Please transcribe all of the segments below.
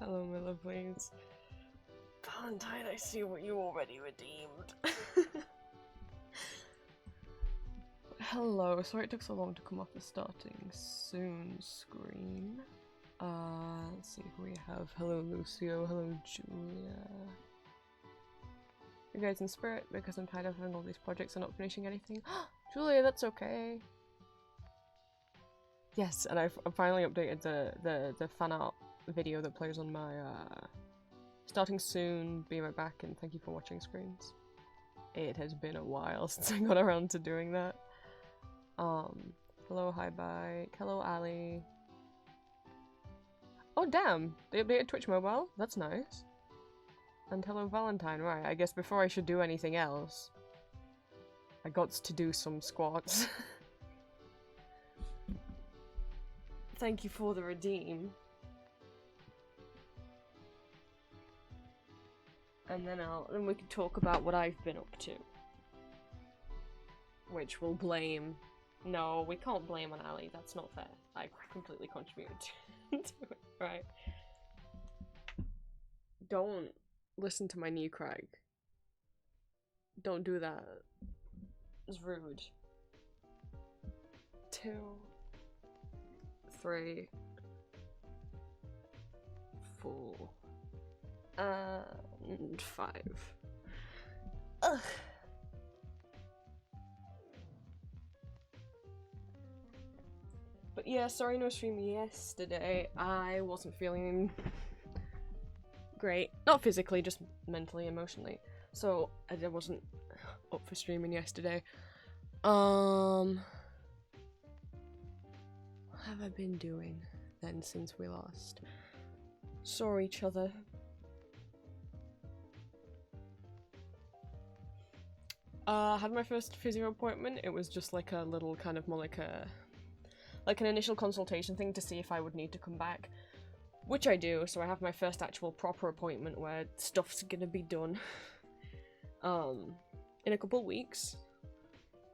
Hello, my lovelies. Valentine, I see what you already redeemed. Hello, sorry it took so long to come off the starting soon screen. Let's see who we have. Hello, Lucio. Hello, Julia. You guys in spirit because I'm tired of having all these projects and not finishing anything. Julia, that's okay. Yes, and I've finally updated the fan art video that plays on my starting soon, be right back, and thank you for watching screens. It has been a while since I got around to doing that. Hello, hi bye. Hello, Ali. Oh damn, they updated Twitch Mobile? That's nice. And hello, Valentine. Right, I guess before I should do anything else, I got to do some squats. Thank you for the redeem. And then we can talk about what I've been up to. Which we'll blame. No, we can't blame on Ali. That's not fair. I completely contributed to it, right? Don't listen to my knee crack. Don't do that. It's rude. 2, 3, 4, and 5. Ugh. But yeah, sorry no stream yesterday. I wasn't feeling great. Not physically, just mentally, emotionally. So I wasn't up for streaming yesterday. What have I been doing then since we last saw each other? I had my first physio appointment. It was just like a little kind of more like an initial consultation thing to see if I would need to come back, which I do. So I have my first actual proper appointment where stuff's gonna be done in a couple weeks.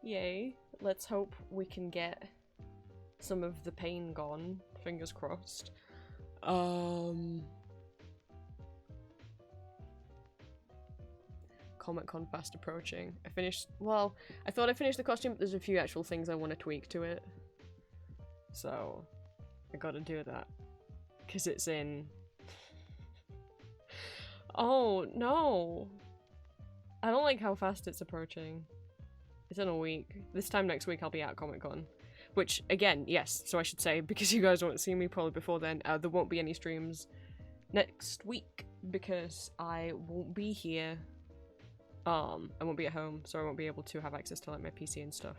Yay. Let's hope we can get some of the pain gone, fingers crossed. Comic-Con fast approaching. I thought I finished the costume, but there's a few actual things I want to tweak to it. So, I gotta do that. Because it's in... Oh, no! I don't like how fast it's approaching. It's in a week. This time next week I'll be at Comic-Con. Which, again, yes, so I should say, because you guys won't see me probably before then, there won't be any streams next week, because I won't be here. I won't be at home, so I won't be able to have access to like my PC and stuff.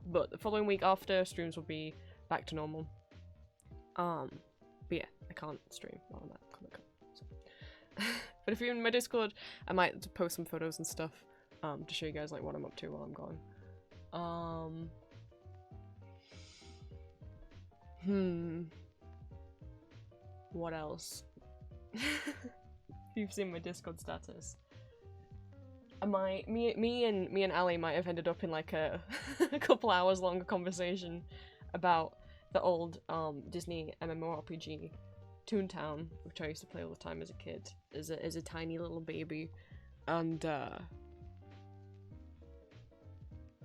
But the following week after, streams will be back to normal. But yeah, I can't stream while I'm at Comic-Con. So. But if you're in my Discord, I might post some photos and stuff to show you guys like what I'm up to while I'm gone. What else? You've seen my Discord status. Me and Ali might have ended up in like a couple hours long conversation about the old Disney MMORPG Toontown, which I used to play all the time as a kid, as a tiny little baby. And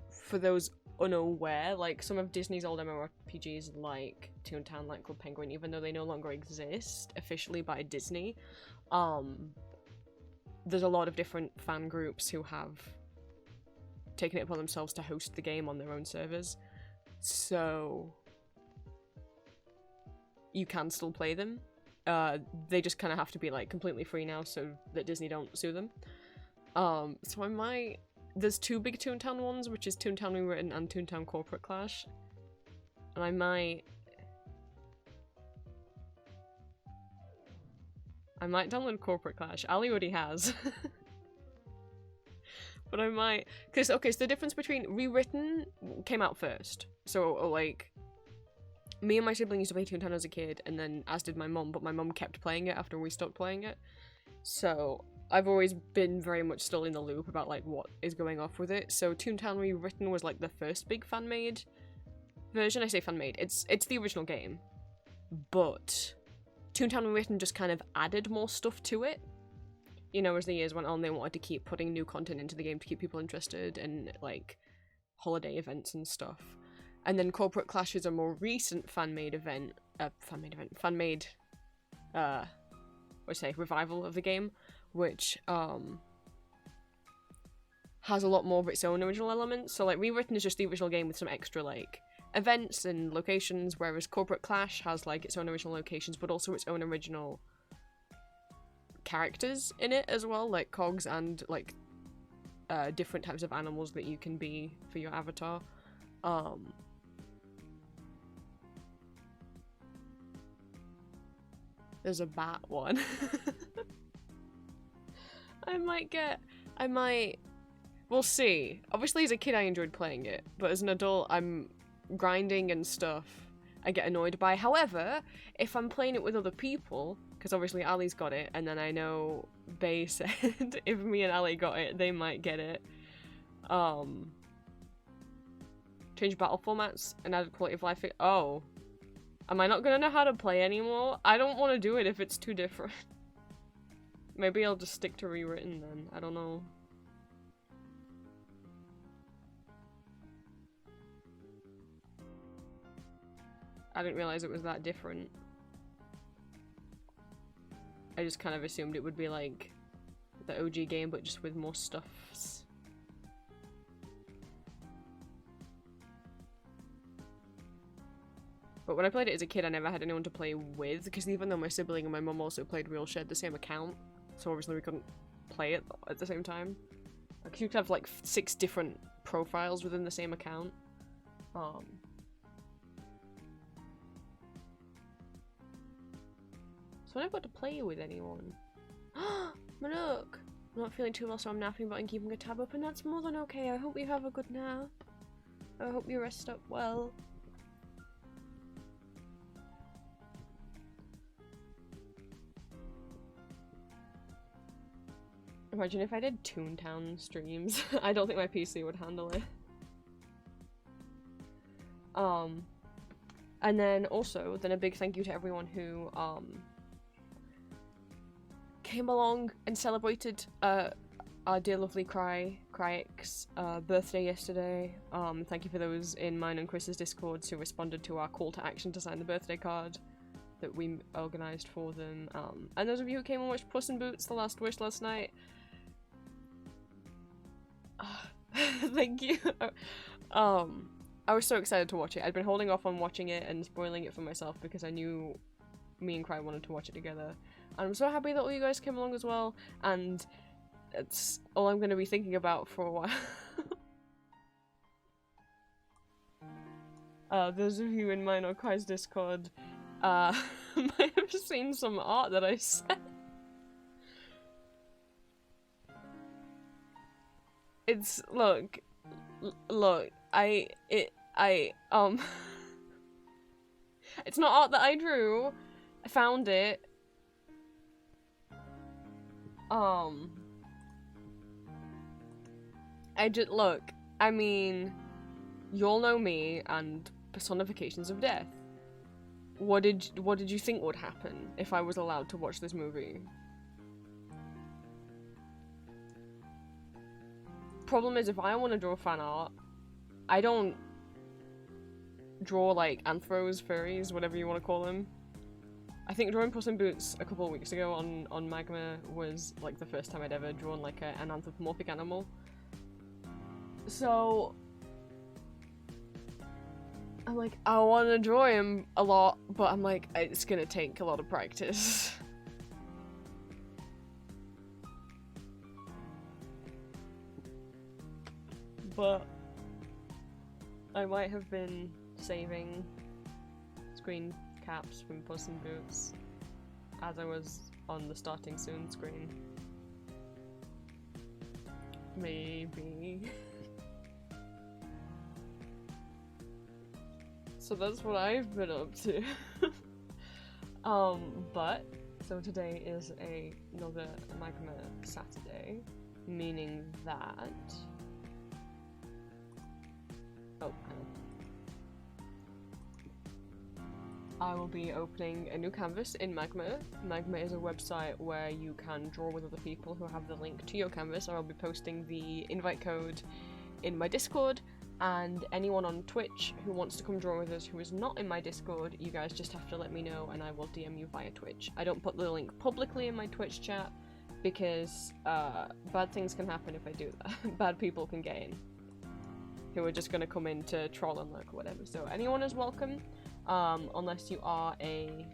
for those unaware, like some of Disney's old MMORPGs like Toontown, like Club Penguin, even though they no longer exist officially by Disney, there's a lot of different fan groups who have taken it upon themselves to host the game on their own servers. So you can still play them. They just kind of have to be like completely free now so that Disney don't sue them. So I might... There's two big Toontown ones, which is Toontown Rewritten and Toontown Corporate Clash. And I might download Corporate Clash. Ali already has. But I might... Because, okay, so the difference between Rewritten came out first. So, like, me and my sibling used to play Toontown as a kid, and then as did my mum, but my mum kept playing it after we stopped playing it. So, I've always been very much still in the loop about, like, what is going off with it. So, Toontown Rewritten was, like, the first big fan-made version. I say fan-made. It's the original game. But Toontown Rewritten just kind of added more stuff to it. You know, as the years went on, they wanted to keep putting new content into the game to keep people interested in, like, holiday events and stuff. And then Corporate Clash is a more recent fan-made revival of the game, which, has a lot more of its own original elements. So, like, Rewritten is just the original game with some extra, like, events and locations, whereas Corporate Clash has, like, its own original locations, but also its own original characters in it as well, like cogs and, like, different types of animals that you can be for your avatar. There's a bat one. We'll see. Obviously as a kid I enjoyed playing it, but as an adult I'm grinding and stuff I get annoyed by. However, if I'm playing it with other people, because obviously Ali's got it, and then I know Bae said if me and Ali got it, they might get it. Change battle formats and add quality of life. Oh. Am I not gonna know how to play anymore? I don't want to do it if it's too different. Maybe I'll just stick to Rewritten then. I don't know. I didn't realize it was that different. I just kind of assumed it would be like the OG game, but just with more stuffs. But when I played it as a kid, I never had anyone to play with, because even though my sibling and my mum also played, we all shared the same account, so obviously we couldn't play it at the same time. Like, you could have like 6 different profiles within the same account. So I never got to play with anyone. Manuk! I'm not feeling too well, so I'm napping, but I'm keeping a tab up, and that's more than okay. I hope you have a good nap. I hope you rest up well. Imagine if I did Toontown streams. I don't think my PC would handle it. And then also, then a big thank you to everyone who, came along and celebrated our dear lovely Cryx birthday yesterday. Thank you for those in mine and Chris's Discords who responded to our call to action to sign the birthday card that we organised for them. And those of you who came and watched Puss in Boots: The Last Wish last night. Thank you. I was so excited to watch it. I'd been holding off on watching it and spoiling it for myself because I knew me and Cry wanted to watch it together. And I'm so happy that all you guys came along as well, and it's all I'm going to be thinking about for a while. Those of you in mine or Cry's Discord might have seen some art that I sent. It's, look, it's not art that I drew. I found it. Look, I mean, you all know me and personifications of death. What did you think would happen if I was allowed to watch this movie? Problem is, if I want to draw fan art, I don't draw, like, anthros, furries, whatever you want to call them. I think drawing Puss in Boots a couple of weeks ago on Magma was, like, the first time I'd ever drawn, like, an anthropomorphic animal. So I'm like, I want to draw him a lot, but I'm like, it's gonna take a lot of practice. But I might have been saving screen caps from Puss in Boots as I was on the starting soon screen. Maybe. So that's what I've been up to. So today is another Magma Saturday, meaning that... Oh, I will be opening a new canvas in Magma. Magma is a website where you can draw with other people who have the link to your canvas. I'll be posting the invite code in my Discord, and anyone on Twitch who wants to come draw with us who is not in my Discord, you guys just have to let me know and I will DM you via Twitch. I don't put the link publicly in my Twitch chat because bad things can happen if I do that. Bad people can get in who are just going to come in to troll and lurk or whatever. So anyone is welcome, unless you are a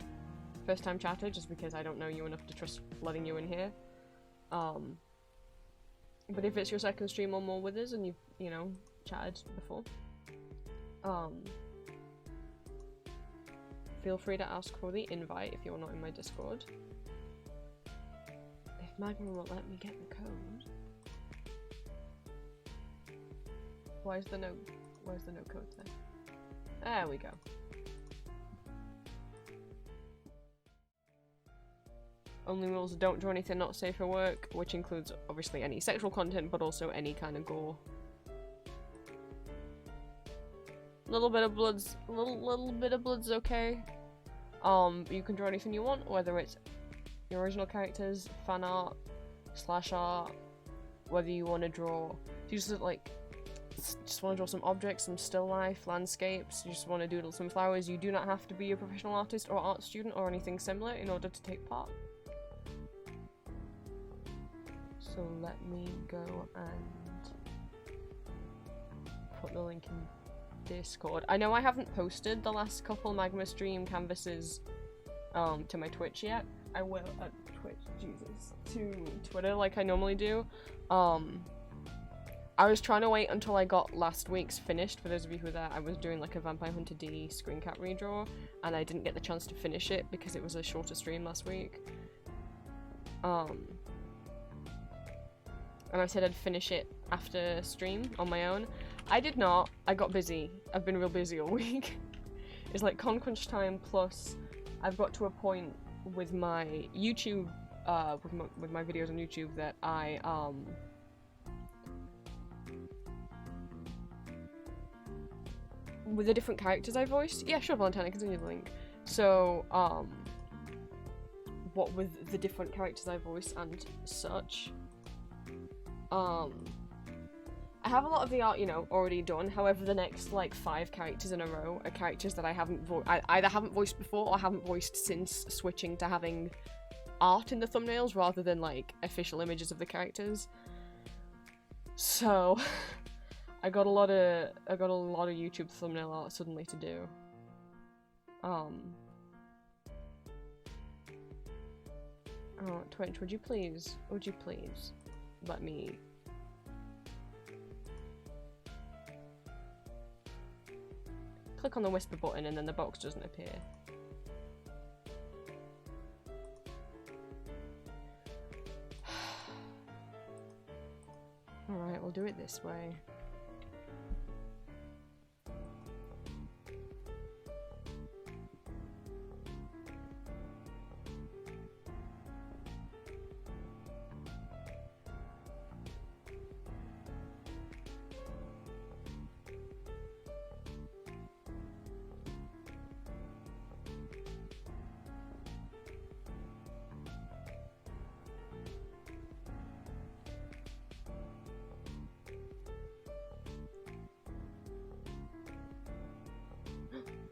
first time chatter, just because I don't know you enough to trust letting you in here. But if it's your second stream or more with us and you've, you know, chatted before, feel free to ask for the invite if you're not in my Discord. If Magma won't let me get the code, where's the no code there? There we go. Only rules: don't draw anything not safe for work, which includes obviously any sexual content, but also any kind of gore. Little bit of blood's okay. You can draw anything you want, whether it's your original characters, fan art, slash art, whether you want to draw, you just like, just want to draw some objects, some still life, landscapes, you just want to doodle some flowers. You do not have to be a professional artist or art student or anything similar in order to take part. So let me go and put the link in Discord. I know I haven't posted the last couple Magma stream canvases to my Twitch yet. I will at Twitch, Jesus, to Twitter like I normally do. I was trying to wait until I got last week's finished. For those of you who were there, I was doing like a Vampire Hunter D screen cap redraw, and I didn't get the chance to finish it because it was a shorter stream last week. And I said I'd finish it after stream on my own. I did not. I got busy. I've been real busy all week. It's like con crunch time, plus I've got to a point with my YouTube, with my videos on YouTube that I, with the different characters I voiced. Yeah, sure, Valentine, I can send you the link. So, what with the different characters I voiced and such, I have a lot of the art, you know, already done. However, the next like 5 characters in a row are characters that I either haven't voiced before or haven't voiced since switching to having art in the thumbnails rather than like official images of the characters. So I got a lot of YouTube thumbnail art suddenly to do. Oh, Twitch, would you please let me click on the whisper button and then the box doesn't appear. Alright, we'll do it this way.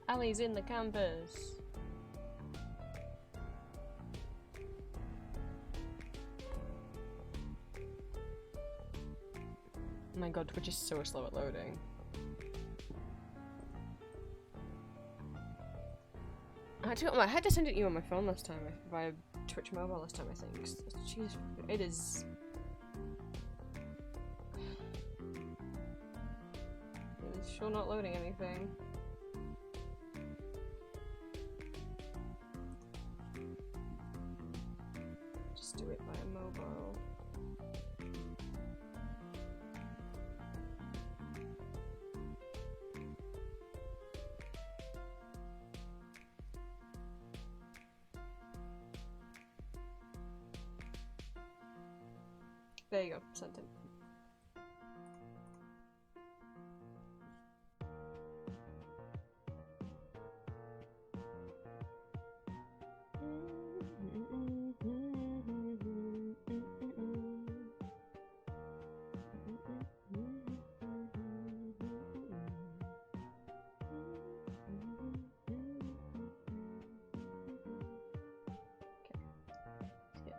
Ali's in the canvas. Oh my god, Twitch is so slow at loading. I had to send it to you on my phone last time, via Twitch mobile last time, I think. Jeez, it is... It's sure not loading anything. Just do it via mobile. There you go, sent it.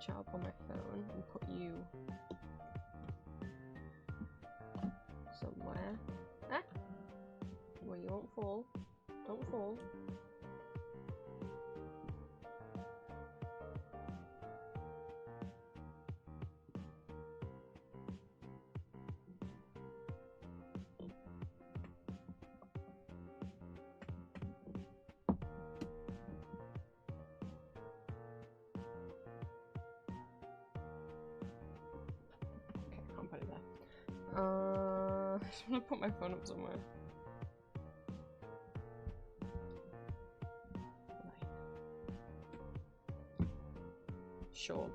sketch out on my phone and put you somewhere. Ah! Where you won't fall. Don't fall. I just want to put my phone up somewhere. Right. Sure.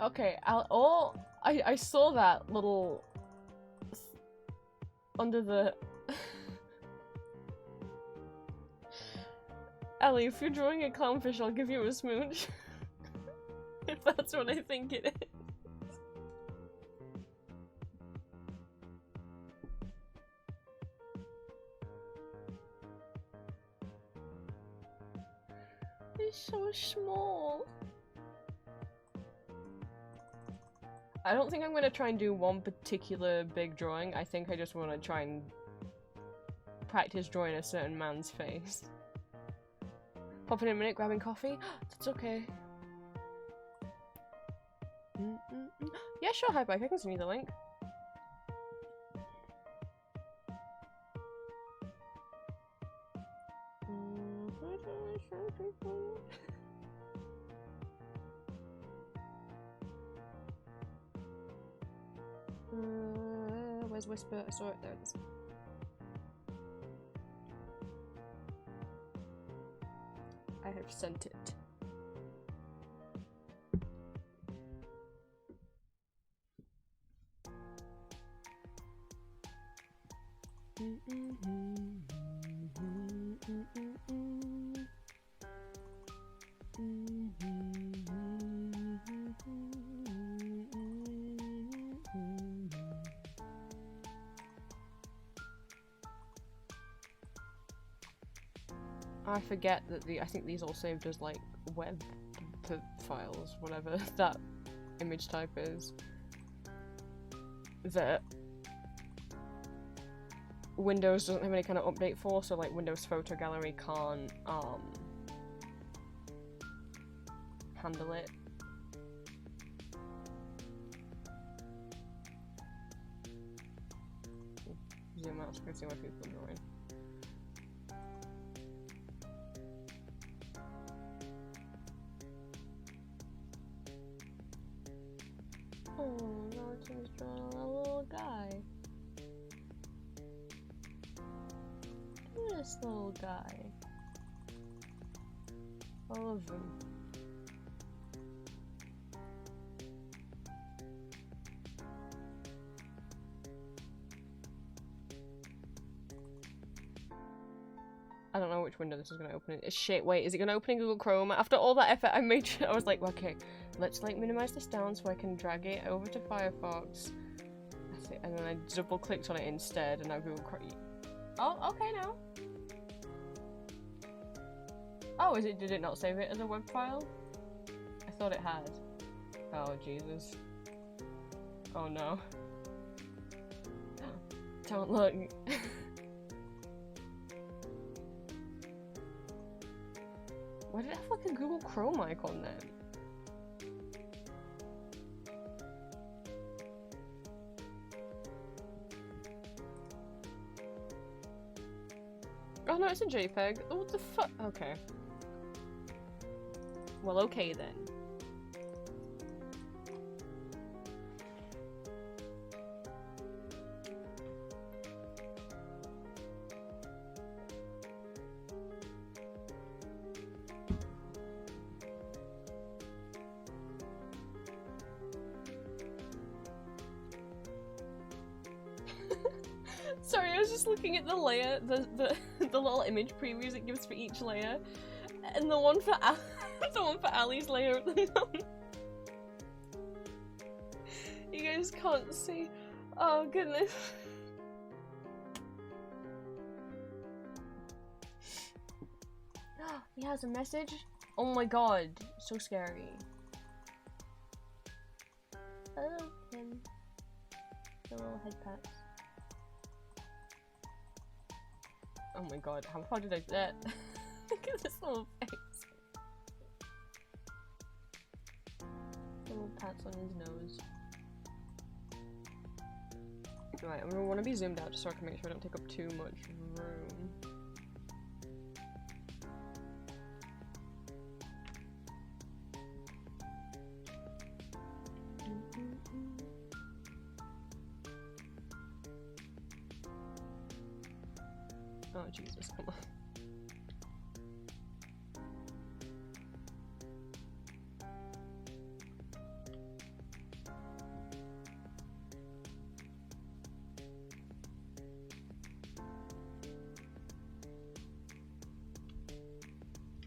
Okay, I saw that little under the Ellie, if you're drawing a clownfish, I'll give you a smooch. If that's what I think it is. It's so small. I don't think I'm gonna try and do one particular big drawing. I think I just want to try and practice drawing a certain man's face. Pop in a minute, grabbing coffee? That's okay. Yeah, sure, hi bike, I can send you the link. Where's Whisper? I saw it, there it is. I have sent it. I forget that I think these all saved as like web files, whatever that image type is. That Windows doesn't have any kind of update for, so like Windows Photo Gallery can't handle it. Zoom out so I can see my people drawing. Oh, Martin's drawing a little guy. This little guy. I love him. I don't know which window this is going to open in. Shit, wait, is it going to open in Google Chrome? After all that effort I made sure, I was like, okay, let's like minimize this down so I can drag it over to Firefox. And then I double clicked on it instead and now Google Chrome. Oh, okay now. Oh, did it not save it as a web file? I thought it had. Oh, Jesus. Oh no. Don't look. Why did it have like a Google Chrome icon then? Oh no, it's a JPEG. Oh, what the fuck? Okay. Well, okay then. Sorry, I was just looking at the layer, the little image previews it gives for each layer, and the one for the one for Ali's layer at the moment. You guys can't see. Oh goodness. He has a message? Oh my god, so scary. I love him. The little head pats. Oh my god, how far did I get? Look at this little face. Little pats on his nose. Right, I'm gonna want to be zoomed out just so I can make sure I don't take up too much room. Oh Jesus, come on.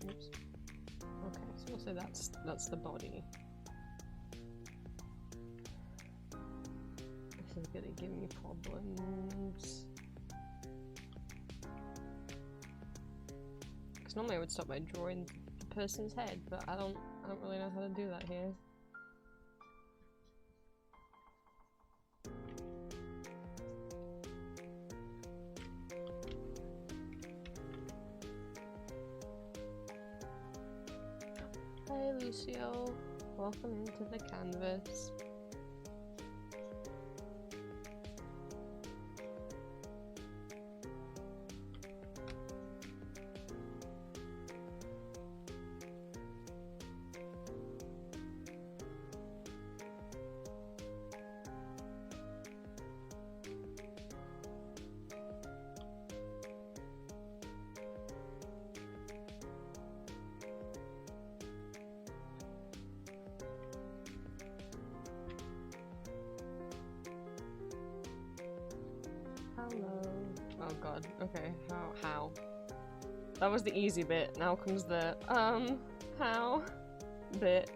Oops. Okay, so we'll say that's the body. This is gonna give me problems. Because normally I would stop by drawing the person's head, but I don't really know how to do that here. Hi Lucio, welcome into the canvas. Hello. Oh god, okay, how? That was the easy bit, now comes the, how bit.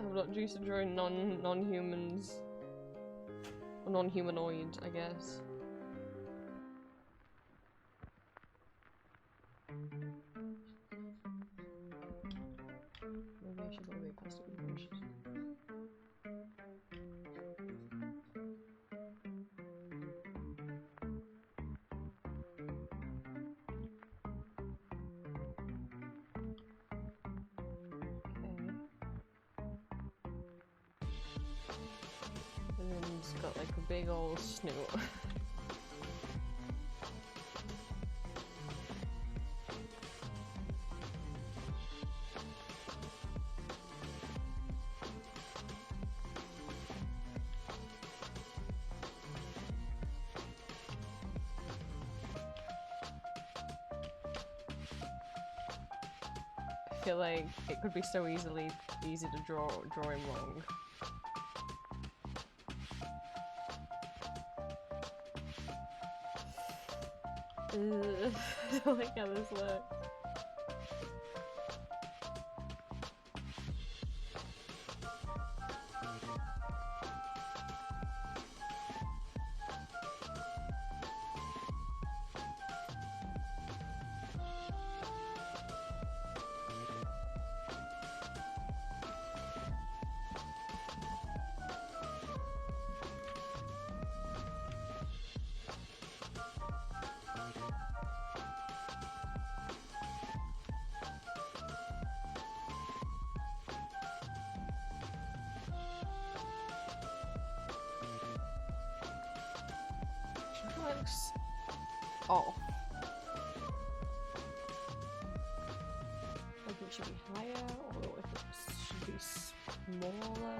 I'm not used to drawing non-humans. Or non-humanoid, I guess. Maybe I should go way past it. And then he's got like a big old snoot. I feel like it could be so easy to draw him wrong. I don't like how this looks. Looks off. Like it should be higher, or if it should be smaller.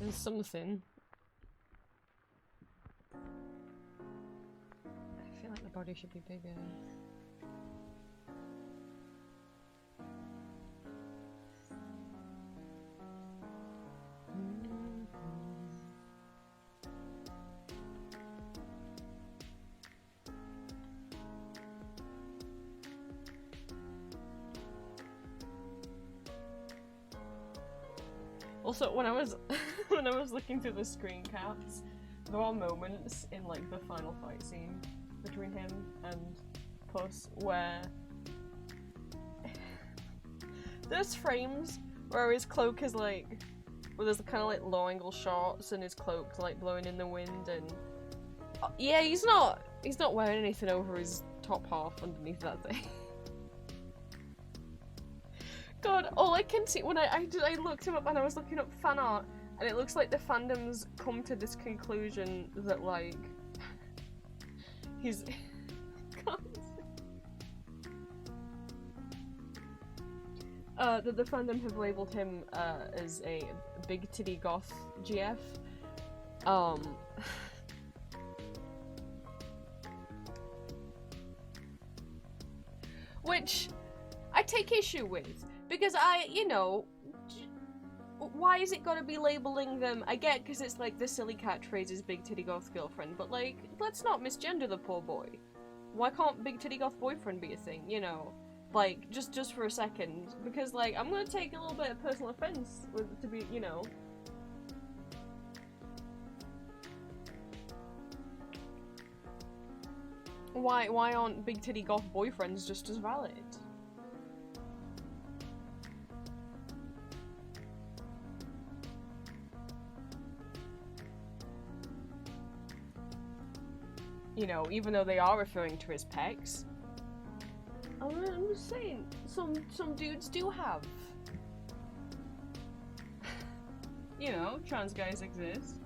There's something. I feel like the body should be bigger. Also, when I was when I was looking through the screen caps, there are moments in like the final fight scene between him and Puss where there's frames where his cloak is like, where there's kind of like low angle shots and his cloak's like blowing in the wind, and yeah, he's not wearing anything over his top half underneath that thing. God, all I can see when I looked him up and I was looking up fan art, and it looks like the fandom's come to this conclusion that like he's that the fandom have labeled him as a big titty goth GF. Which I take issue with. Because you know, why is it gotta be labeling them? I get because it's like the silly catchphrase is big titty goth girlfriend, but like, let's not misgender the poor boy. Why can't big titty goth boyfriend be a thing, you know? Like, just for a second. Because like, I'm gonna take a little bit of personal offense with to be, you know. Why aren't big titty goth boyfriends just as valid? You know, even though they are referring to his pecs. I'm just saying, some dudes do have. You know, trans guys exist.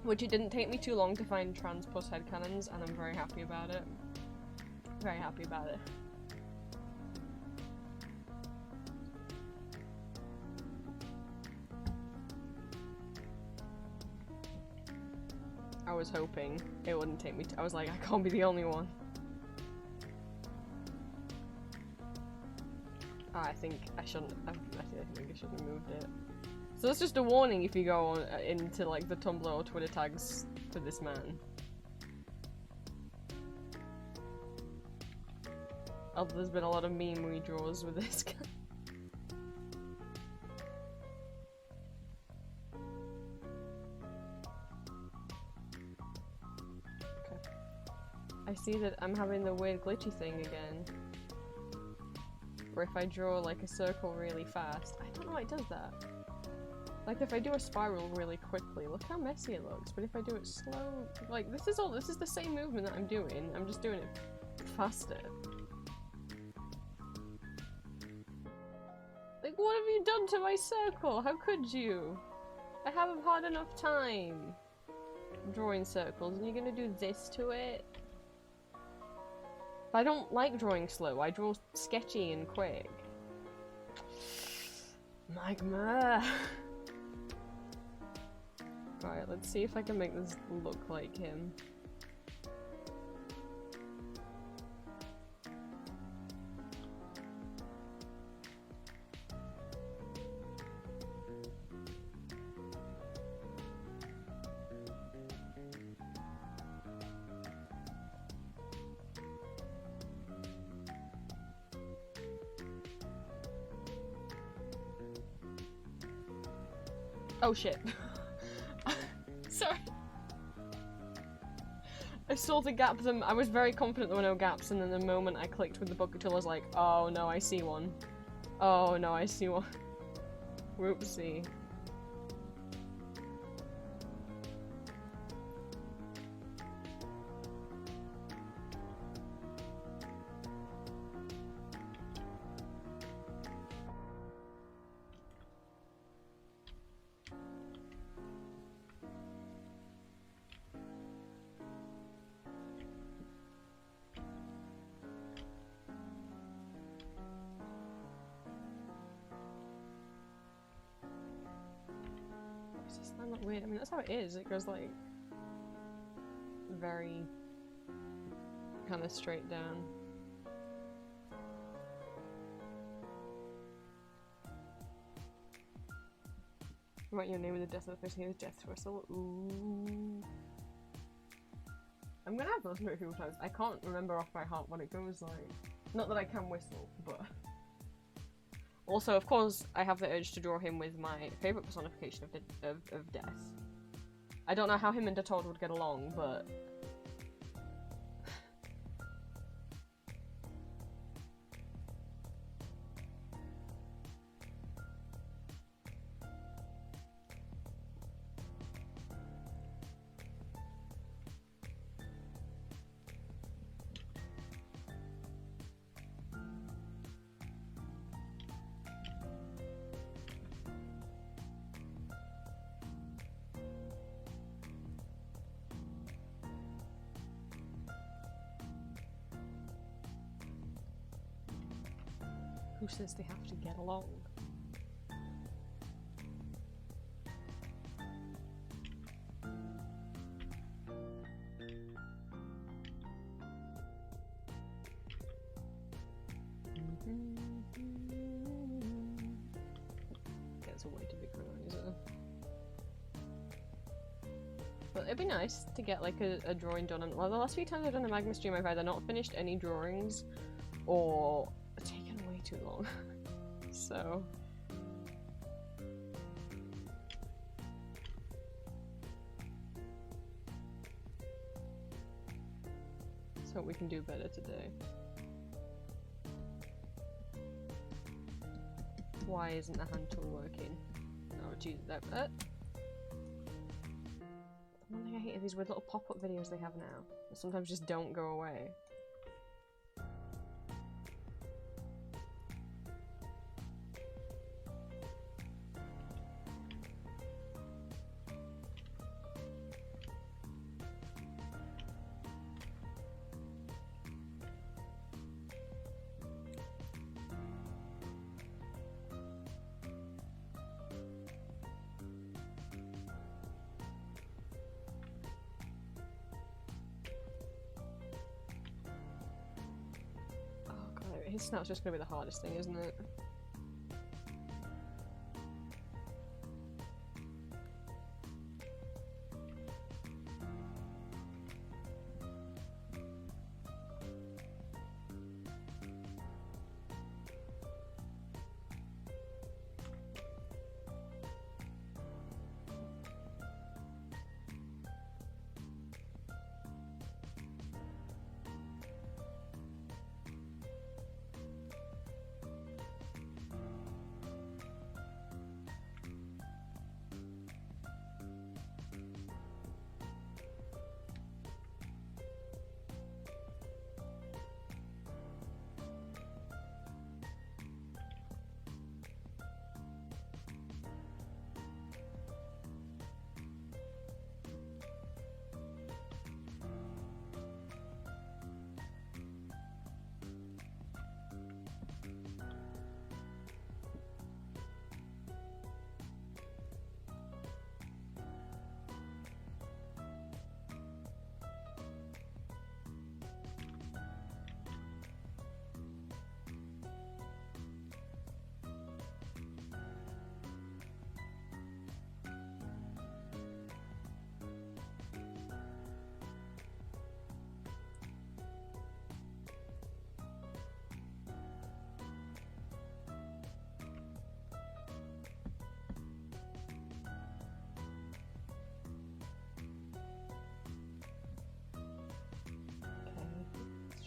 Which it didn't take me too long to find trans Puss headcanons, and I'm very happy about it. Very happy about it. I was hoping it wouldn't take me I was like, I can't be the only one. I think I shouldn't I think I shouldn't have moved it. So that's just a warning if you go on into like the Tumblr or Twitter tags for this man. Oh, there's been a lot of meme redraws with this guy. I see that I'm having the weird glitchy thing again. Where if I draw like a circle really fast, I don't know why it does that. Like if I do a spiral really quickly, look how messy it looks, but if I do it slow, like this is the same movement that I'm doing, I'm just doing it faster. Like what have you done to my circle? How could you? I haven't had enough time drawing circles and you're gonna do this to it? I don't like drawing slow, I draw sketchy and quick. Magma! Alright, let's see if I can make this look like him. Oh shit. Sorry. I saw the gap them. I was very confident there were no gaps, and then the moment I clicked with the bucket tool, I was like, oh no, I see one. Oh no, I see one. Whoopsie. not weird. I mean, that's how it is. It goes like very kind of straight down. Write your name in the death of the person who has death whistle. Ooh. I'm gonna have to listen to it a few times. I can't remember off by heart what it goes like. Not that I can whistle, but... Also, of course, I have the urge to draw him with my favourite personification of death. I don't know how him and Todd would get along, but... Who says they have to get along? That's a way too big for mine, isn't it? But it'd be nice to get like a drawing done. Well, the last few times I've done the Magma stream, I've either not finished any drawings or taken way too long. So let's hope we can do better today. Why isn't the hand tool working? Oh geez, that one thing I hate are these weird little pop-up videos they have now that sometimes just don't go away. His snout's just gonna be the hardest thing, isn't it?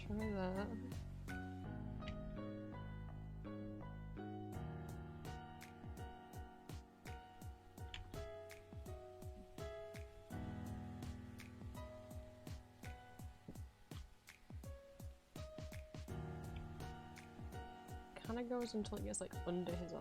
Try that. Kinda goes until it gets like under his eye.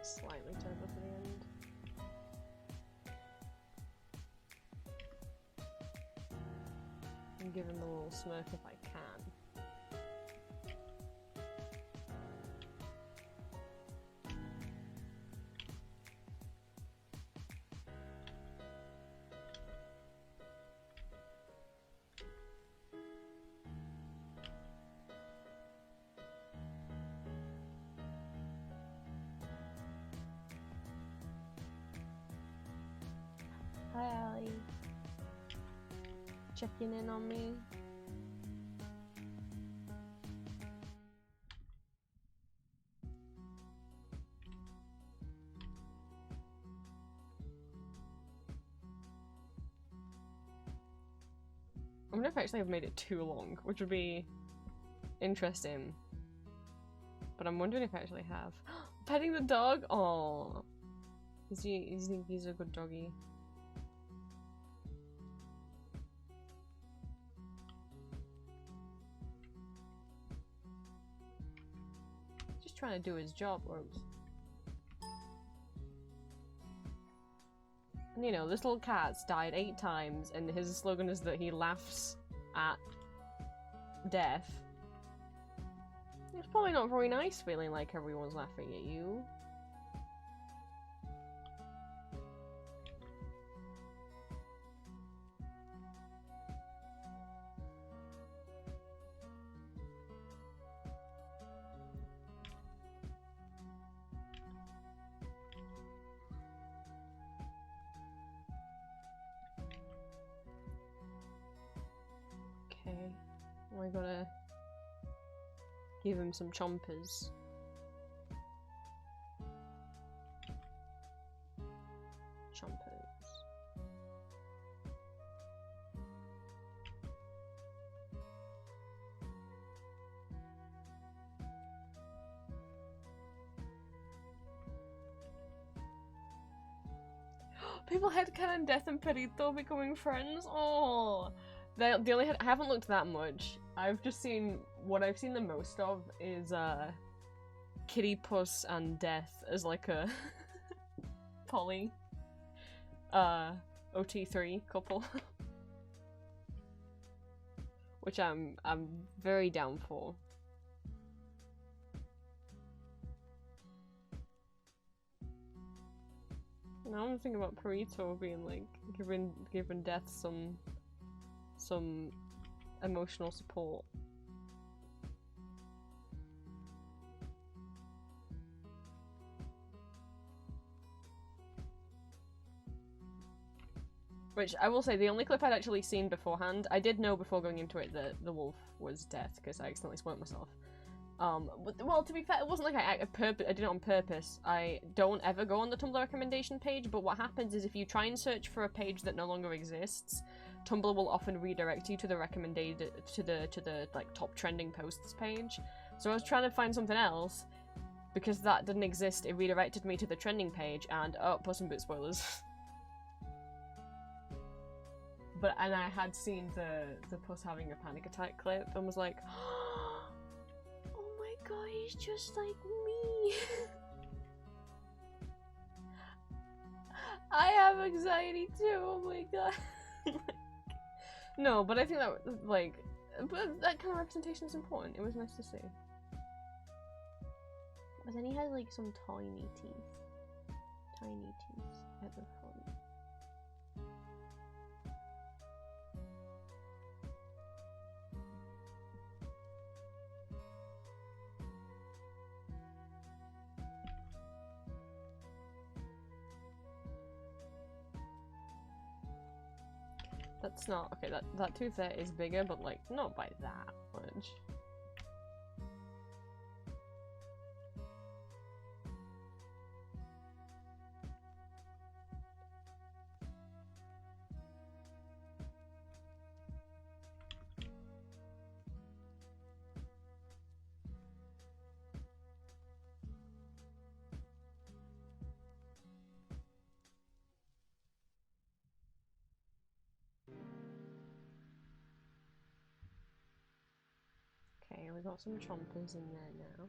Slightly turned up at the end. give him a little smirk if I can. Hi, Allie. Checking in on me. I wonder if actually I've made it too long, which would be interesting. But I'm wondering if I actually have. Petting the dog? Aww. He's a good doggy. Just trying to do his job, Rose. And you know, this little cat's died 8 times, and his slogan is that he laughs at death. It's probably not very nice feeling like everyone's laughing at you. Okay, I gotta give him some chompers. Chompers. People headcanon Death and Perito becoming friends. Oh, the only I haven't looked that much. I've just seen what I've seen the most of is Kitty Puss and Death as like a poly OT3 couple, which I'm very down for. Now I'm thinking about Perito being like giving Death some emotional support. Which I will say, the only clip I'd actually seen beforehand, I did know before going into it that the wolf was Death because I accidentally spoiled myself. But, well, to be fair, it wasn't like I did it on purpose. I don't ever go on the Tumblr recommendation page, but what happens is if you try and search for a page that no longer exists, Tumblr will often redirect you to the recommended to the like top trending posts page. So I was trying to find something else because that didn't exist. It redirected me to the trending page, and oh, Puss in Boots spoilers. And I had seen the Puss having a panic attack clip and was like, oh my god, he's just like me. I have anxiety too. Oh my god. No, but I think that like, but that kind of representation is important. It was nice to see. But then he had like some tiny teeth at the front. That's not okay. That tooth there is bigger, but like not by that much. Okay, we got some chompers in there now.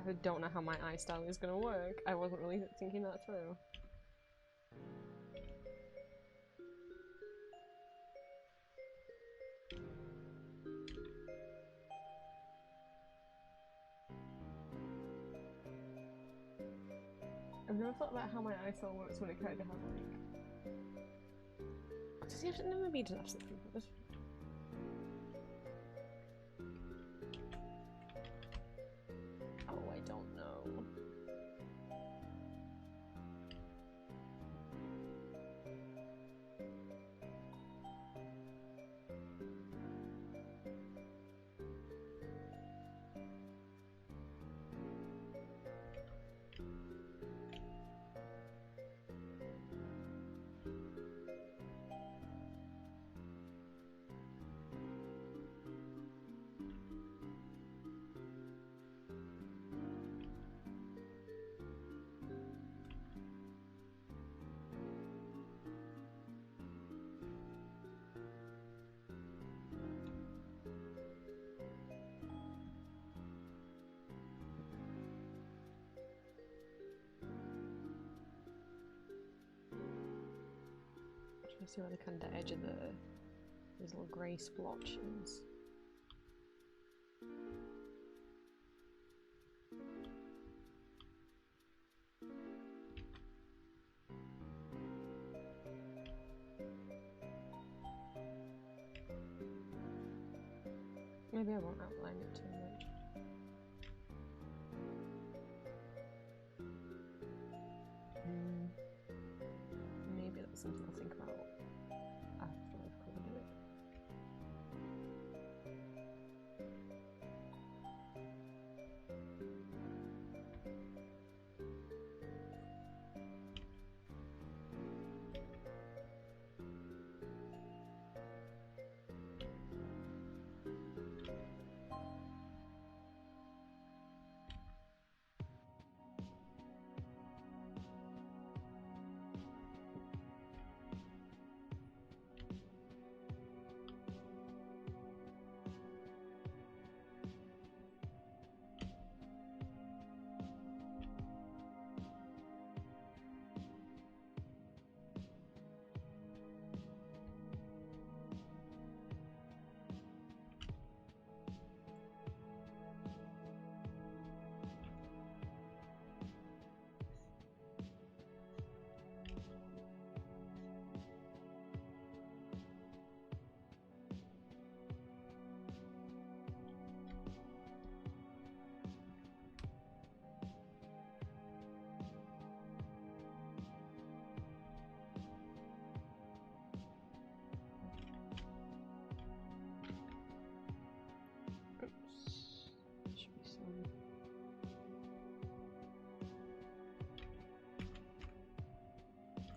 I don't know how my eye style is gonna work. I wasn't really thinking that through. I've never thought about how my eye style works when it kind of has like... Does he have to... No, maybe he doesn't have something for this. Oh, I don't know. See where the kind of edge of these little grey splotches. Maybe I won't outline it too much. Maybe that's something I'll think about after I've cleaned it.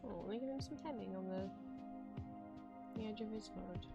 Oh, let me give him some hemming on the edge of his hood.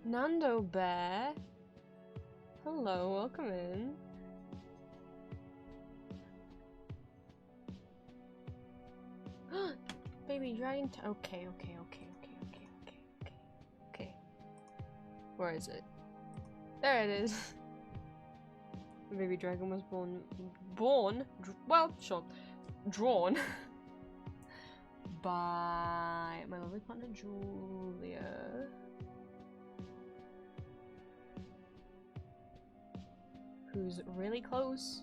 Nando Bear! Hello, welcome in. Baby dragon. Okay. Where is it? There it is. The baby dragon was drawn by my lovely partner Julia. who's really close.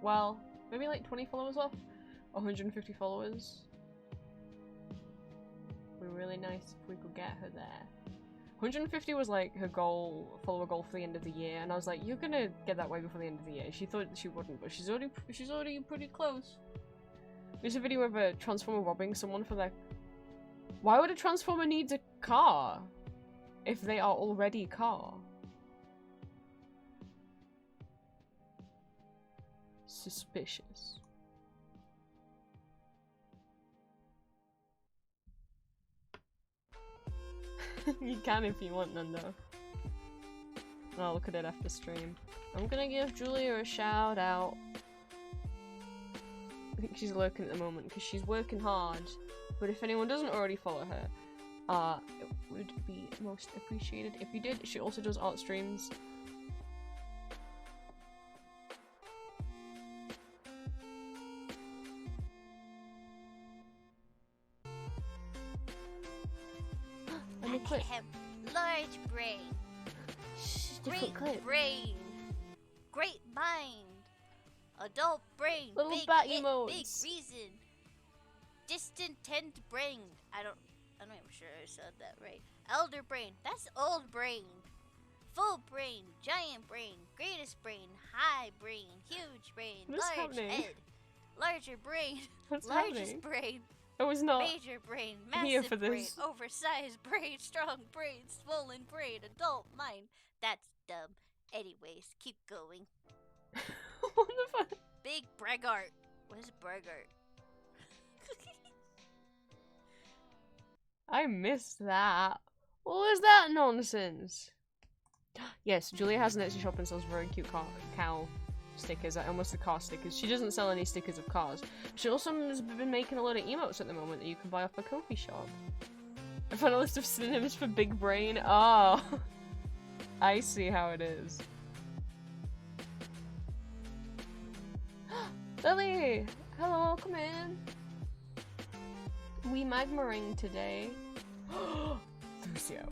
Well, maybe like 20 followers off? 150 followers. Would be really nice if we could get her there. 150 was like her goal, follower goal for the end of the year, and I was like, you're gonna get that way before the end of the year. She thought she wouldn't, but she's already pretty close. There's a video of a Transformer robbing someone for their... Why would a Transformer need a car if they are already a car? Suspicious. You can if you want, Nando. I'll look at it after stream. I'm gonna give Julia a shout out. I think she's lurking at the moment because she's working hard. But if anyone doesn't already follow her, it would be most appreciated if you did. She also does art streams. I have large brain, great brain, great mind, adult brain, little big bat hit, emotes. big reason, distant tent brain. I'm sure I said that right. Elder brain, that's old brain. Full brain, giant brain, greatest brain, high brain, huge brain, What's large happening? head, larger brain, What's largest happening? brain. I was not Major brain, here massive for brain, this. oversized brain, strong brain, swollen brain, adult mind. That's dumb. Anyways, keep going. What the fuck? Big braggart. What is braggart? I missed that. What was that nonsense? Yes, Julia has an Etsy shop and sells very cute cow stickers, almost the car stickers. She doesn't sell any stickers of cars. She also has been making a lot of emotes at the moment that you can buy off a Ko-fi shop. I found a list of synonyms for big brain. Oh, I see how it is. Lily! Hello, welcome in. We Magma-ring today. Lucio.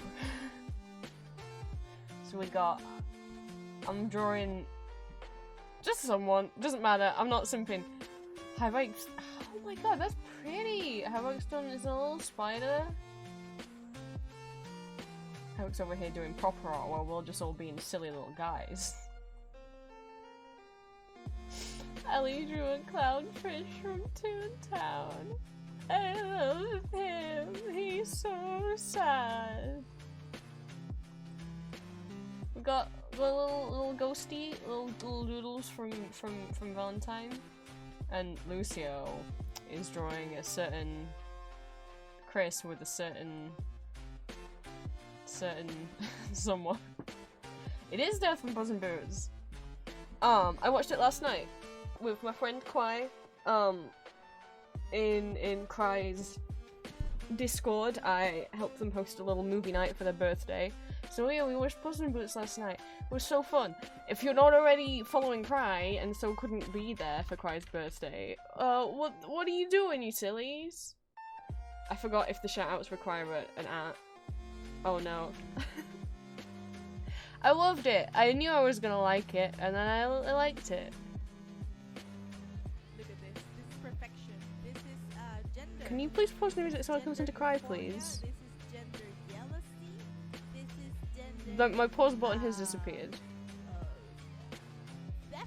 So we got... I'm drawing... just someone. Doesn't matter. I'm not simping. Havoc... oh my god, that's pretty! Havoc's done is a little spider. Havoc's over here doing proper art while we're just all being silly little guys. Ellie drew a clownfish from Toontown. I love him. He's so sad. We got the little ghosty, little doodles from Valentine, and Lucio is drawing a certain Chris with a certain someone. It is Death from Puss in Boots. I watched it last night with my friend Kwai. In Cry's Discord, I helped them host a little movie night for their birthday. So yeah, we watched Puss in Boots last night. It was so fun. If you're not already following Cry and so couldn't be there for Cry's birthday, what are you doing, you sillies? I forgot if the shoutouts require an art. Oh no. I loved it. I knew I was gonna like it, and then I liked it. Can you please pause the music so I can listen to Cry, please? This is gender jealousy. This is gender... My pause button has disappeared. Theft.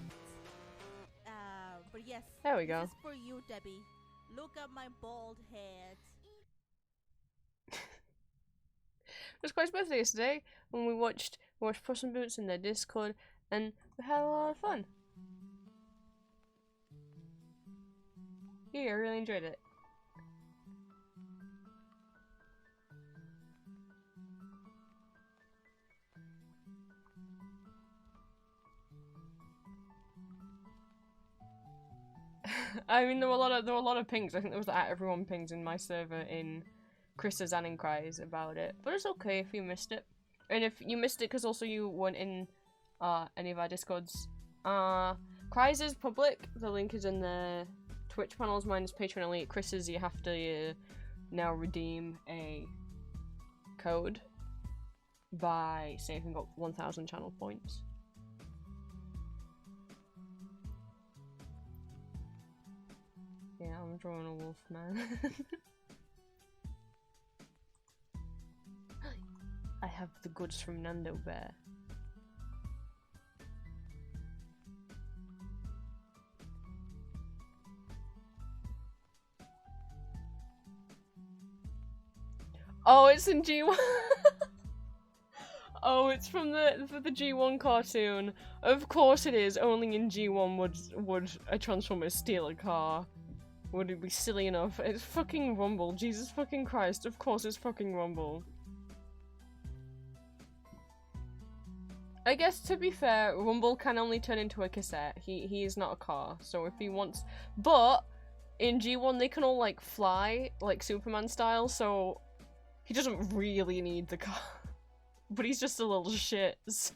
But yes. There we go. This is for you, Debbie. Look at my bald head. It was Cry's birthday yesterday when we watched Puss in Boots in their Discord, and we had a lot of fun. Yeah, I really enjoyed it. I mean, there were a lot of pings. I think there was everyone pings in my server, in Chris's and in Cry's about it. But it's okay if you missed it. And if you missed it because also you weren't in any of our Discords. Cry's is public. The link is in the Twitch panels. Mine is Patreon Elite. Chris's, you have to now redeem a code by saving up 1,000 channel points. Yeah, I'm drawing a wolf, man. I have the goods from Nando Bear. Oh, it's in G1. Oh, it's from the G1 cartoon. Of course it is. Only in G1 would a Transformer steal a car. Would it be silly enough? It's fucking Rumble. Jesus fucking Christ. Of course it's fucking Rumble. I guess, to be fair, Rumble can only turn into a cassette. He is not a car, so if he wants... But, in G1 they can all, like, fly, like Superman style, so... He doesn't really need the car. But he's just a little shit, so...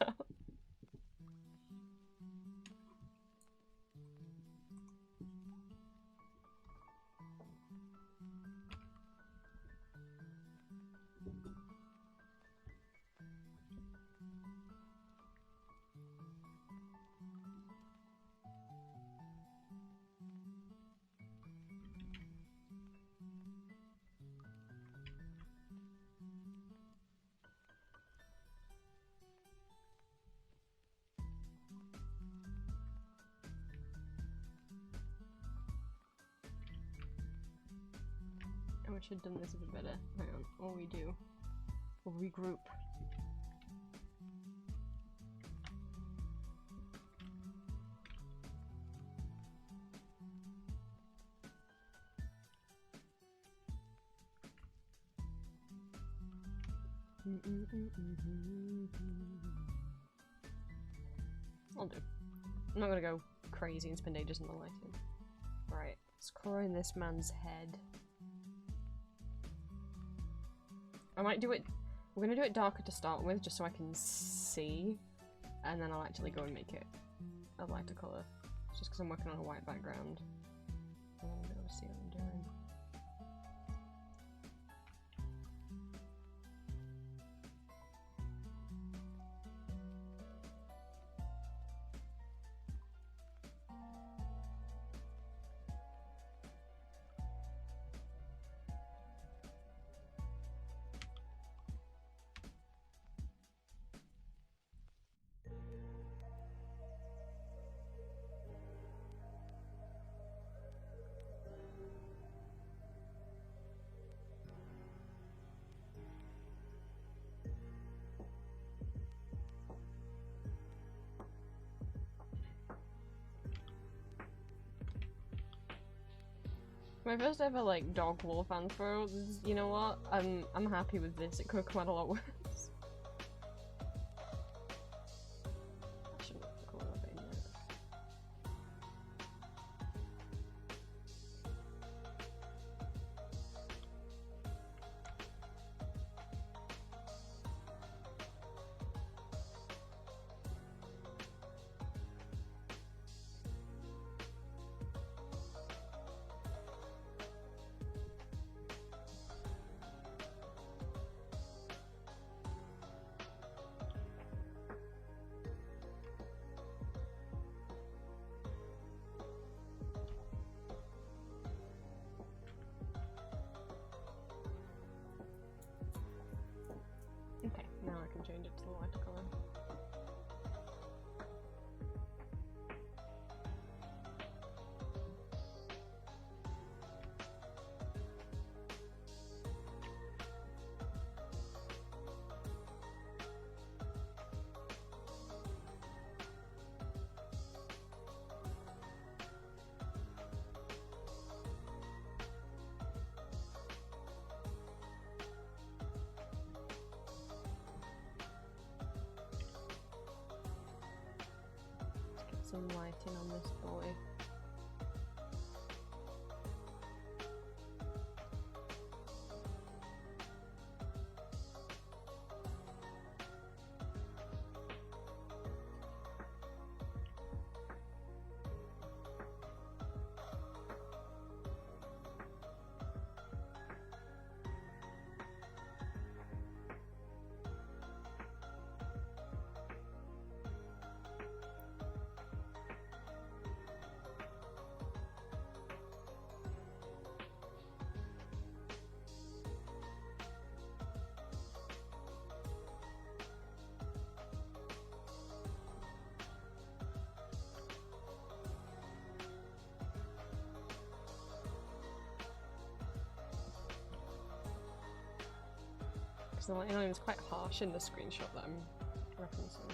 I wish I'd done this a bit better. Hang on, what we do? We'll regroup. I'll do. I'm not gonna go crazy and spend ages on the lighting. Right, let's color in this man's head. I might do it. We're gonna do it darker to start with, just so I can see, and then I'll actually go and make it a lighter color. Just because I'm working on a white background. I want to be able to see what I'm doing. My first ever like dog wolf anthro. You know what? I'm happy with this. It could have come out a lot worse. I shouldn't have called it a baby. Okay, now I can change it to the lighter color. Some lighting on this boy. Because the lighting is quite harsh in the screenshot that I'm referencing.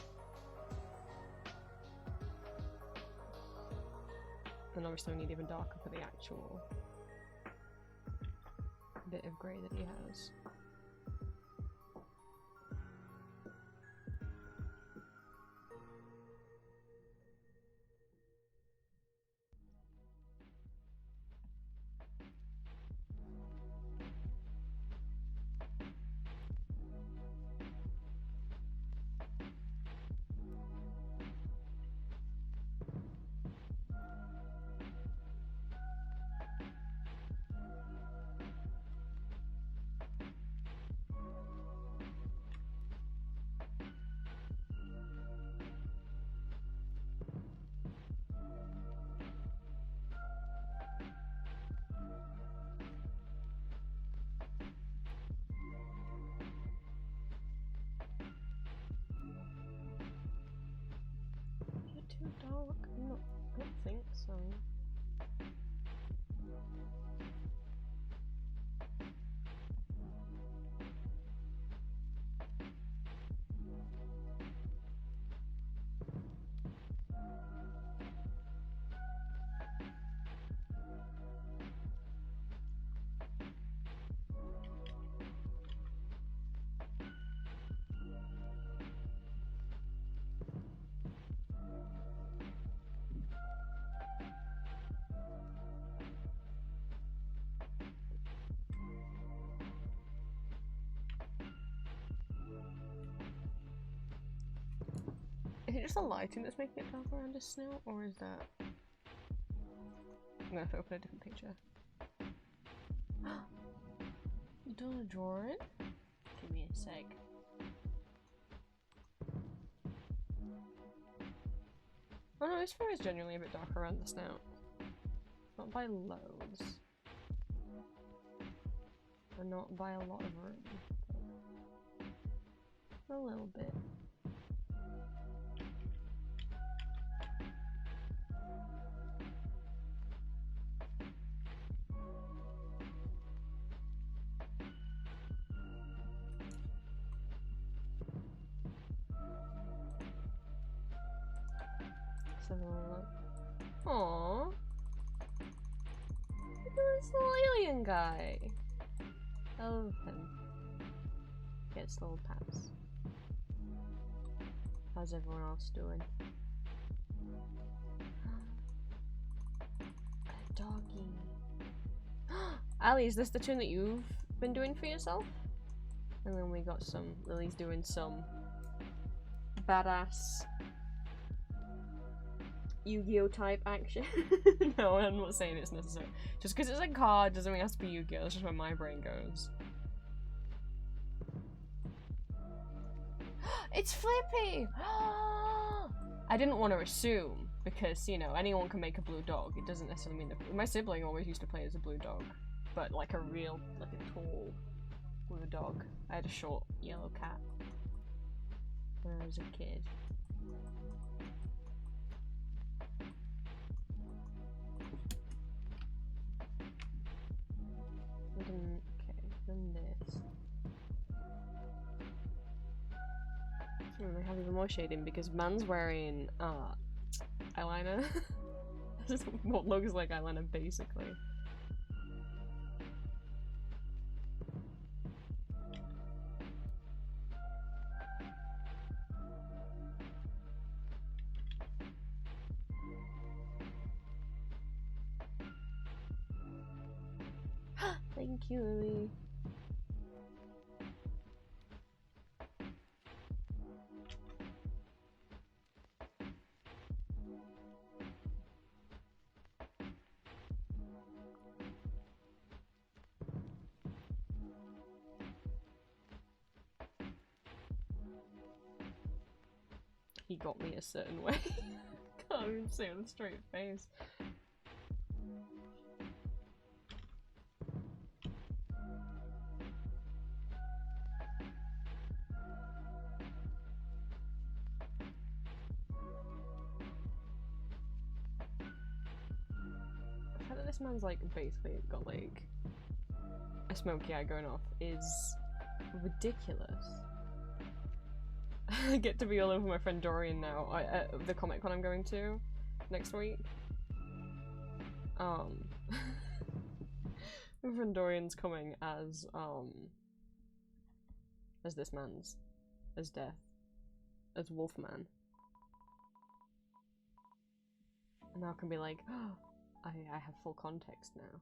And obviously we need even darker for the actual bit of grey that he has. Too dark? No, I don't think so. Is it just the lighting that's making it dark around his snout, or is that... I'm gonna have to open a different picture. You done a drawing? Give me a sec. Oh no, his fur is genuinely a bit darker around the snout. Not by loads. And not by a lot of room. But a little bit. Aww. Look at this little alien guy. I love him. Gets little pats. How's everyone else doing? A doggy. Ali, is this the tune that you've been doing for yourself? And then we got some, Lily's doing some badass Yu-Gi-Oh type action. No, I'm not saying it's necessary. Just because it's a card doesn't mean it has to be Yu-Gi-Oh. That's just where my brain goes. It's Flippy! I didn't want to assume, because, you know, anyone can make a blue dog. It doesn't necessarily mean that- my sibling always used to play as a blue dog. But like a real, like a tall blue dog. I had a short yellow cat when I was a kid. Okay, then this. They have even more shading because man's wearing eyeliner. This is what looks like eyeliner basically. Thank you, Lily. He got me a certain way. Can't even say it with a straight face. The fact that this man's like basically got like a smoky eye going off is ridiculous. I get to be all over my friend Dorian now. The Comic Con I'm going to next week. My friend Dorian's coming as this man's, as Death, as Wolfman. And now I can be like, oh, I have full context now.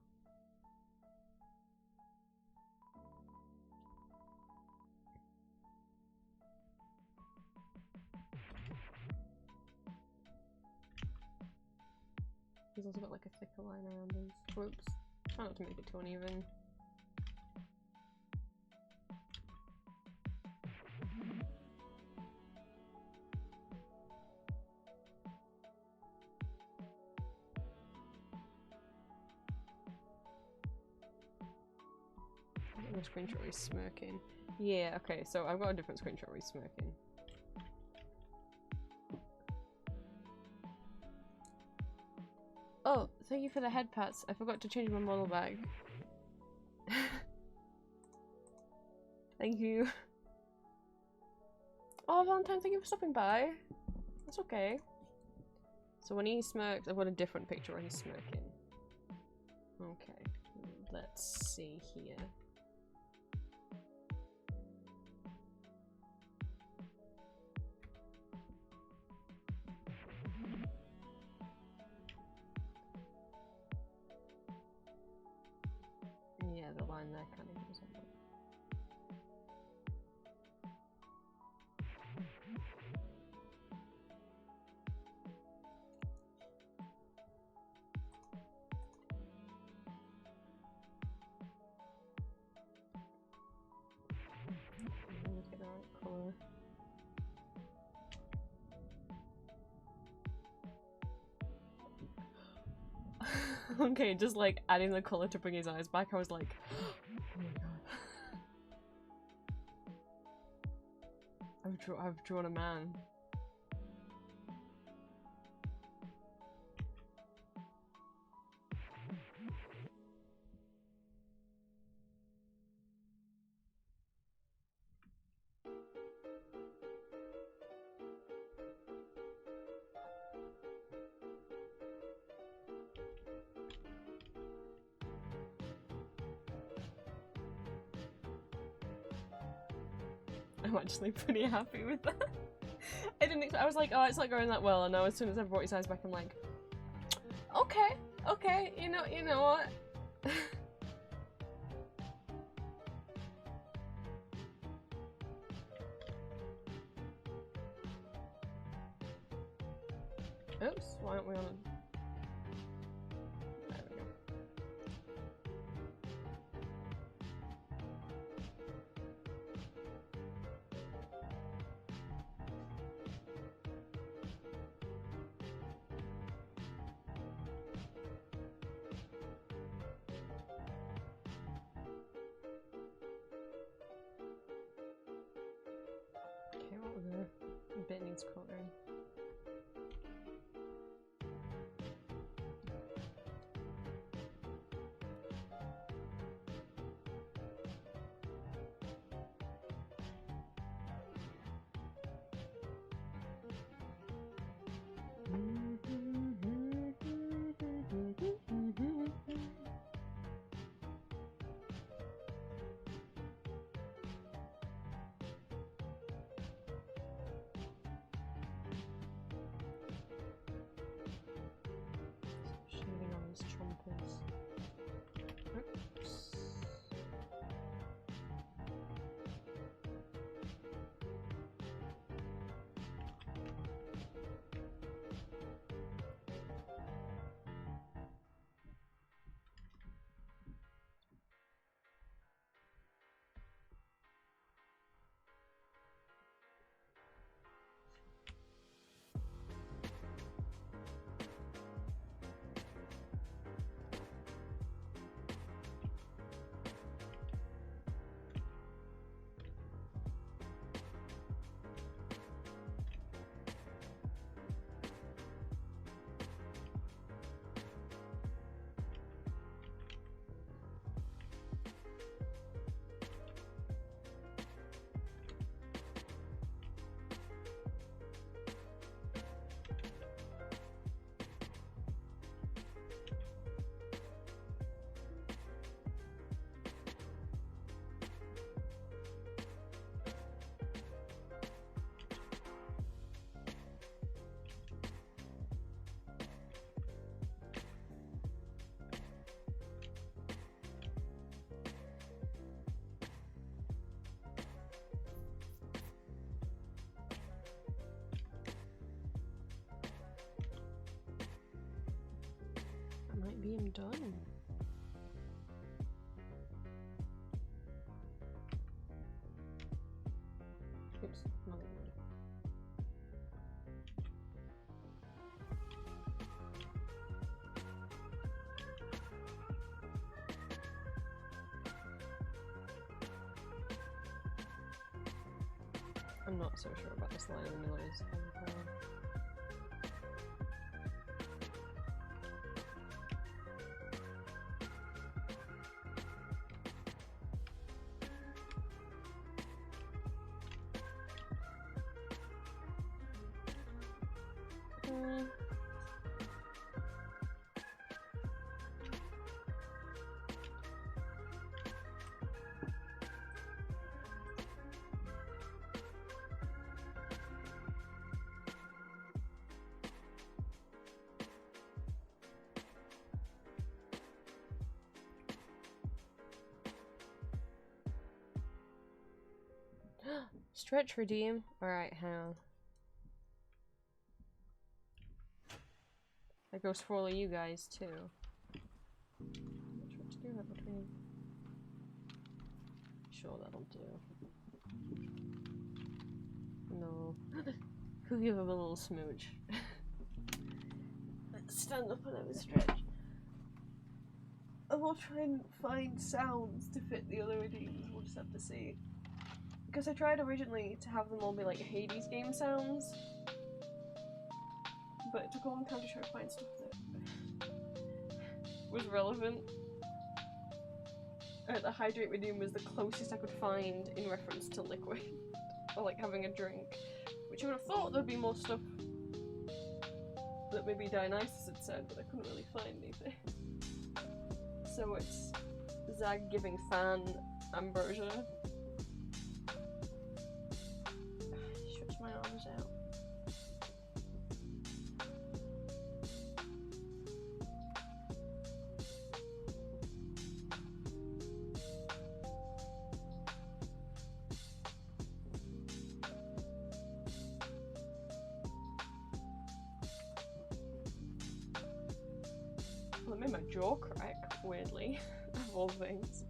He's also got like a thicker line around his. Whoops. Try not to make it too uneven. A screenshot where he's smirking. Yeah, okay, so I've got a different screenshot where he's smirking. Oh, thank you for the head pats. I forgot to change my model bag. Thank you. Oh, Valentine, thank you for stopping by. That's okay. So when he smirks, I've got a different picture where he's smirking. Okay, let's see here. Yeah, the line there kind of goes on. Let's get the right color. Okay, just like adding the color to bring his eyes back, I was like, oh my god. I've drawn a man. I'm actually pretty happy with that. I was like, oh, it's not going that well, and now as soon as I brought his eyes back, I'm like, okay, you know what? Oops, why aren't we on a... There we go. Okay, what was there? A bit needs coloring. DM done? Oops, not good. I'm not so sure about this line of the noise. Stretch redeem. Alright, hang on. That goes for all of you guys too. Try to do that between. Sure, that'll do. No. Who give him a little smooch? Let's stand up and have a stretch. And we'll try and find sounds to fit the other redeems. We'll just have to see. Because I tried originally to have them all be like Hades game sounds, but it took a long time to try to find stuff that was relevant. The hydrate redeem was the closest I could find in reference to liquid, or like having a drink, which I would have thought there'd be more stuff that maybe Dionysus had said, but I couldn't really find anything. So it's Zag giving Fan ambrosia. Stretch my arms out. Well, it made my jaw crack, weirdly, of all things.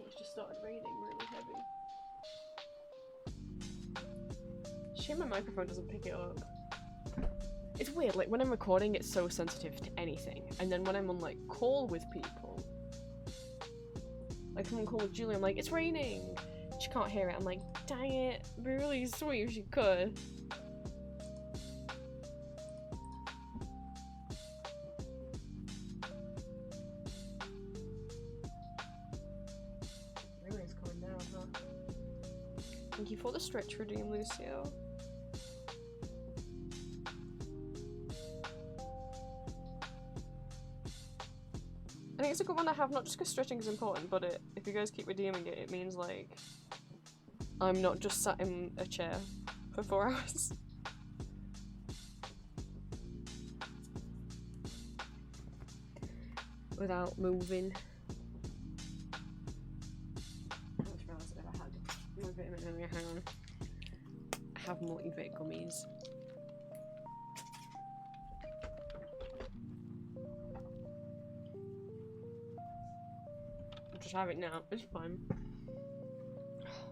It's just started raining really heavy. Shame my microphone doesn't pick it up. It's weird, like when I'm recording it's so sensitive to anything, and then when I'm on like call with people, like I'm on call with Julie, I'm like, it's raining! She can't hear it, I'm like, dang it, it'd be really sweet if she could. Rain's coming down, huh? Thank you for the stretch redeem, Lucio. I think it's a good one to have, not just because stretching is important, but if you guys keep redeeming it, it means like I'm not just sat in a chair for 4 hours. Without moving. I just realised I never had my vitamin earlier, hang on. I have multivit gummies. Just have it now, it's fine.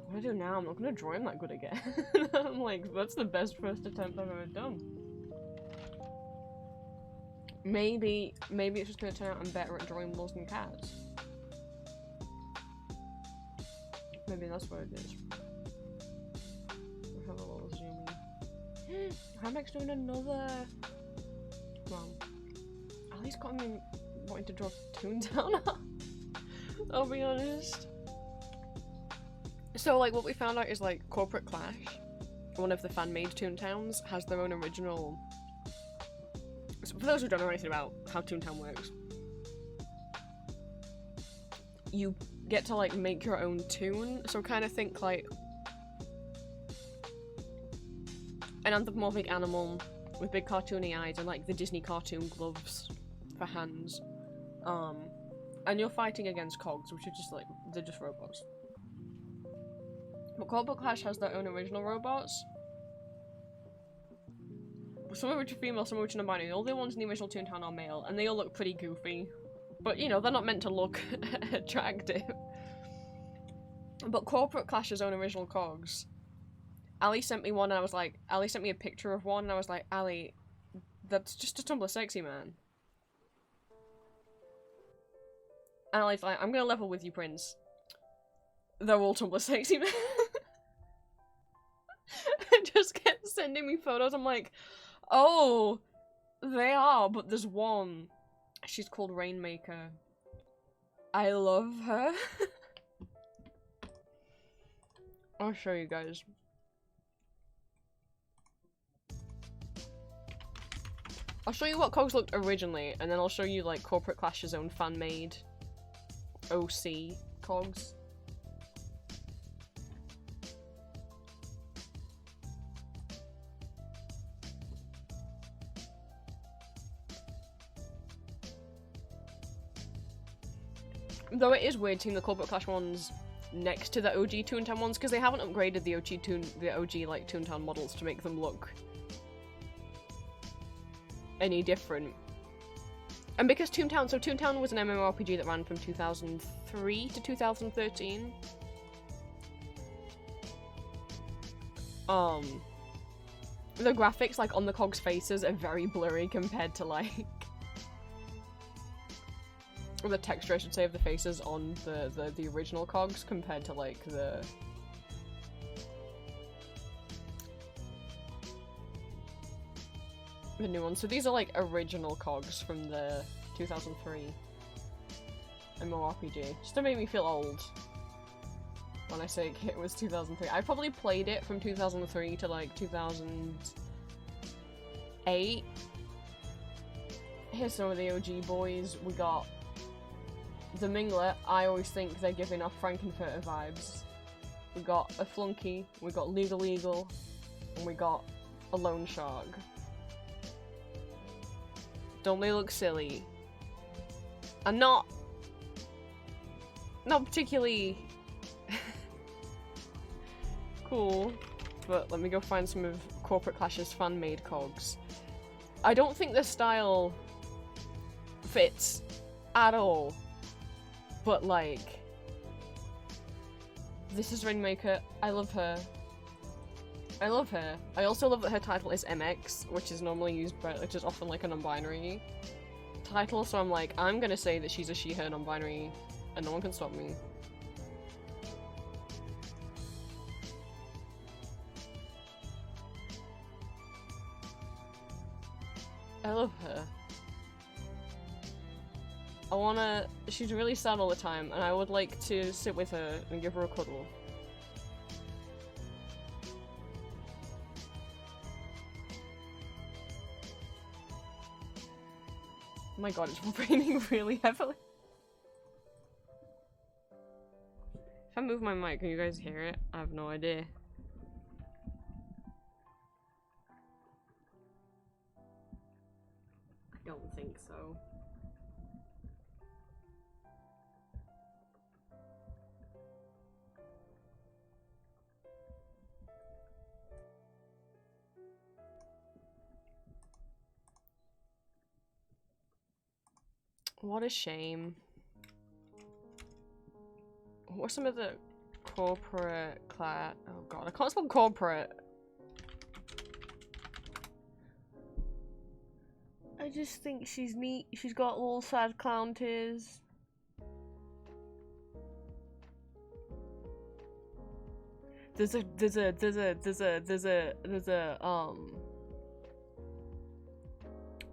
What do I do now? I'm not gonna draw him that good again. I'm like, that's the best first attempt I've ever done. Maybe it's just gonna turn out I'm better at drawing wolves than cats. Maybe that's what it is. We'll have a little zoom in. Hammock's doing another. Well, at least got me wanting to draw Toontown. I'll be honest. So, like, what we found out is, like, Corporate Clash, one of the fan-made Toontowns, has their own original... So for those who don't know anything about how Toontown works, you get to, like, make your own toon, so kind of think, like, an anthropomorphic animal with big cartoony eyes and, like, the Disney cartoon gloves for hands. And you're fighting against cogs, which are just like, they're just robots. But Corporate Clash has their own original robots. Some of which are female, some of which are non-binary. All the ones in the original Toontown are male, and they all look pretty goofy. But, you know, they're not meant to look attractive. But Corporate Clash's own original cogs. Ali sent me one, and I was like, Ali sent me a picture of one, and I was like, Ali, that's just a Tumblr sexy man. And Ali's like, I'm gonna level with you, Prince. They're all Tumblr sexy men. And just kept sending me photos. I'm like, oh, they are, but there's one. She's called Rainmaker. I love her. I'll show you guys. I'll show you what cogs looked originally, and then I'll show you like Corporate Clash's own fan-made OC cogs. Though it is weird seeing the Corporate Clash ones next to the OG Toontown ones, because they haven't upgraded the OG like Toontown models to make them look any different. And because Toontown was an MMORPG that ran from 2003 to 2013. The graphics like on the cogs' faces are very blurry compared to like the texture, I should say, of the faces on the original cogs compared to like the new ones. So these are like original cogs from the 2003 MMORPG. Just to make me feel old when I say it was 2003. I probably played it from 2003 to like 2008. Here's some of the OG boys. We got the Minglet. I always think they're giving off Frankenfurter vibes. We got a Flunky, we got Legal, and we got a Loan Shark. Don't they look silly? And not particularly cool, but let me go find some of Corporate Clash's fan-made cogs. I don't think the style fits at all. But, like, this is Rainmaker. I love her. I love her. I also love that her title is MX, which is normally used by, which is often, like, a non-binary title, so I'm like, I'm gonna say that she's a she, her, non-binary, and no one can stop me. I love her. She's really sad all the time, and I would like to sit with her and give her a cuddle. Oh my god, it's raining really heavily. If I move my mic, can you guys hear it? I have no idea. I don't think so. What a shame. What are some of the corporate oh god, I can't spell corporate. I just think she's neat. She's got little sad clown tears. There's a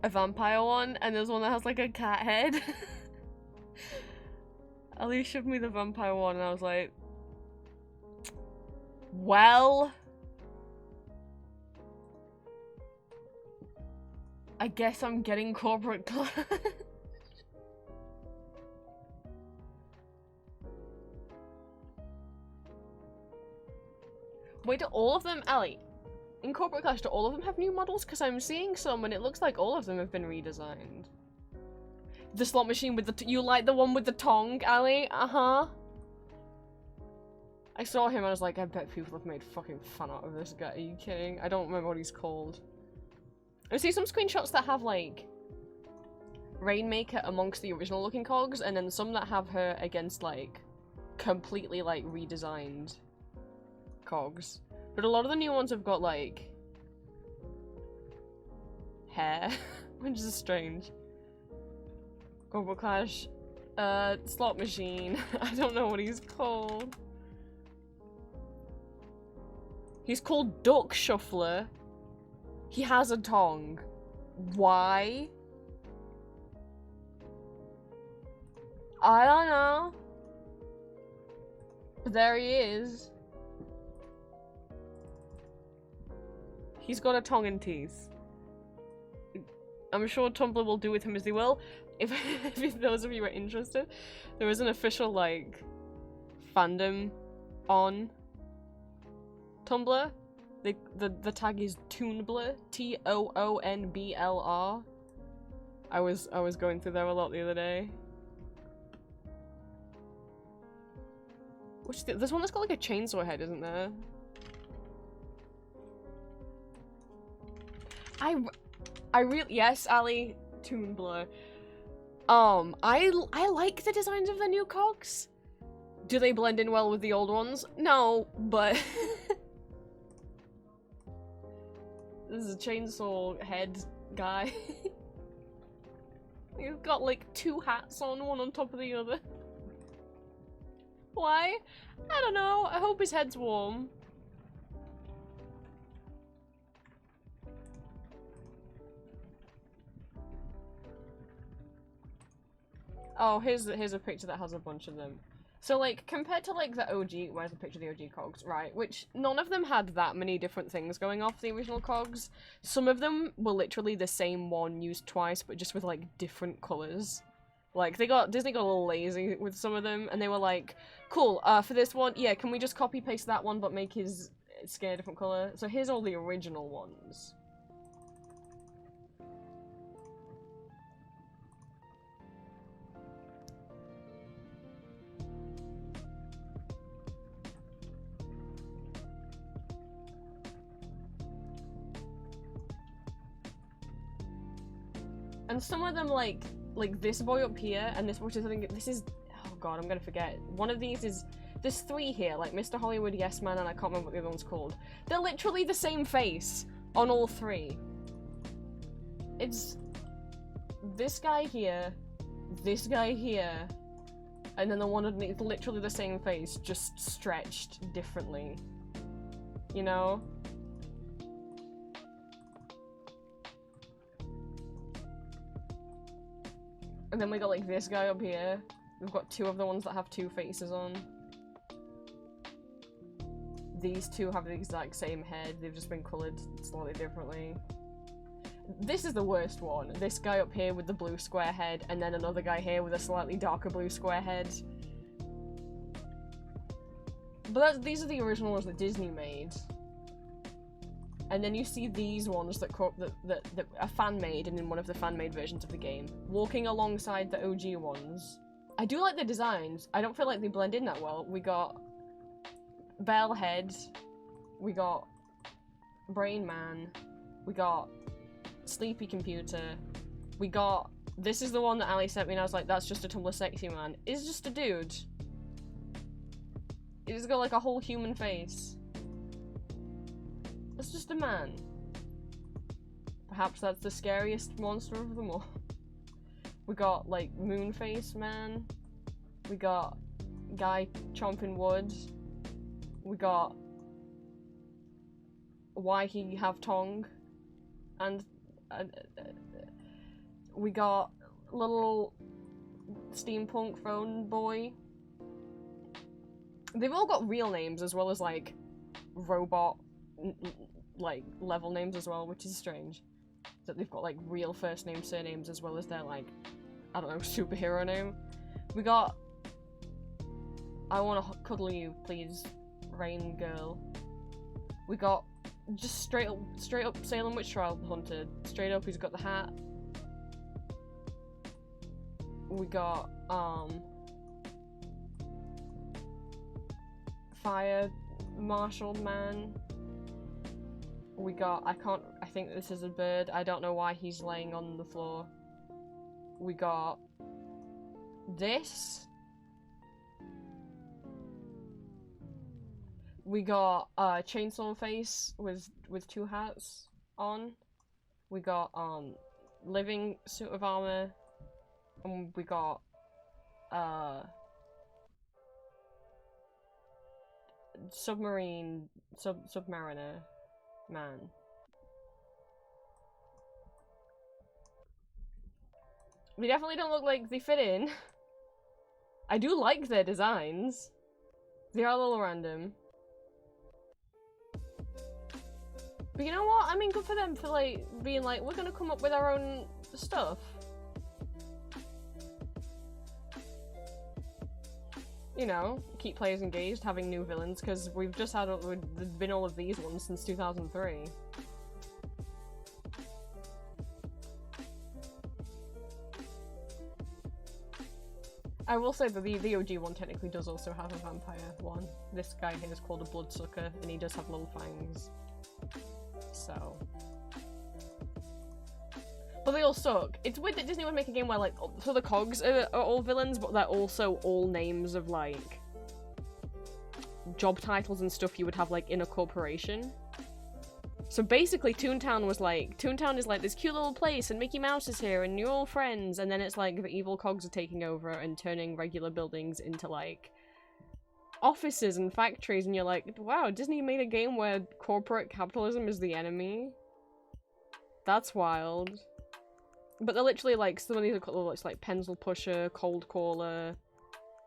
vampire one, and there's one that has like a cat head. Ali showed me the vampire one, and I was like, well, I guess I'm getting Corporate Clash. Wait, do all of them, Ali? In Corporate Clash, do all of them have new models? Because I'm seeing some and it looks like all of them have been redesigned. The slot machine with the you like the one with the tongue, Ali? Uh-huh. I saw him and I was like, I bet people have made fucking fun out of this guy. Are you kidding? I don't remember what he's called. I see some screenshots that have like Rainmaker amongst the original looking cogs, and then some that have her against like completely like redesigned cogs. But a lot of the new ones have got like hair, which is strange. Global Clash, slot machine. I don't know what he's called. He's called Duck Shuffler. He has a tongue. Why? I don't know. But there he is. He's got a tongue and teeth. I'm sure Tumblr will do with him as they will. If those of you are interested, there is an official, like, fandom on Tumblr. The tag is Toonblr. Toonblr. I was going through there a lot the other day. There's one that's got like a chainsaw head, isn't there? I really, yes, Ali, Toonblr. I like the designs of the new cogs. Do they blend in well with the old ones? No, but this is a chainsaw head guy. He's got like two hats on, one on top of the other. Why? I don't know. I hope his head's warm. Oh, here's a picture that has a bunch of them. So, like, compared to, like, the OG, where's a picture of the OG cogs, right? Which, none of them had that many different things going off the original cogs. Some of them were literally the same one used twice, but just with, like, different colours. Like, Disney got a little lazy with some of them, and they were like, cool, for this one, yeah, can we just copy-paste that one, but make his skin a different colour? So here's all the original ones. And some of them, like this boy up here, and this, which is, I think, this is, oh god, I'm gonna forget. One of these is, there's three here, like Mr. Hollywood, Yes Man, and I can't remember what the other one's called. They're literally the same face on all three. It's this guy here, and then the one underneath, literally the same face, just stretched differently. You know? And then we got, like, this guy up here. We've got two of the ones that have two faces on. These two have the exact same head. They've just been coloured slightly differently. This is the worst one. This guy up here with the blue square head, and then another guy here with a slightly darker blue square head. But these are the original ones that Disney made. And then you see these ones that are fan-made and in one of the fan-made versions of the game, walking alongside the OG ones. I do like the designs. I don't feel like they blend in that well. We got Bellhead, we got Brain Man, we got Sleepy Computer, we got... This is the one that Ali sent me and I was like, that's just a Tumblr sexy man. It's just a dude. He's got like a whole human face. It's just a man. Perhaps that's the scariest monster of them all. We got, like, Moonface Man. We got Guy Chomping Wood. We got Why He Have Tongue. And we got little steampunk phone boy. They've all got real names as well as, like, robot like level names as well, which is strange that they've got like real first names, surnames, as well as their like, I don't know, superhero name. We got I Want to Cuddle You Please Rain Girl. We got just straight up Salem Witch Trial Hunter. Straight up, he's got the hat. We got, Fire Marshal Man. We got, I think this is a bird. I don't know why he's laying on the floor. We got this. We got Chainsaw Face with two hats on. We got living suit of armor, and we got submariner man. They definitely don't look like they fit in. I do like their designs. They are a little random. But you know what? I mean, good for them for, like, being like, we're gonna come up with our own stuff. You know, keep players engaged, having new villains, because we've just had, there's been all of these ones since 2003. I will say that the OG one technically does also have a vampire one. This guy here is called a bloodsucker, and he does have little fangs. So. But they all suck. It's weird that Disney would make a game where, like, so the cogs are all villains, but they're also all names of, like, job titles and stuff you would have, like, in a corporation. So basically, Toontown was like, Toontown is like this cute little place, and Mickey Mouse is here, and you're all friends, and then it's like the evil cogs are taking over and turning regular buildings into, like, offices and factories, and you're like, wow, Disney made a game where corporate capitalism is the enemy? That's wild. But they're literally like, some of these are called like Pencil Pusher, Cold Caller,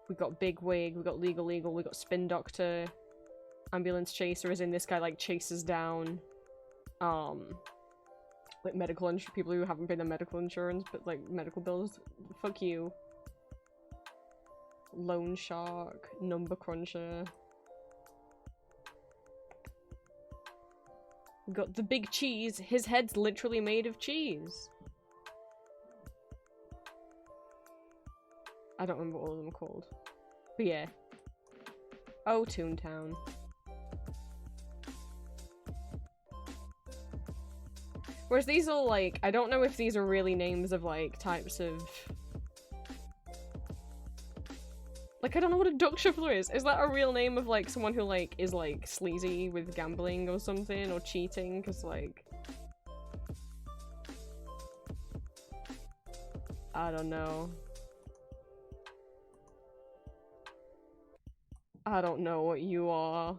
we've got Big Wig, we've got Legal, we've got Spin Doctor, Ambulance Chaser, as in this guy like chases down like medical people who haven't paid their medical insurance, but like medical bills. Fuck you. Loan Shark, Number Cruncher. We've got the Big Cheese. His head's literally made of cheese. I don't remember what all of them are called. But yeah. Oh, Toontown. Whereas these are like, I don't know if these are really names of like types of... Like, I don't know what a duck shuffler is. Is that a real name of like someone who like is like sleazy with gambling or something, or cheating? Because like... I don't know. I don't know what you are.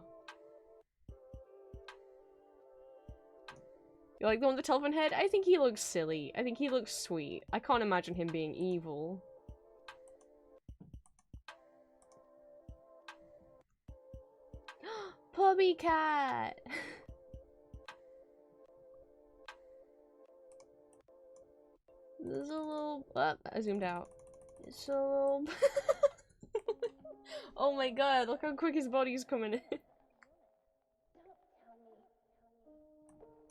You like the one with the telephone head? I think he looks silly. I think he looks sweet. I can't imagine him being evil. Puppy cat! There's a little... Oh, I zoomed out. It's a little... Oh my god, look how quick his body's coming in.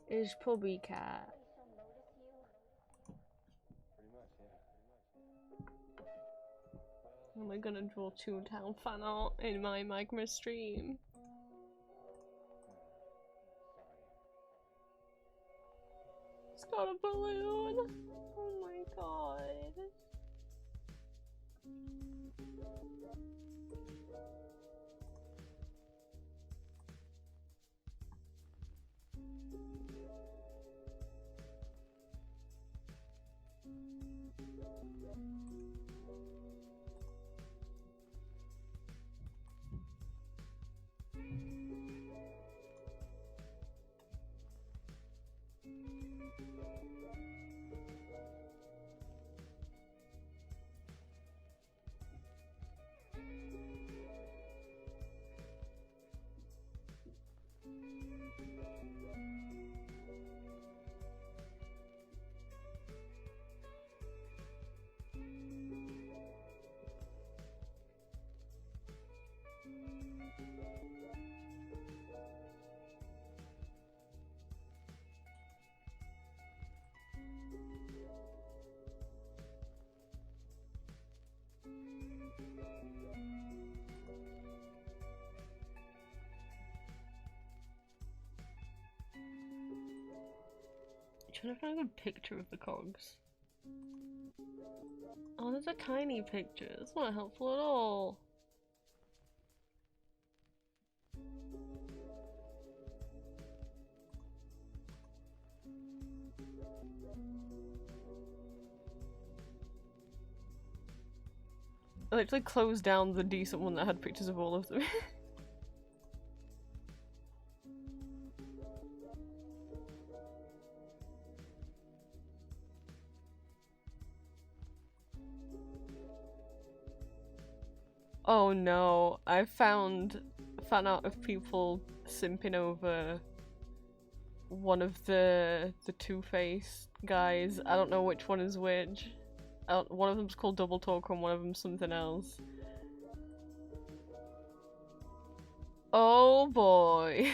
Is Puppy Cat. Am I gonna draw Toontown fan art in my Magma stream? It's got a balloon! Oh my god. trying to find a good picture of the cogs. Oh, there's a tiny picture. That's not helpful at all. I literally closed down the decent one that had pictures of all of them. Oh no, I found fan art of people simping over one of the Two-Face guys. I don't know which one is which. One of them's called Double Talker and one of them's something else. Oh boy.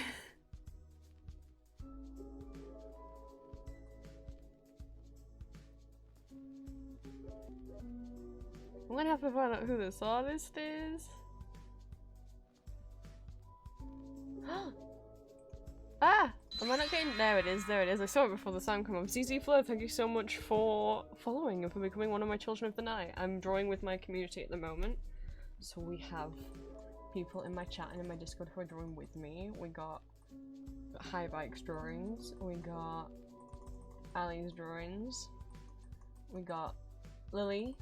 I'm gonna have to find out who this artist is. Ah! Am I not getting- there it is, there it is. I saw it before the sound came up. ZZ Flo, thank you so much for following and for becoming one of my children of the night. I'm drawing with my community at the moment. So we have people in my chat and in my Discord who are drawing with me. We got High Bike's drawings. We got Ali's drawings. We got Lily.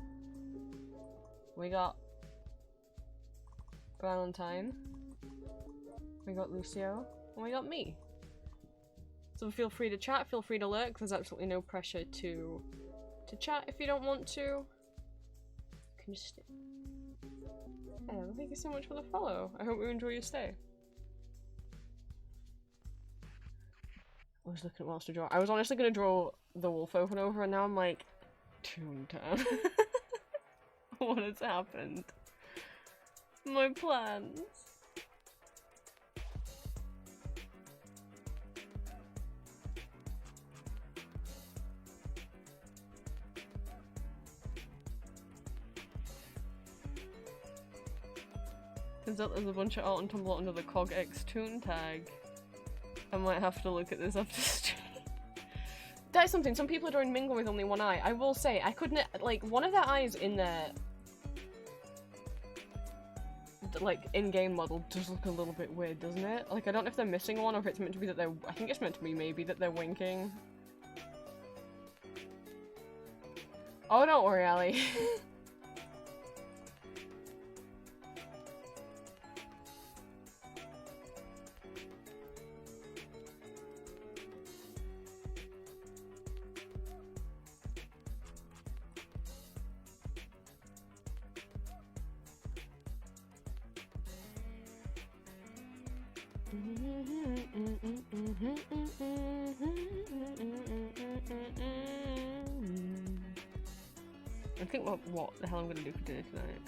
We got Valentine. We got Lucio. And we got me. So feel free to chat, feel free to lurk. There's absolutely no pressure to chat if you don't want to. You can just stay. Yeah, well, thank you so much for the follow. I hope you enjoy your stay. I was looking at what else to draw. I was honestly gonna draw the wolf over and over, and now I'm like, Toontown. What has happened? My plans. Turns out there's a bunch of art on Tumblr under the CogX Toon tag. I might have to look at this after stream. That is something. Some people are drawing Mingo with only one eye. I will say, I couldn't, like, one of their eyes in their, like, in-game model does look a little bit weird, doesn't it? Like, I don't know if they're missing one or if it's meant to be that they're, I think it's meant to be maybe that they're winking. Oh, don't worry, Ali. I think what the hell I'm gonna do for dinner tonight.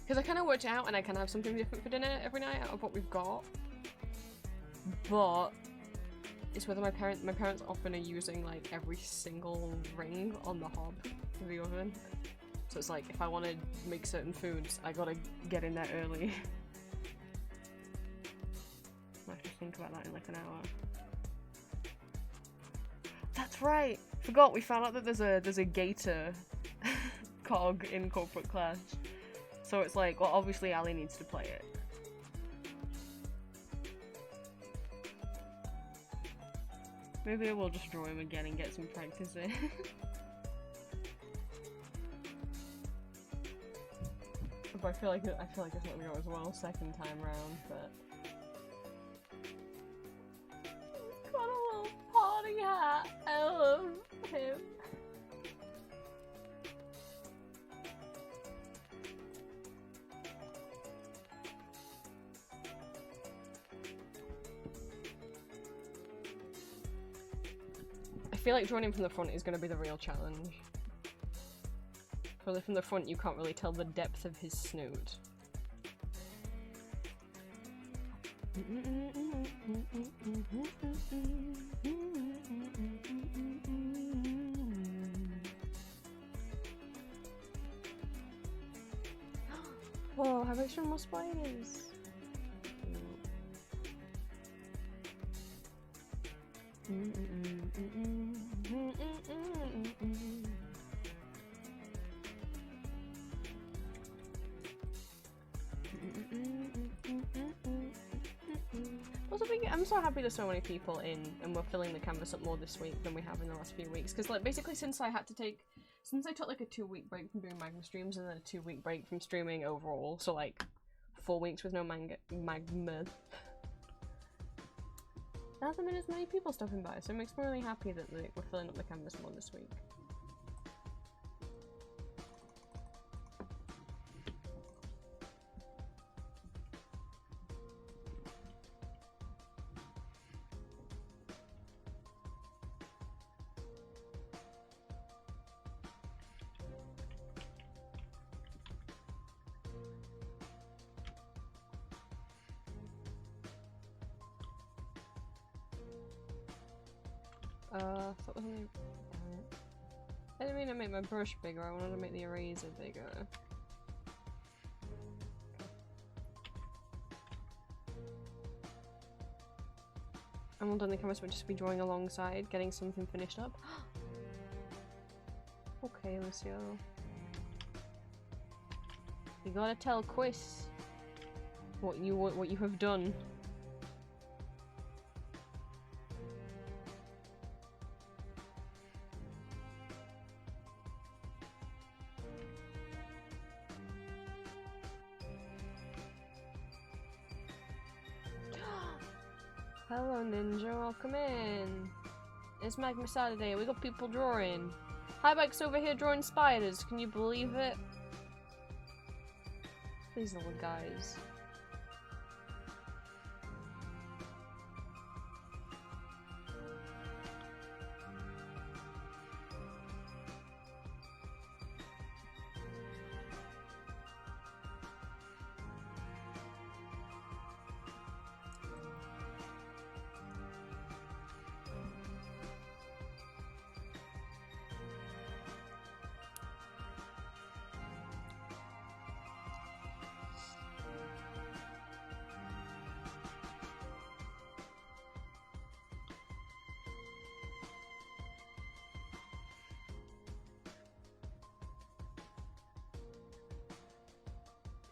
Because I kind of worked it out and I kind of have something different for dinner every night out of what we've got. But it's whether my parents often are using like every single ring on the hob of the oven. So it's like, if I want to make certain foods, I gotta get in there early. I have to think about that in like an hour. That's right! Forgot, we found out that there's a gator cog in Corporate Clash. So it's like, well obviously Ali needs to play it. Maybe I will just draw him again and get some practice in. But I feel like it's not gonna go as well second time round, but he's got a little party hat. I love him. I feel like drawing him from the front is gonna be the real challenge. From the front, you can't really tell the depth of his snoot. Whoa, have I shown more spiders? Also, I'm so happy there's so many people in, and we're filling the canvas up more this week than we have in the last few weeks. Because, like, basically, since I took like a 2-week break from doing Magma streams and then a 2-week break from streaming overall, so like 4 weeks with no Magma. There hasn't been as many people stopping by, so it makes me really happy that we're filling up the canvas more this week. That was only... I didn't mean to make my brush bigger, I wanted to make the eraser bigger. I'm all done the canvas, but just be drawing alongside, getting something finished up. Okay, Lucio. You gotta tell Quiz what you have done. Hello Ninja, welcome in. It's Magma Saturday, we got people drawing. Hi Bike's over here drawing spiders, can you believe it? These little guys.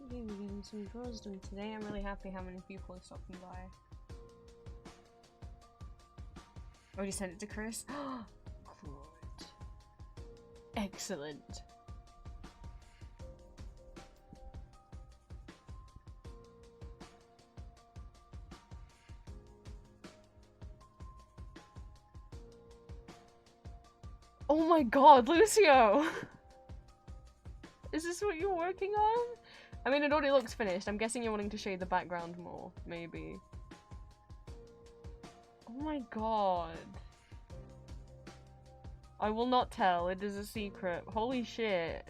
We're getting some draws done today. I'm really happy how many people are stopping by. Already sent it to Chris? Good. Excellent. Oh my god, Lucio! Is this what you're working on? I mean, it already looks finished. I'm guessing you're wanting to shade the background more, maybe. Oh my god. I will not tell. It is a secret. Holy shit.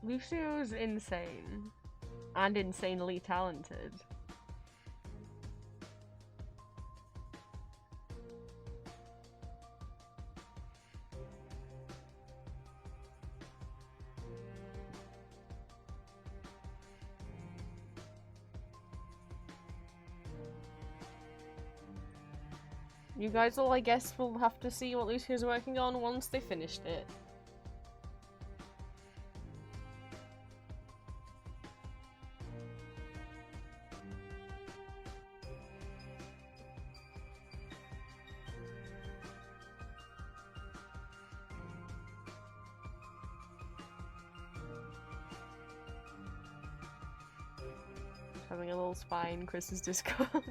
Lucio's insane. And insanely talented. You guys will, I guess, will have to see what Lucio's working on once they finished it. Having a little spy in Chris's Discord.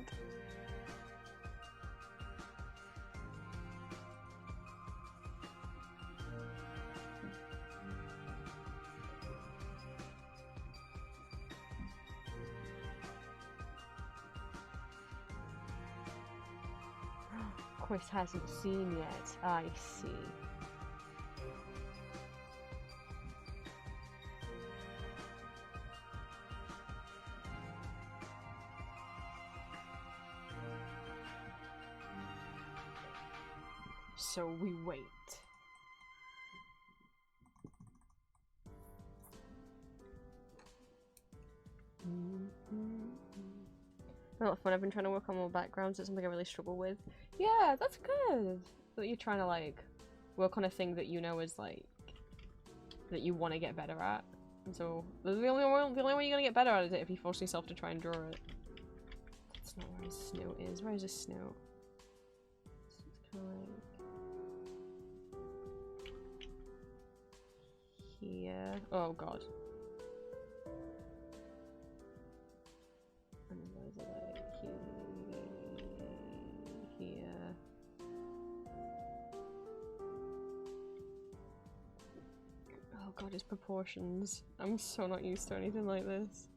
Chris hasn't seen yet. I see. So we wait. A lot of fun. I've been trying to work on more backgrounds. It's something I really struggle with. Yeah, that's good. That you're trying to like work on a thing that you know is like that you want to get better at. And so the only way you're gonna get better at it is if you force yourself to try and draw it. That's not where his snout is. Where is his snout? It's kind of like here. Oh god. And where's it like here. Oh god, his proportions. I'm so not used to anything like this.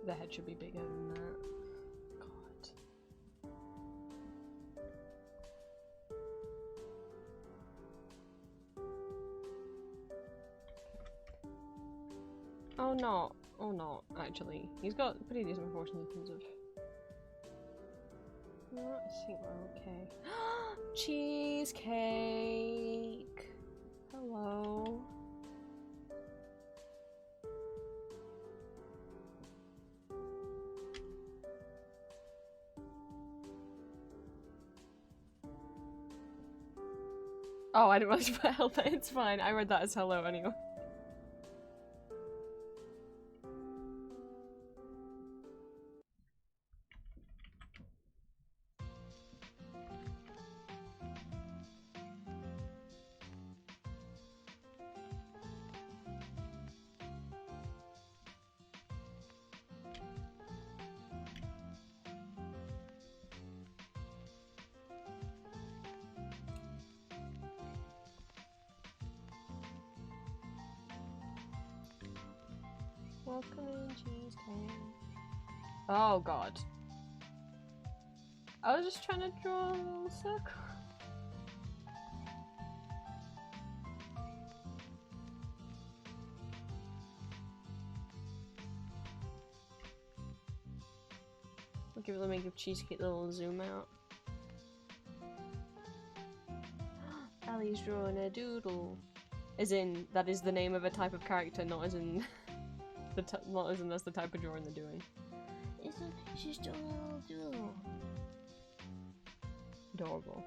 The head should be bigger than that. God. Oh no. Oh no, actually. He's got pretty decent proportions in terms of... I think we're okay. Cheesecake! Hello. Oh, I didn't realize you put hello. It's fine. I read that as hello anyway. Welcome in, cheesecake. Oh god. I was just trying to draw a little circle. I'll give it, let me give cheesecake a little zoom out. Ali's drawing a doodle. As in, that is the name of a type of character, not as in not as in that's the type of drawing they're doing. She's doing a little doodle. Adorable.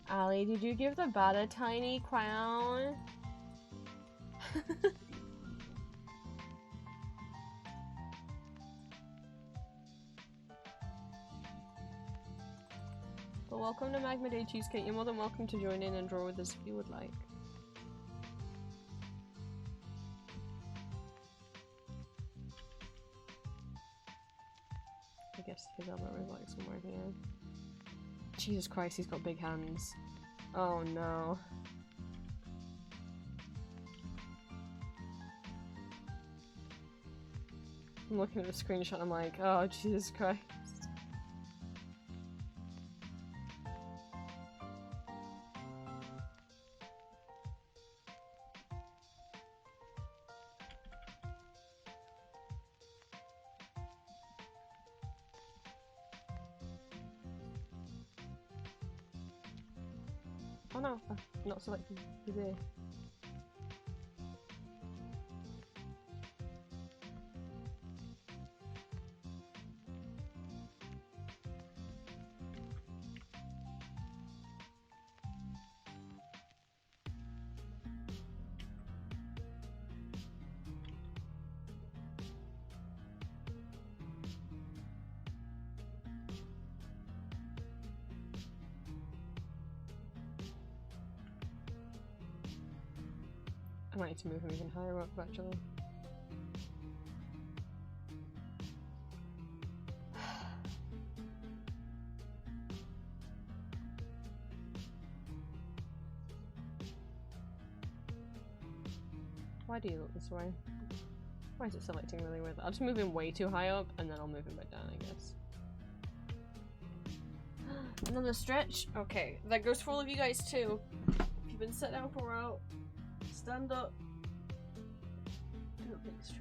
Ali, did you give the bat a tiny crown? Well, welcome to Magma Day Cheesecake. You're more than welcome to join in and draw with us if you would like. I guess his elbow is like somewhere here. Jesus Christ, he's got big hands. Oh no. I'm looking at the screenshot and I'm like, oh Jesus Christ. Oh no, I'm not selecting the day. I might need to move him even higher up, actually. Why do you look this way? Why is it selecting really weird? I'll just move him way too high up, and then I'll move him back down, I guess. Another stretch? Okay, that goes for all of you guys too. If you've been sitting down for a while, stand up. Do a big stretch.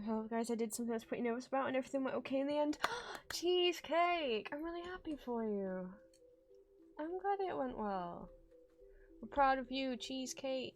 Oh, guys, I did something I was pretty nervous about and everything went okay in the end. Cheesecake! I'm really happy for you. I'm glad it went well. We're proud of you, Cheesecake.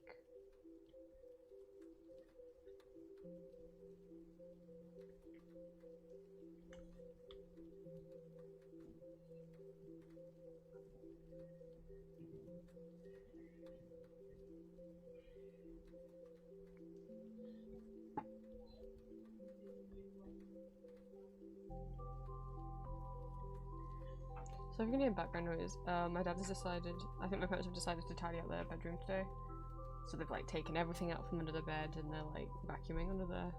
So if you can hear background noise, my dad has decided, I think my parents have decided to tidy out their bedroom today. So they've like taken everything out from under the bed and they're like vacuuming under there.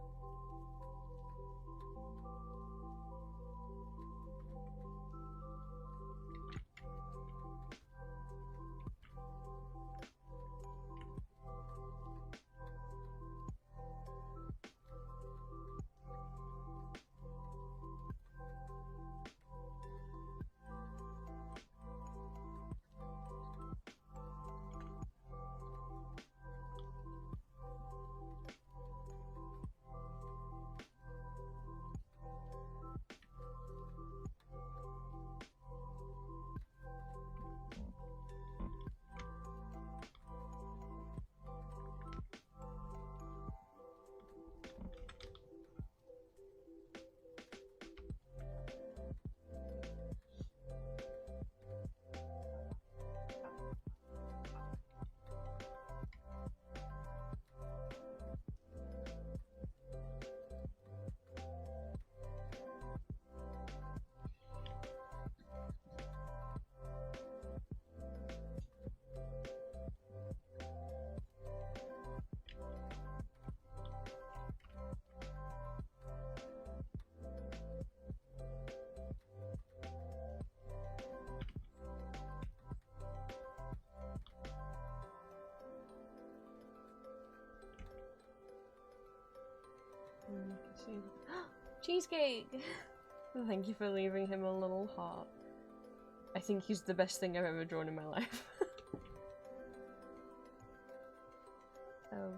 Cheesecake! Thank you for leaving him a little heart. I think he's the best thing I've ever drawn in my life. Oh.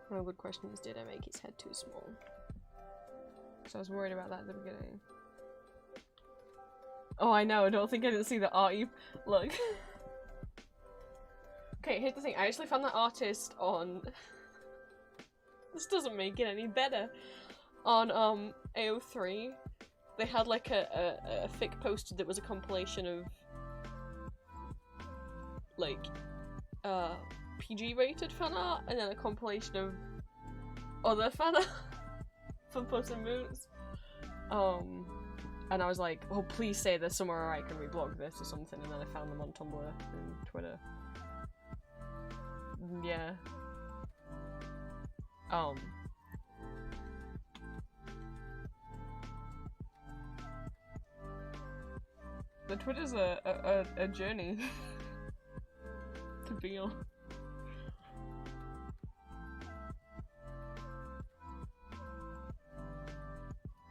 One good question is, did I make his head too small? Because I was worried about that at the beginning. Oh, I know, I don't think I didn't see the arty look. Okay, here's the thing, I actually found that artist on... This doesn't make it any better. On AO3, they had like a fic posted that was a compilation of like PG-rated fan art, and then a compilation of other fan art for Puss in Boots. And I was like, oh, please say there's somewhere I can reblog this or something, and then I found them on Tumblr and Twitter. Yeah. The Twitter's a journey to feel.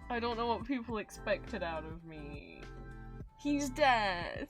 I don't know what people expected out of me. He's dead.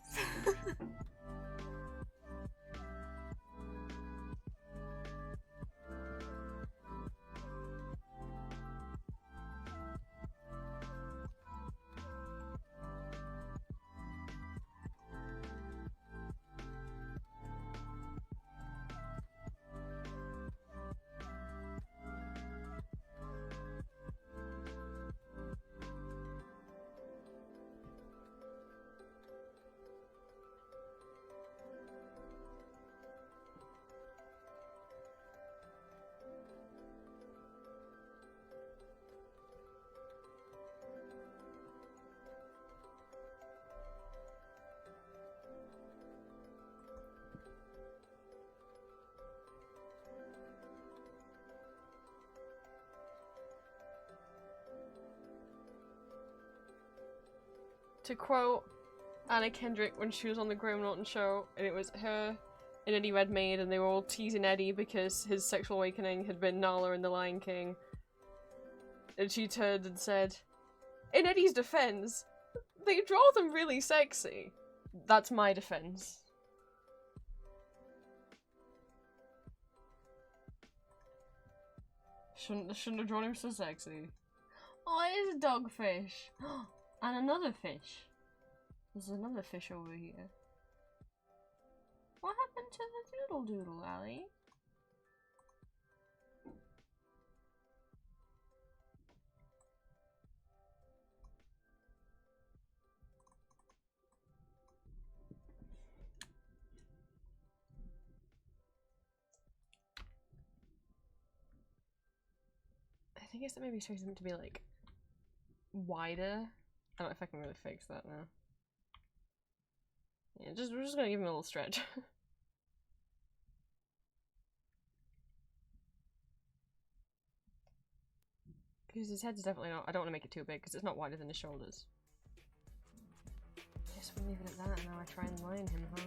To quote Anna Kendrick when she was on the Graham Norton show, and it was her and Eddie Redmayne, and they were all teasing Eddie because his sexual awakening had been Nala in The Lion King. And she turned and said, in Eddie's defense, they draw them really sexy. That's my defense. Shouldn't have drawn him so sexy. Oh, it is a dogfish. And another fish. There's another fish over here. What happened to the doodle doodle, Ali? I think it's maybe supposed to be like wider. I don't know if I can really fix that now. Yeah, we're just gonna give him a little stretch. Because his head's definitely not. I don't want to make it too big because it's not wider than his shoulders. Guess we leave it at that and now I try and line him, huh?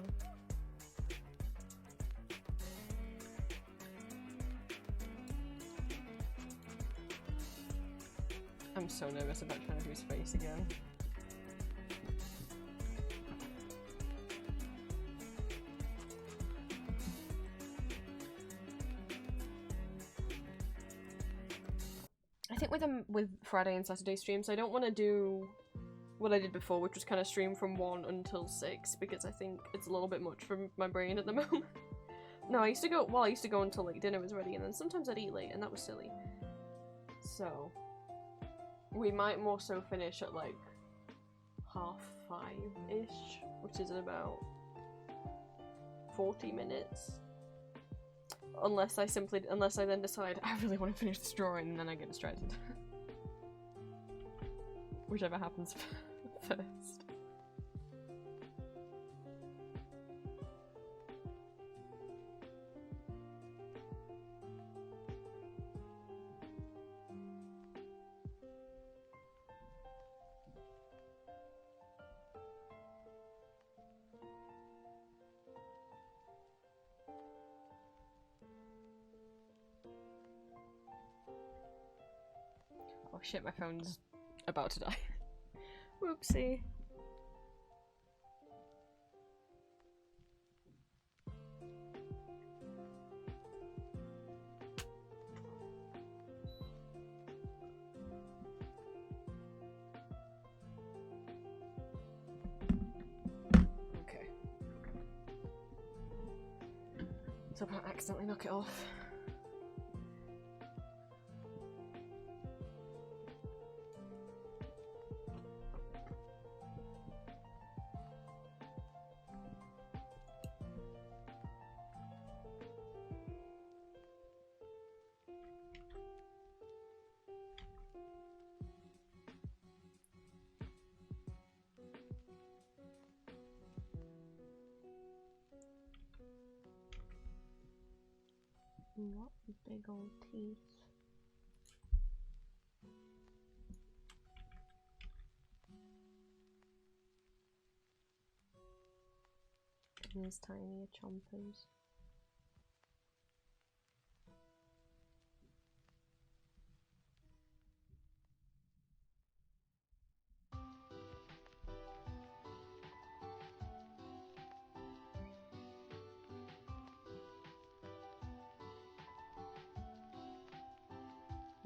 I'm so nervous about trying to do his face again. I think with Friday and Saturday streams, I don't want to do what I did before, which was kind of stream from 1 until 6, because I think it's a little bit much for my brain at the moment. No, I used to go until like dinner was ready, and then sometimes I'd eat late, and that was silly. So we might more so finish at like 5:30-ish, which is in about 40 minutes. Unless I then decide I really want to finish this drawing and then I get distracted. Whichever happens first. Oh shit, my phone's about to die. Whoopsie. Okay. So I can't accidentally knock it off. What big old teeth. And his tinier chompers.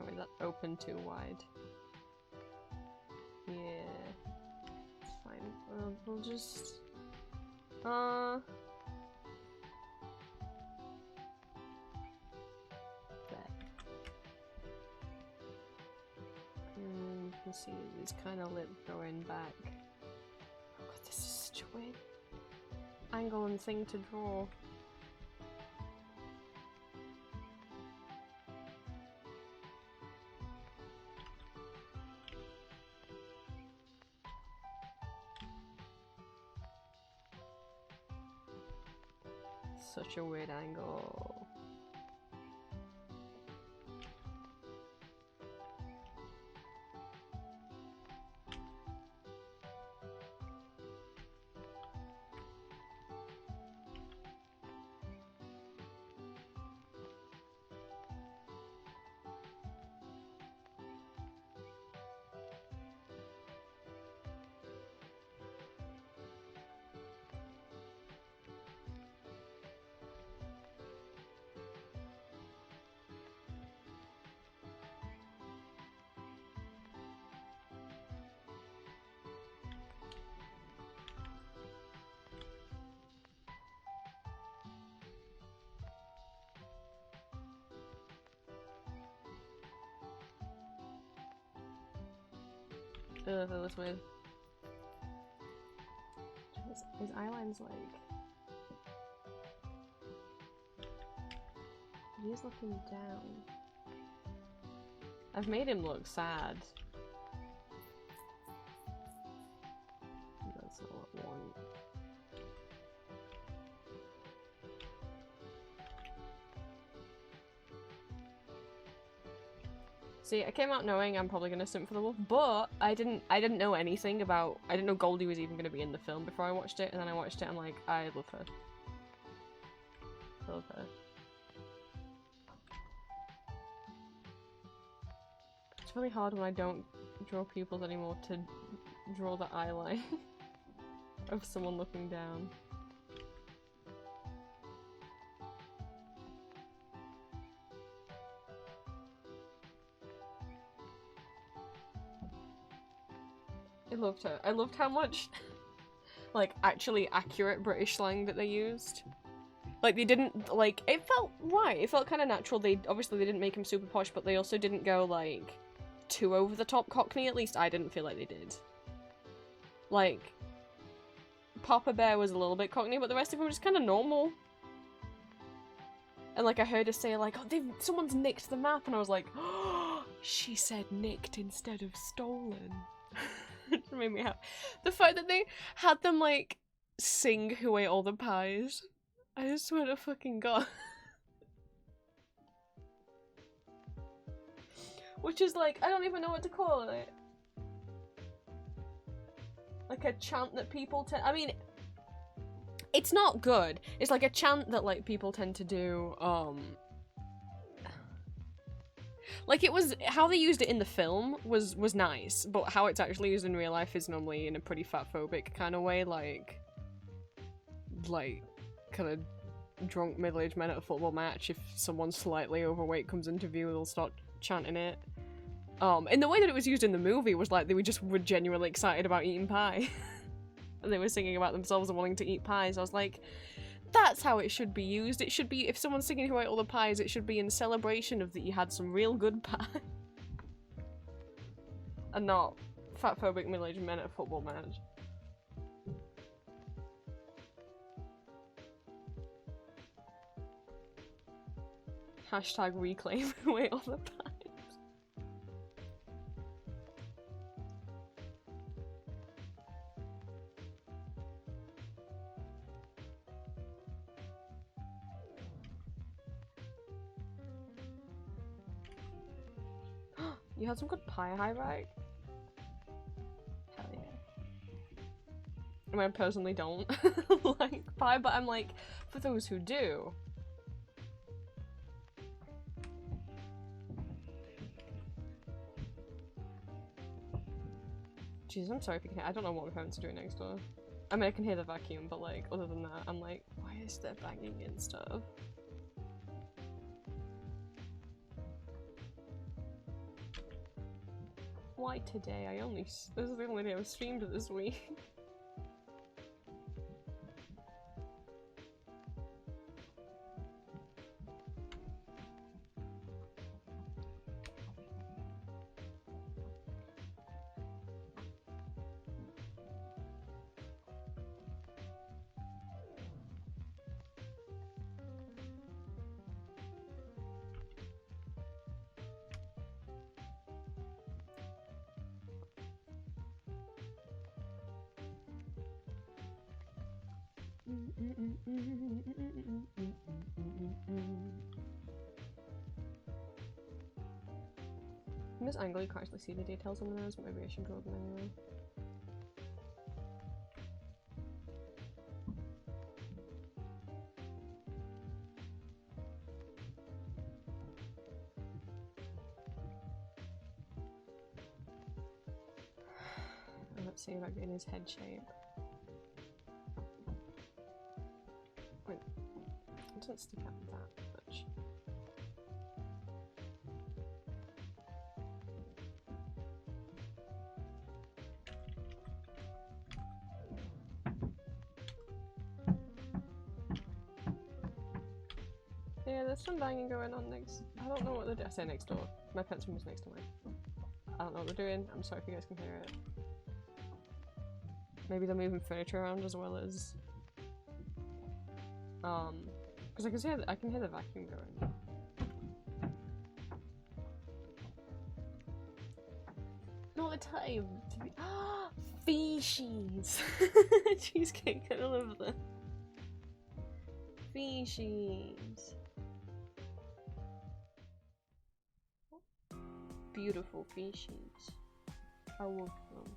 Oh, wait, that open too wide. Yeah. It's fine. We'll just... There. And you can see his kind of lip going back. Oh god, this is such a weird angle and thing to draw. Such a weird angle. Ugh, that was weird. His eyeline's like... He's looking down. I've made him look sad. That's not what I want. See, I came out knowing I'm probably gonna simp for the wolf, but I didn't know anything about. I didn't know Goldie was even gonna be in the film before I watched it, and then I watched it. I'm like, I love her. I love her. It's really hard when I don't draw pupils anymore to draw the eyeline of someone looking down. I loved her. I loved how much, like, actually accurate British slang that they used. Like, they didn't, like, it felt right. It felt kind of natural. Obviously they didn't make him super posh, but they also didn't go, like, too over the top Cockney. At least I didn't feel like they did. Like, Papa Bear was a little bit Cockney, but the rest of them were just kind of normal. And, like, I heard her say, like, oh, someone's nicked the map, and I was like, oh, she said nicked instead of stolen. It made me happy. The fact that they had them, like, sing Who Ate All the Pies. I swear to fucking god. Which is like, I don't even know what to call it. Like a chant that people I mean, it's not good. It's like a chant that, like, people tend to do, like, it was, how they used it in the film was nice, but how it's actually used in real life is normally in a pretty fatphobic kind of way, like, kind of drunk middle-aged men at a football match. If someone slightly overweight comes into view, they'll start chanting it. And the way that it was used in the movie was like they were genuinely excited about eating pie. And they were singing about themselves and wanting to eat pies. I was like, that's how it should be used. It should be, if someone's singing Who Ate All the Pies, it should be in celebration of that you had some real good pie. And not fatphobic middle-aged men at a football match. Hashtag reclaim Who Ate All the Pies. You had some good pie high right? Hell yeah. I mean, I personally don't like pie, but I'm like, for those who do. Jeez, I'm sorry if you can hear. I don't know what my parents are doing next door. I mean, I can hear the vacuum, but like, other than that, I'm like, why is there banging and stuff? Why today? This is the only day I've streamed this week. From this angle, you can't actually see the details on the nose, but maybe I should draw them anyway. Let's see about getting his head shape. Wait, it doesn't stick out that much. Yeah, there's some banging going on next. I don't know what they're doing. I say next door. My parents' room is next to mine. I don't know what they're doing. I'm sorry if you guys can hear it. Maybe they're moving furniture around as well as because I can hear the vacuum going. Not the time to be feces. Cheesecake, I love that. Feces. Beautiful feces. I love them.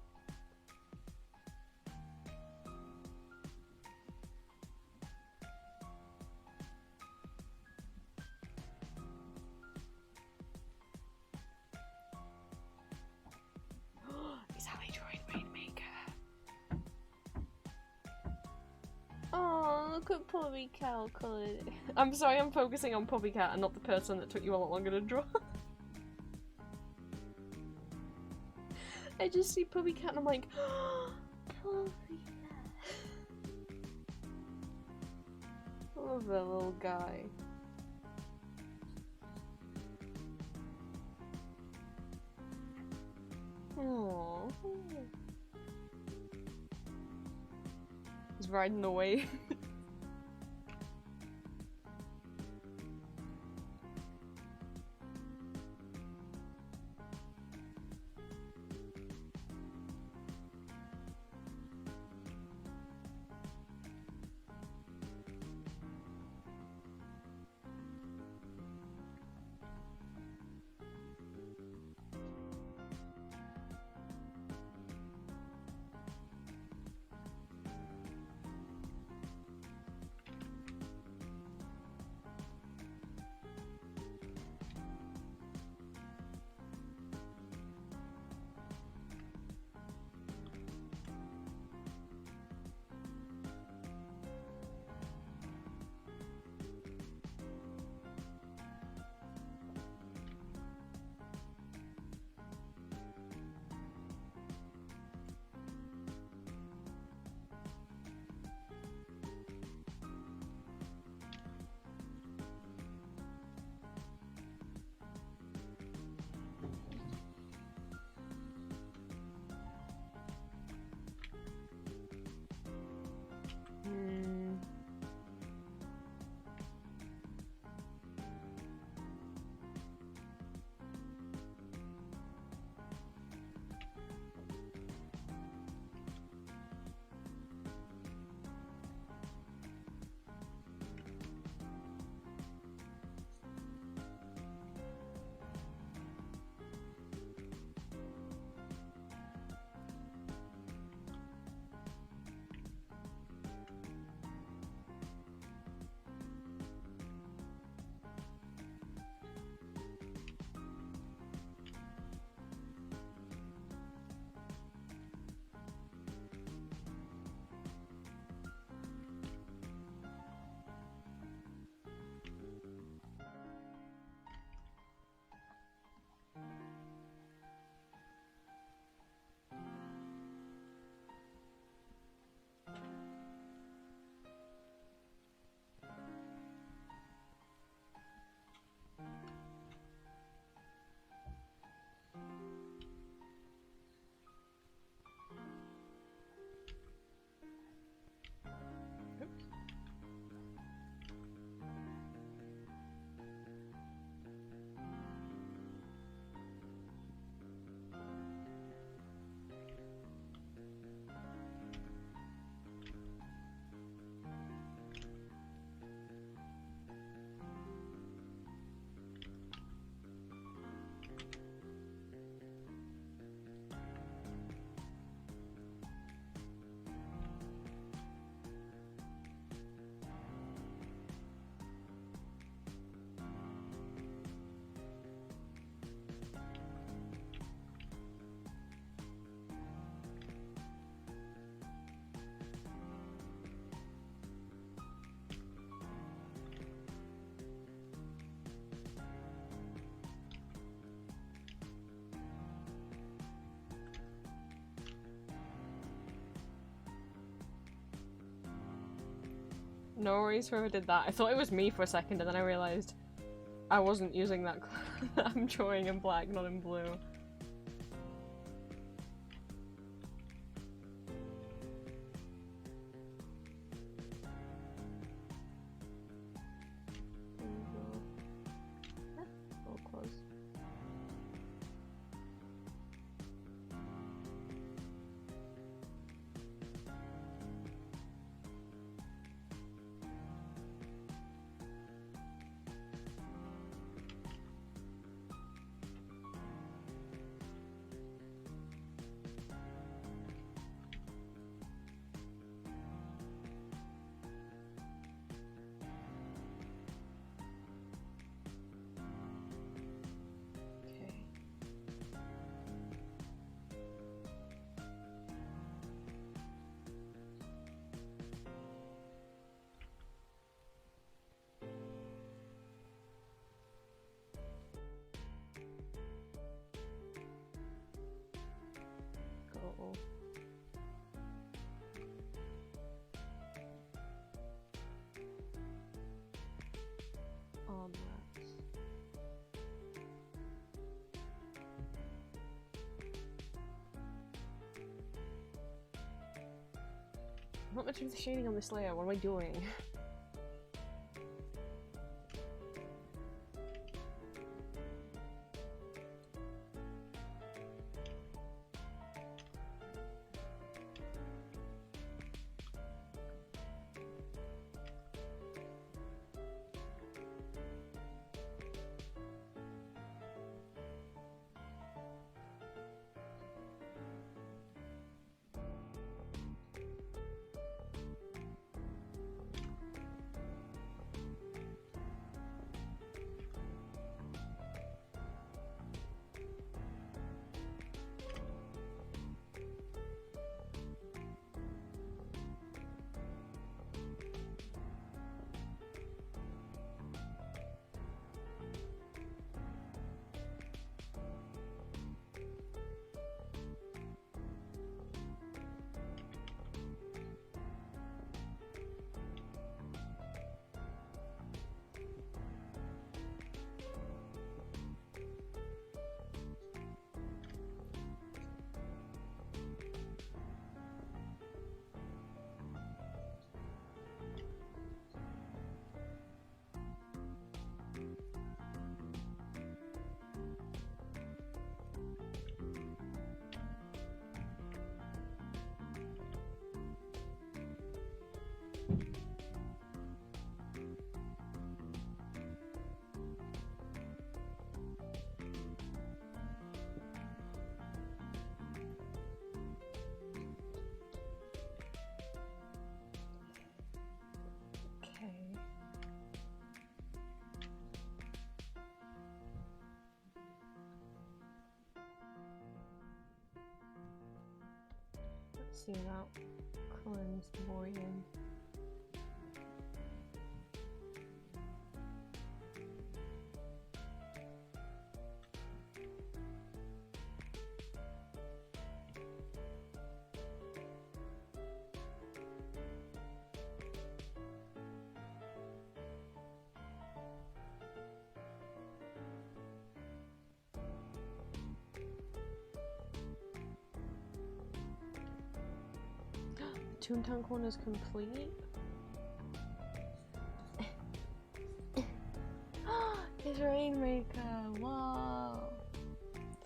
Is how I joined Rainmaker. Oh, look at Puppy Cat coloured. I'm sorry, I'm focusing on Puppy Cat and not the person that took you a lot longer to draw. I just see Puppy Cat and I'm like, oh, Puppy Cat. I love that little guy. Aww. He's riding the wave. No worries whoever did that. I thought it was me for a second and then I realised I wasn't using that. I'm drawing in black, not in blue. Not much of the shading on this layer, what am I doing? See that cleansed boy in. Toontown Corner is complete. His Rainmaker! Wow!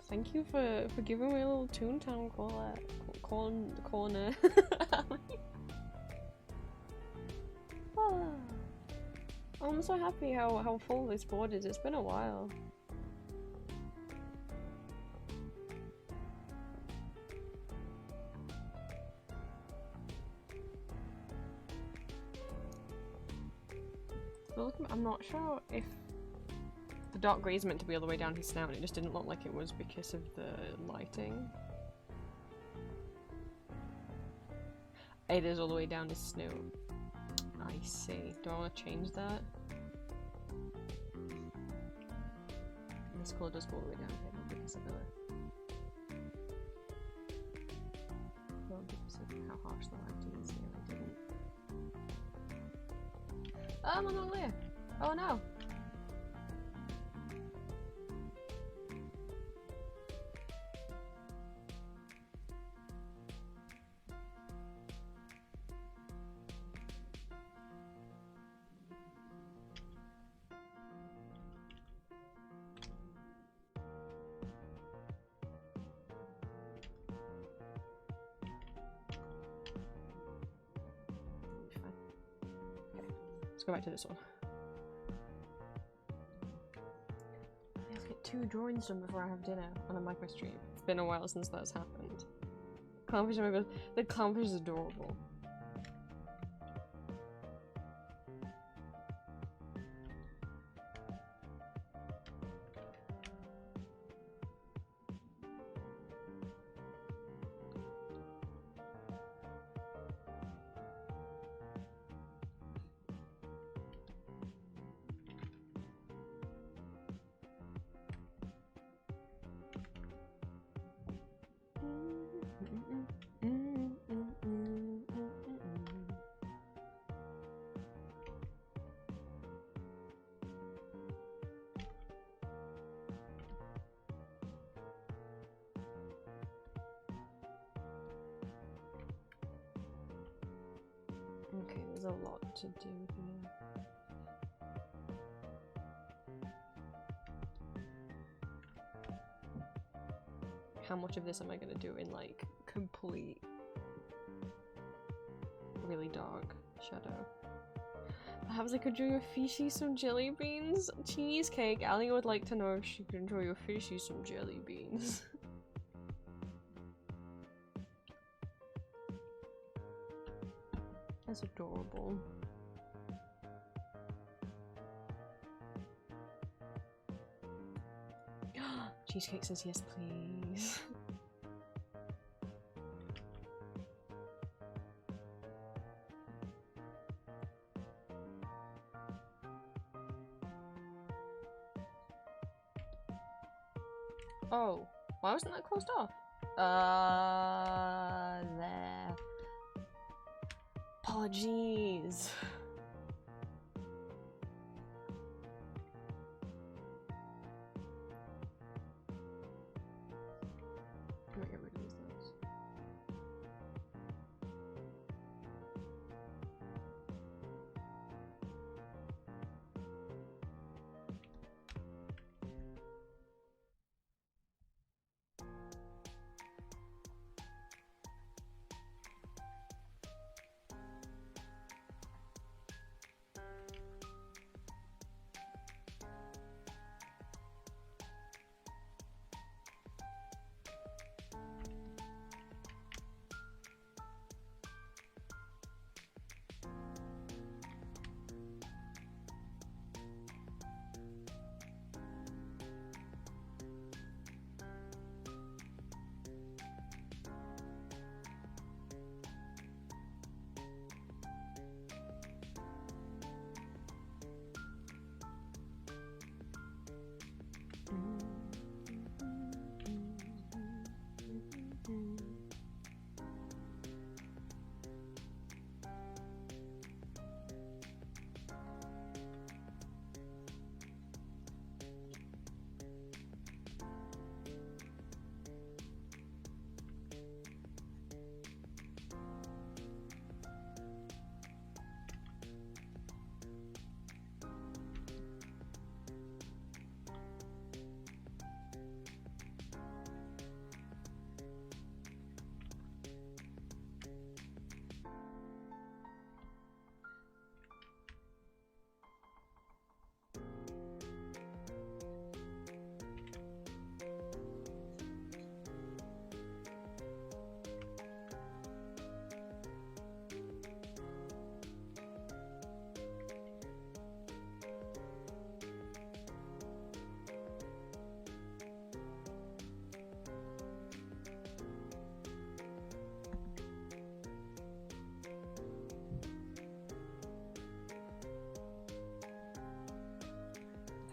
Thank you for giving me a little Toontown corner. Oh, I'm so happy how full this board is. It's been a while. I'm not sure if the dark grey is meant to be all the way down his snout and it just didn't look like it was because of the lighting. It is all the way down his snout. I see. Do I want to change that? This colour does go all the way down here, not because of it. Not because of how harsh the lighting is here, I didn't. Oh, I'm on the wrong layer. Oh no. Let's go back to this one. I have to get 2 drawings done before I have dinner on a Magma stream. It's been a while since that's happened. Clownfish, the clownfish is adorable. Okay, there's a lot to do here. How much of this am I gonna do in like complete really dark shadow? Perhaps I could do a fishy some jelly beans? Cheesecake. Ali would like to know if she could enjoy your fishy some jelly beans. That's adorable. Cheesecake says yes, please. Oh, why wasn't that closed off? There. Apologies. I'm gonna get rid of these things.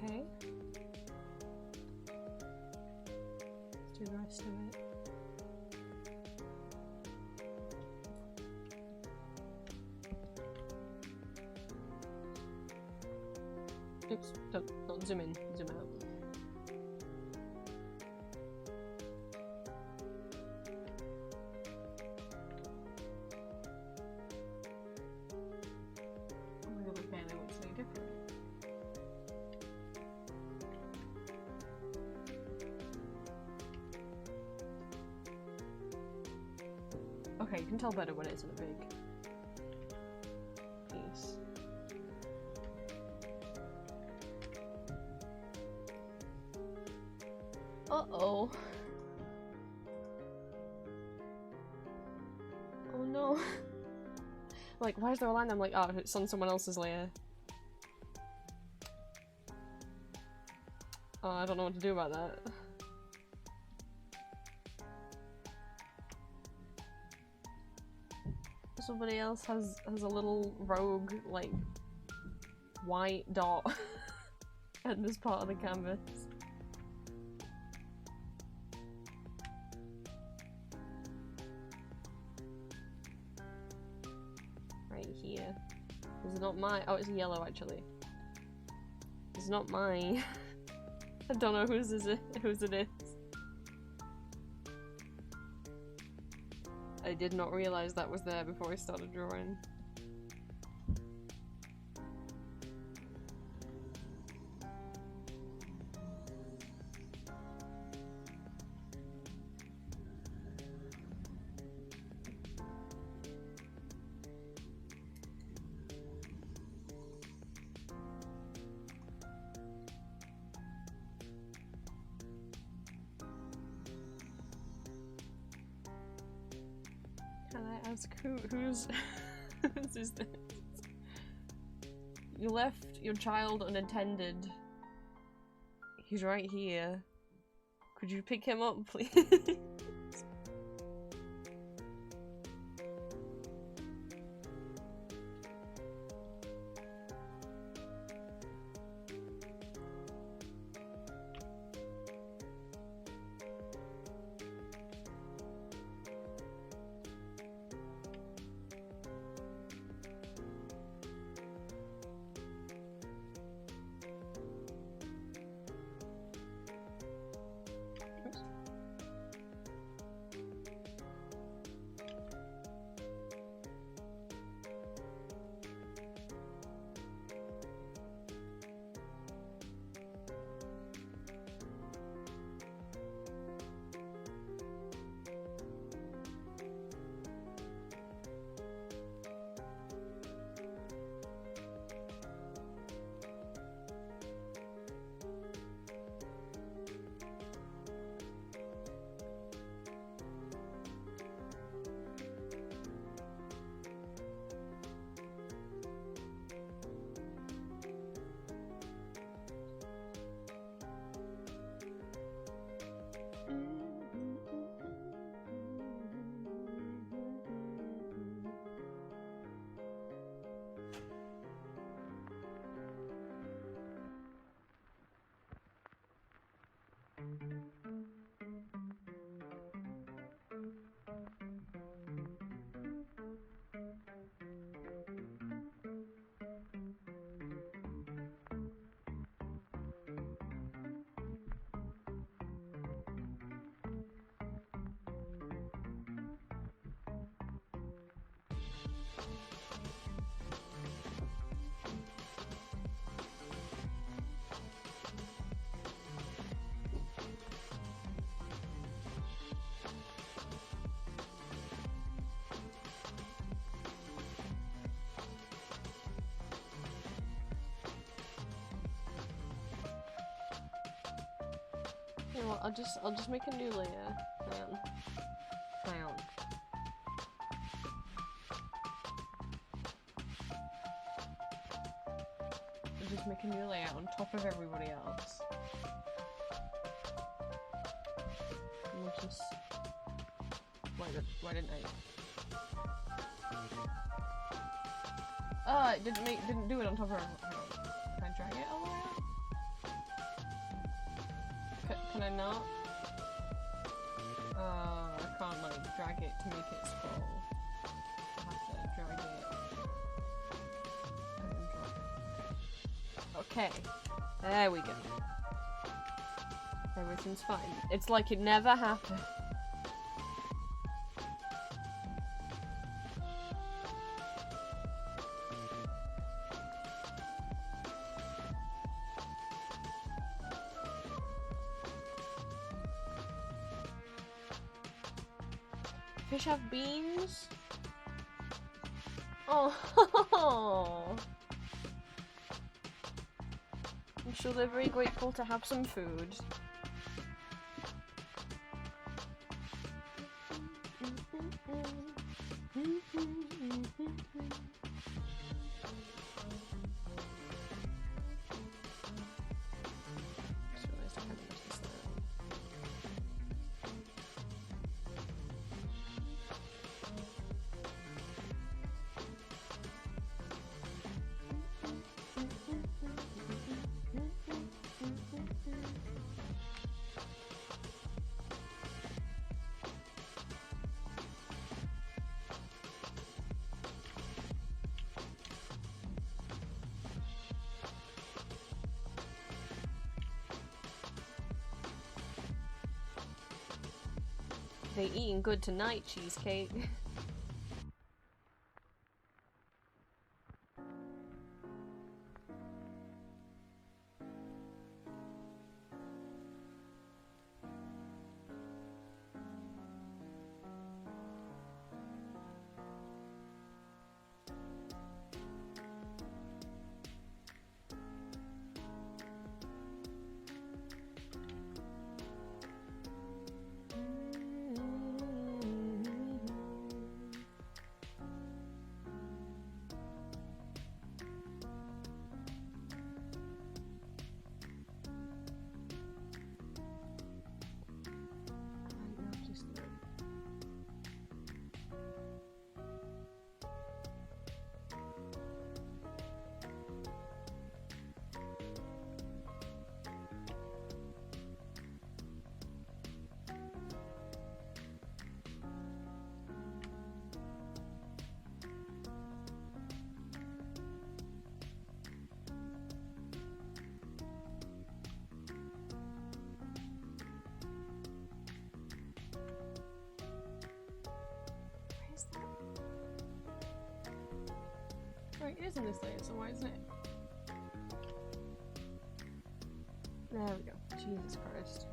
Okay. Let's do the rest of it. Oops, don't zoom in, zoom out. Oh my god, that barely looks any different. Okay, you can tell better when it's in a big piece. Uh-oh. Oh no. Like, why is there a line? I'm like, oh, it's on someone else's layer. Oh, I don't know what to do about that. Somebody else has a little rogue, like, white dot at this part of the canvas. Right here. This is not my- oh, it's yellow actually. It's not mine. I don't know whose it is. I did not realize that was there before I started drawing. Can I ask whose is this? You left your child unattended. He's right here. Could you pick him up, please? You know what, I'll just make a new layer. Hang on. Hang on. I'll just make a new layer on top of everybody else. And we'll just... Why didn't I? Oh, it didn't do it on top of everyone. Can I drag it all the way out? Can I not? I can't like drag it to make it scroll. I have to drag it and drop it. Okay. There we go. Everything's fine. It's like it never happened. Fish have beans? Oh, I'm sure they're very grateful to have some food. They eating good tonight, cheesecake. Right, it is in this layer, so why isn't it? There we go. Jesus Christ.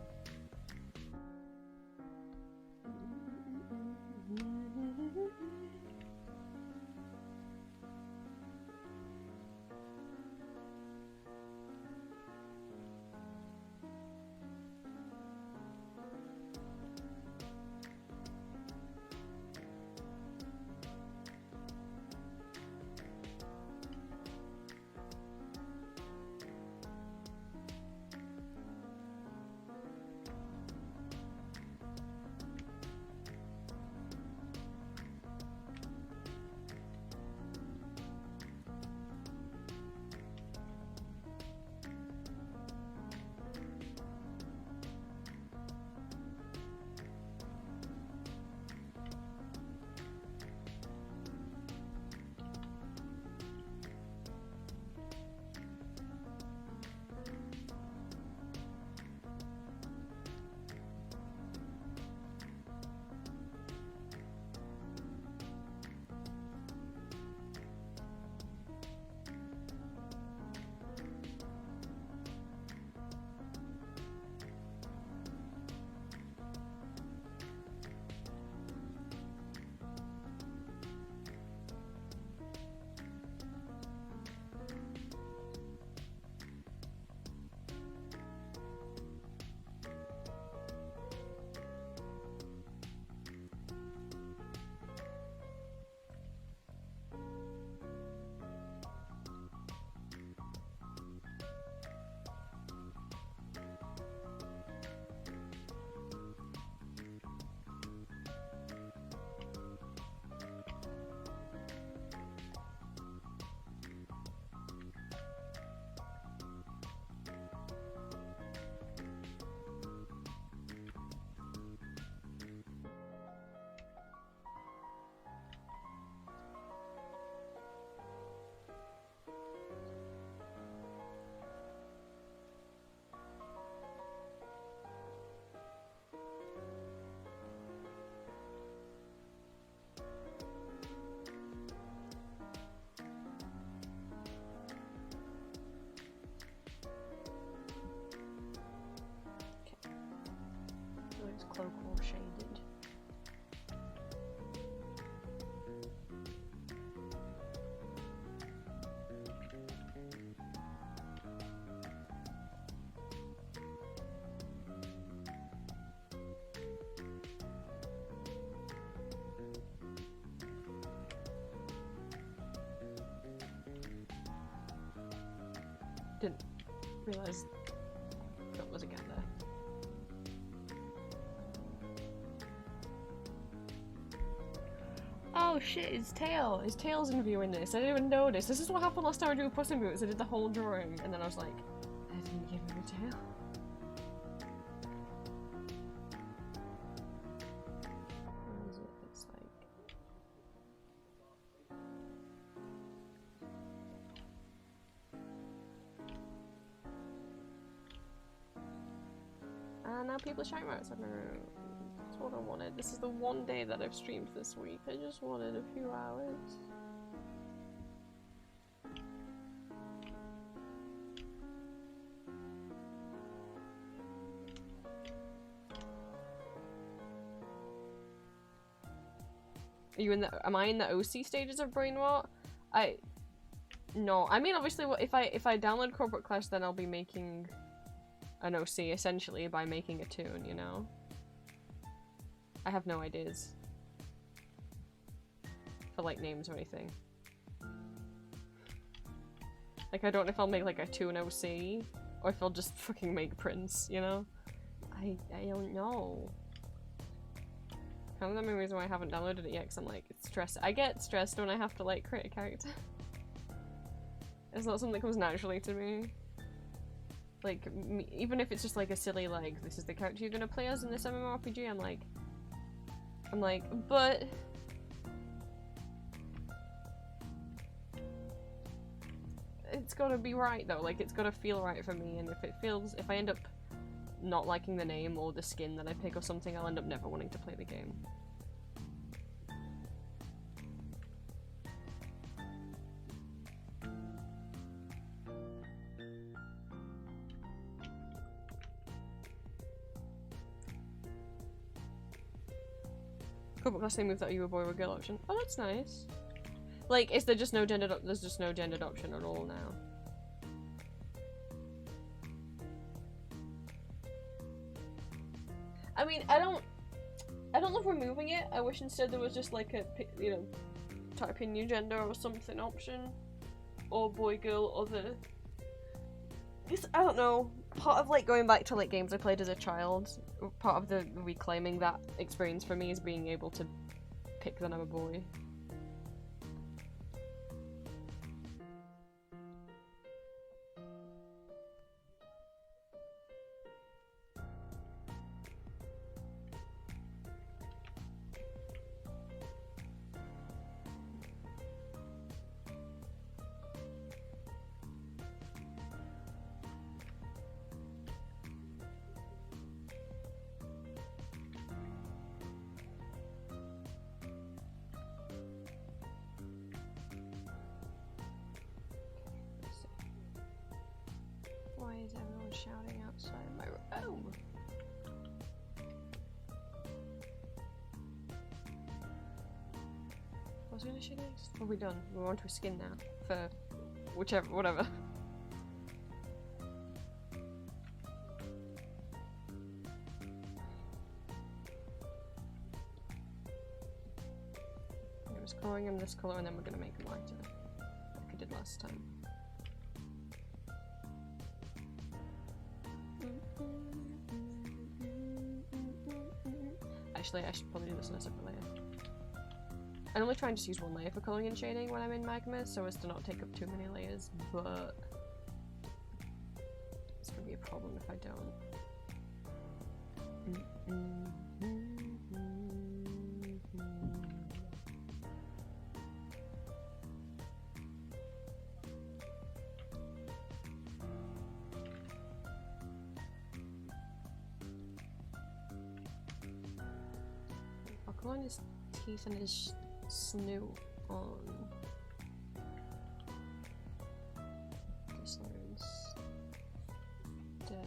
Didn't realize that was again there. Oh shit, it's Tail. It's Tail's interviewing this. I didn't even notice. This is what happened last time I drew Puss in Boots. I did the whole drawing and then I was like, I didn't give him a tail. Where is it? It's like... now people are shouting about it. So no. That's what I wanted. This is the one day that I've streamed this week. I just wanted a few hours. Are you in the? Am I in the OC stages of Brain Rot? No. I mean, obviously, if I download Corporate Clash, then I'll be making an OC essentially by making a tune. You know. I have no ideas for like names or anything. Like I don't know if I'll make like a tune OC or if I'll just fucking make Prince. You know. I don't know. Kind of the main reason why I haven't downloaded it yet, because I'm like, it's stressed. I get stressed when I have to like create a character. It's not something that comes naturally to me. Like, even if it's just like a silly, like, this is the character you're gonna play as in this MMORPG, I'm like, but... It's gotta be right though, like, it's gotta feel right for me, and if I end up not liking the name or the skin that I pick or something, I'll end up never wanting to play the game. Corporate Class they moved that you a boy or a girl option. Oh, that's nice. Like, is there just no gendered there's just no gendered option at all now? I mean, I don't love removing it. I wish instead there was just like a, you know, type in your gender or something option, or boy, girl, other. Because I don't know. Part of like going back to like games I played as a child, part of the reclaiming that experience for me is being able to pick that I'm a boy. Why is everyone shouting outside my room? What was I gonna shoot next? What have we done? We're on to a skin now. For whichever, whatever. I was colouring him this colour and then we're gonna make him lighter. Like I did last time. Actually, I should probably do this on a separate layer. I normally try and just use one layer for colouring and shading when I'm in Magma, so as to not take up too many layers, but it's gonna be a problem if I don't. I'll color his teeth and his snoot on this one's dead.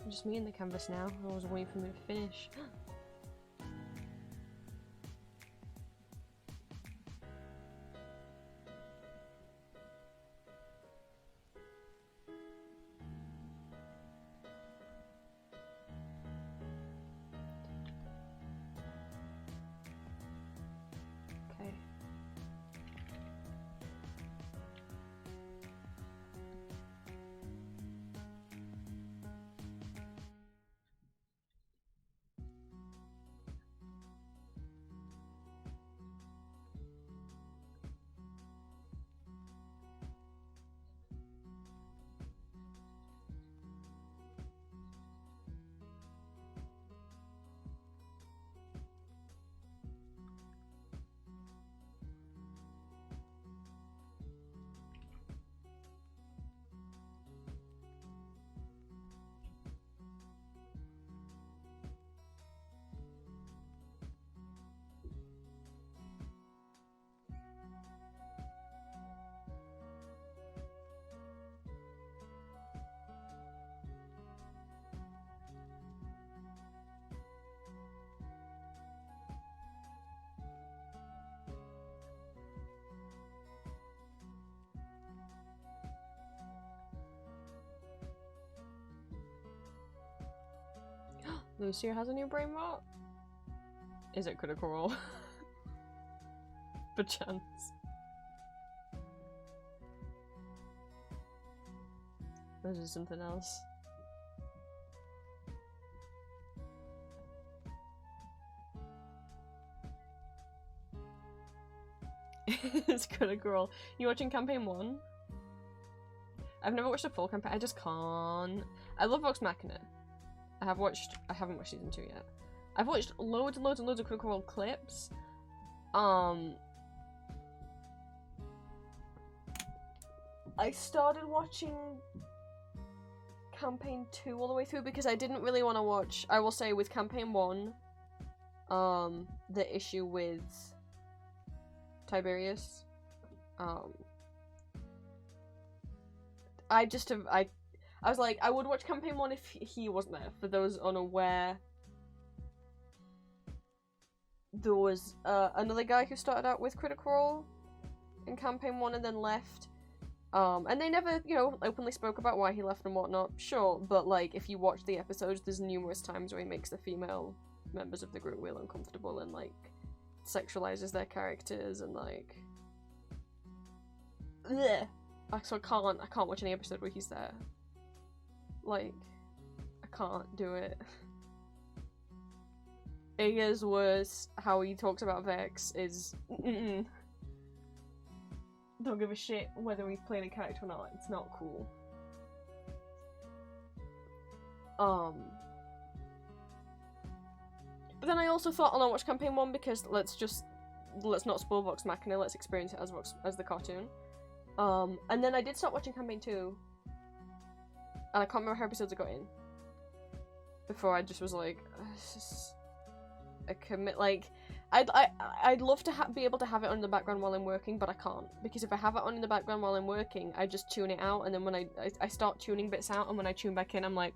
Just me in the canvas now. I was waiting for me to finish. Okay. Lucia has a new brain rot? Is it Critical Role? Perchance. Or is it something else? It's Critical Role. You watching campaign 1? I've never watched a full campaign. I just can't. I love Vox Machina. I haven't watched season 2 yet. I've watched loads and loads and loads of Critical Role clips. I started watching campaign 2 all the way through because I didn't really want to watch, I will say, with campaign 1, the issue with Tiberius. I was like, I would watch campaign 1 if he wasn't there. For those unaware, there was another guy who started out with Critical Role in campaign 1 and then left. And they never, you know, openly spoke about why he left and whatnot. Sure, but like, if you watch the episodes, there's numerous times where he makes the female members of the group real uncomfortable and like sexualizes their characters and like, bleh. So I can't watch any episode where he's there. Like, I can't do it. Iga's worse. How he talks about Vex is don't give a shit whether he's playing a character or not. It's not cool. But then I also thought I'll not watch campaign 1 because let's not spoil Vox Machina. Let's experience it as the cartoon. And then I did start watching campaign 2. And I can't remember how episodes I got in. Before I just was like, this is a commit. Like, I'd love to be able to have it on in the background while I'm working, but I can't. Because if I have it on in the background while I'm working, I just tune it out, and then when I start tuning bits out, and when I tune back in, I'm like,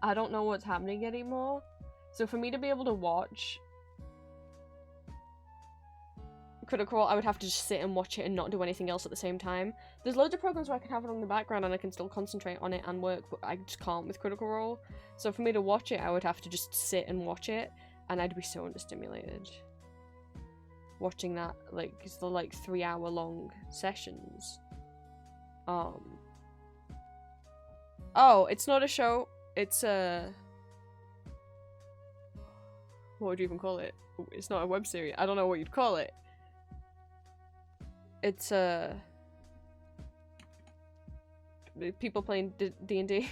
I don't know what's happening anymore. So for me to be able to watch Critical Role, I would have to just sit and watch it and not do anything else at the same time. There's loads of programs where I can have it on the background and I can still concentrate on it and work, but I just can't with Critical Role. So for me to watch it, I would have to just sit and watch it, and I'd be so understimulated. Watching that, like, it's the, like, 3-hour-long sessions. Oh, it's not a show, it's a... What would you even call it? It's not a web series. I don't know what you'd call it. It's people playing D&D.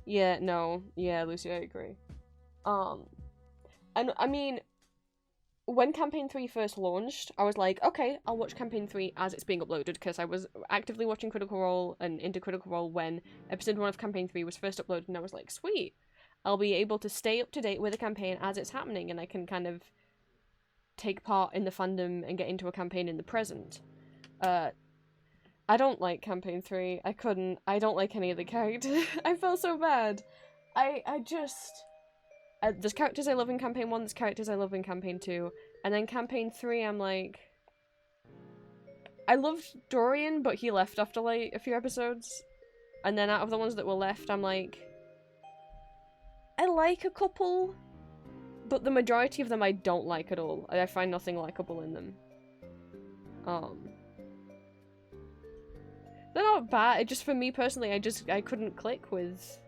Yeah, no. Yeah, Lucy, I agree. And I mean, when campaign 3 first launched, I was like, okay, I'll watch campaign 3 as it's being uploaded, because I was actively watching Critical Role and into Critical Role when episode 1 of campaign 3 was first uploaded, and I was like, sweet, I'll be able to stay up to date with the campaign as it's happening, and I can kind of take part in the fandom and get into a campaign in the present. I don't like campaign 3. I couldn't. I don't like any of the characters. I felt so bad. I just... there's characters I love in campaign 1, there's characters I love in campaign 2, and then campaign 3 I'm like... I loved Dorian, but he left after like a few episodes. And then out of the ones that were left, I'm like... I like a couple, but the majority of them I don't like at all. I find nothing likable in them. They're not bad, it just for me personally, I couldn't click with...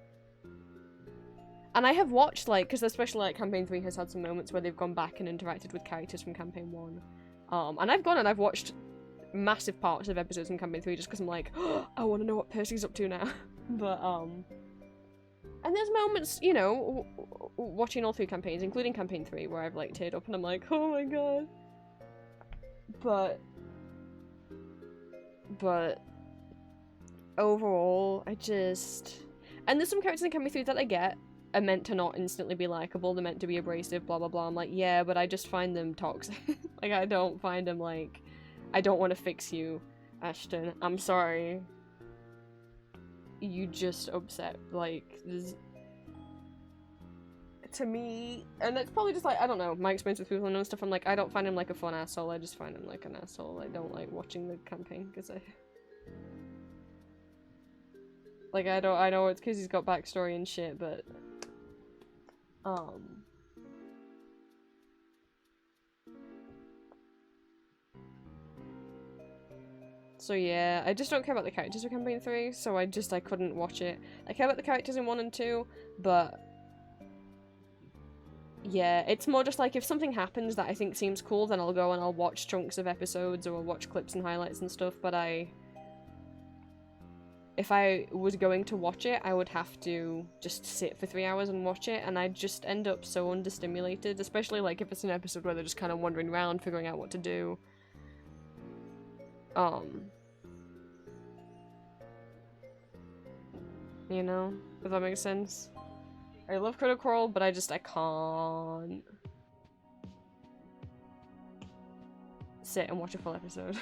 And I have watched, like, because especially like campaign 3 has had some moments where they've gone back and interacted with characters from campaign 1. And I've gone and I've watched massive parts of episodes in campaign 3 just because I'm like, oh, I want to know what Percy's up to now. But, and there's moments, you know, watching all 3 campaigns, including campaign 3, where I've, like, teared up and I'm like, oh my god. But, overall, I just... And there's some characters in campaign 3 that I get are meant to not instantly be likable, they're meant to be abrasive, blah blah blah. I'm like, yeah, but I just find them toxic. Like, I don't find them, like, I don't want to fix you, Ashton. I'm sorry. You just upset, like, there's... To me, and it's probably just like, I don't know, my experience with people and stuff, I'm like, I don't find him like a fun asshole, I just find him like an asshole. I don't like watching the campaign, because I... Like, I know it's because he's got backstory and shit, but... So yeah, I just don't care about the characters of campaign 3, so I couldn't watch it. I care about the characters in 1 and 2, but... Yeah, it's more just like if something happens that I think seems cool, then I'll go and I'll watch chunks of episodes or I'll watch clips and highlights and stuff, but if I was going to watch it, I would have to just sit for 3 hours and watch it, and I'd just end up so understimulated, especially like if it's an episode where they're just kind of wandering around, figuring out what to do. You know, if that makes sense. I love Critical Role, but I can't sit and watch a full episode.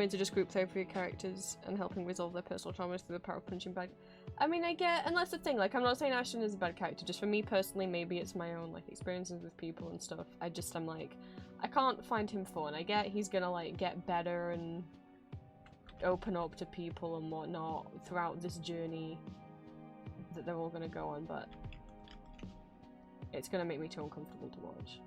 To just group therapy for your characters and helping resolve their personal traumas through the power of punching bag. I mean, I get, and that's the thing, like, I'm not saying Ashton is a bad character, just for me personally, maybe it's my own, like, experiences with people and stuff. I'm like, I can't find him fun. I get he's gonna, like, get better and open up to people and whatnot throughout this journey that they're all gonna go on, but it's gonna make me too uncomfortable to watch.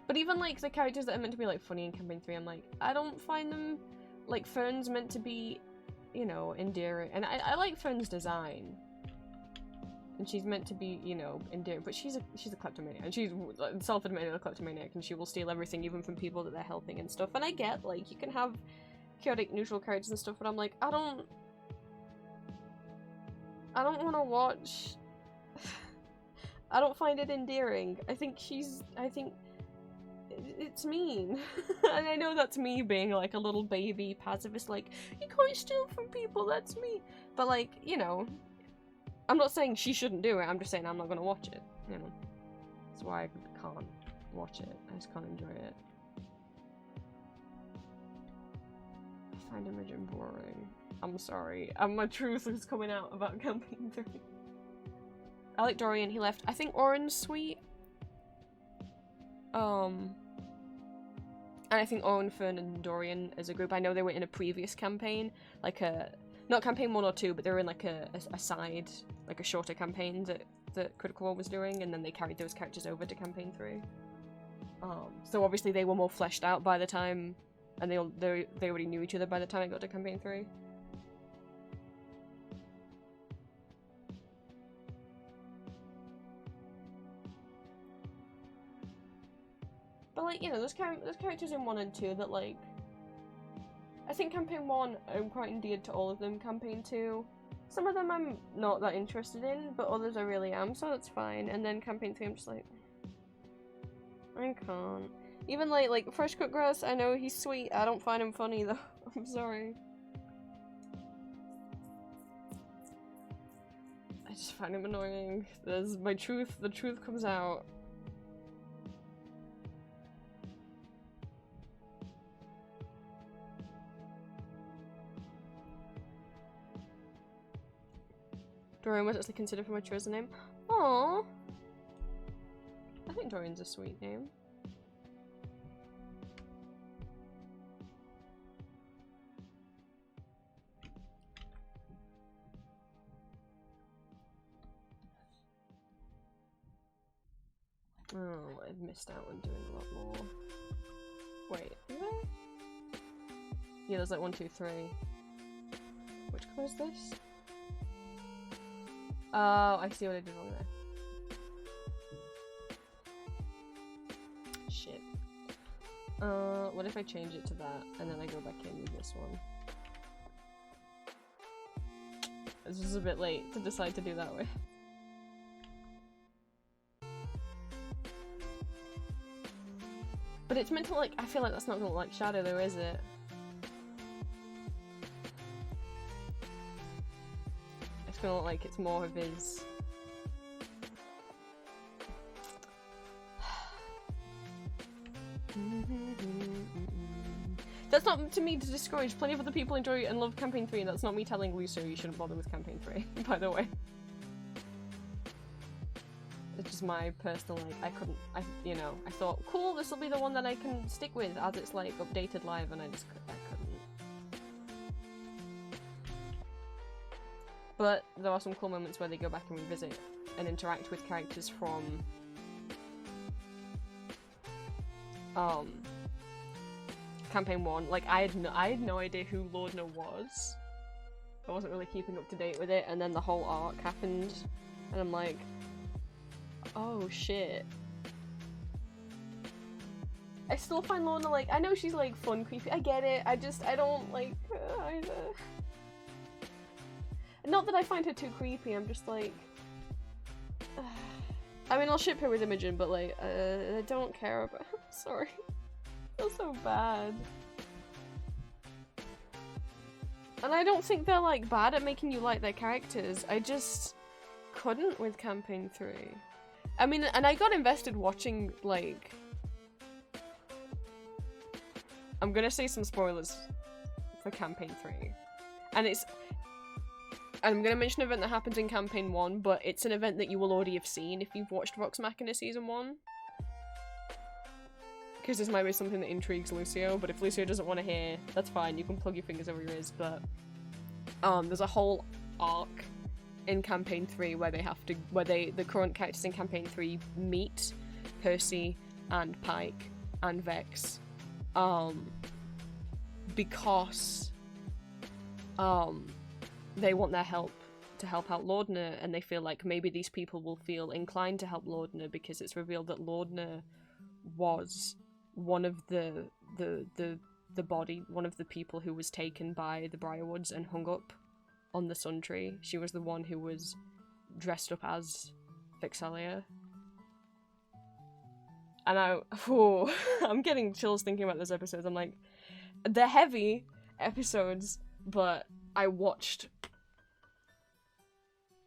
But even, like, the characters that are meant to be, like, funny in campaign 3, I'm like, I don't find them... Like, Fern's meant to be, you know, endearing. And I like Fern's design. And she's meant to be, you know, endearing. But she's a kleptomaniac. And she's self-admitted a kleptomaniac. And she will steal everything, even from people that they're helping and stuff. And I get, like, you can have chaotic, neutral characters and stuff. But I'm like, I don't want to watch... I don't find it endearing. I think it's mean. And I know that's me being like a little baby pacifist, like, you can't steal from people, that's me. But like, you know, I'm not saying she shouldn't do it, I'm just saying I'm not gonna watch it, you know. That's why I can't watch it, I just can't enjoy it. I find Imogen boring. I'm sorry. My truth is coming out about campaign 3. I like Dorian, he left. I think Oren's sweet. And I think Owen, Fern, and Dorian as a group, I know they were in a previous campaign, like not campaign 1 or 2, but they were in like a side, like a shorter campaign that Critical Role was doing, and then they carried those characters over to campaign 3. So obviously they were more fleshed out by the time, and they already knew each other by the time it got to campaign 3. But like, you know, there's characters in 1 and 2 that like... I think campaign 1, I'm quite endeared to all of them. Campaign 2, Some of them I'm not that interested in, but others I really am, so that's fine. And then campaign 3, I'm just like, I can't. Even like Fresh Cut Grass, I know he's sweet. I don't find him funny though. I'm sorry. I just find him annoying. There's the truth comes out. Dorian was actually considered for my chosen name. Aww. I think Dorian's a sweet name. Oh, I've missed out on doing a lot more. Wait, is there? Yeah, there's like 1, 2, 3. Which colour is this? Oh, I see what I did wrong there. Shit. What if I change it to that and then I go back in with this one? It's just a bit late to decide to do that way. But it's meant to like, I feel like that's not gonna look like Shadow though, is it? It's gonna look like it's more of his... That's not to me to discourage. Plenty of other people enjoy and love Campaign 3, and that's not me telling Lucio you shouldn't bother with Campaign 3, by the way. It's just my personal, like, you know, I thought, cool, this will be the one that I can stick with as it's, like, updated live, and I couldn't. But there are some cool moments where they go back and revisit and interact with characters from, Campaign 1. Like, I had no idea who Lordna was. I wasn't really keeping up to date with it, and then the whole arc happened, and I'm like, oh shit. I still find Lorna, like, I know she's like fun, creepy, I get it, I don't like her either. Not that I find her too creepy, I'm just like, I mean, I'll ship her with Imogen, but like, I don't care about her. Sorry. I feel so bad. And I don't think they're like bad at making you like their characters, I just couldn't with Campaign 3. I mean, and I got invested watching, like... I'm gonna say some spoilers for Campaign 3. And I'm gonna mention an event that happens in Campaign 1, but it's an event that you will already have seen if you've watched Vox Machina Season 1. Because this might be something that intrigues Lucio, but if Lucio doesn't want to hear, that's fine, you can plug your fingers over your ears, but... there's a whole arc in Campaign 3 where the current characters in Campaign 3 meet Percy and Pike and Vex, because they want their help to help out Lordna, and they feel like maybe these people will feel inclined to help Lordna because it's revealed that Lordna was one of the people who was taken by the Briarwoods and hung up on the Sun Tree. She was the one who was dressed up as Vexalia. And I'm getting chills thinking about those episodes. I'm like, they're heavy episodes, but I watched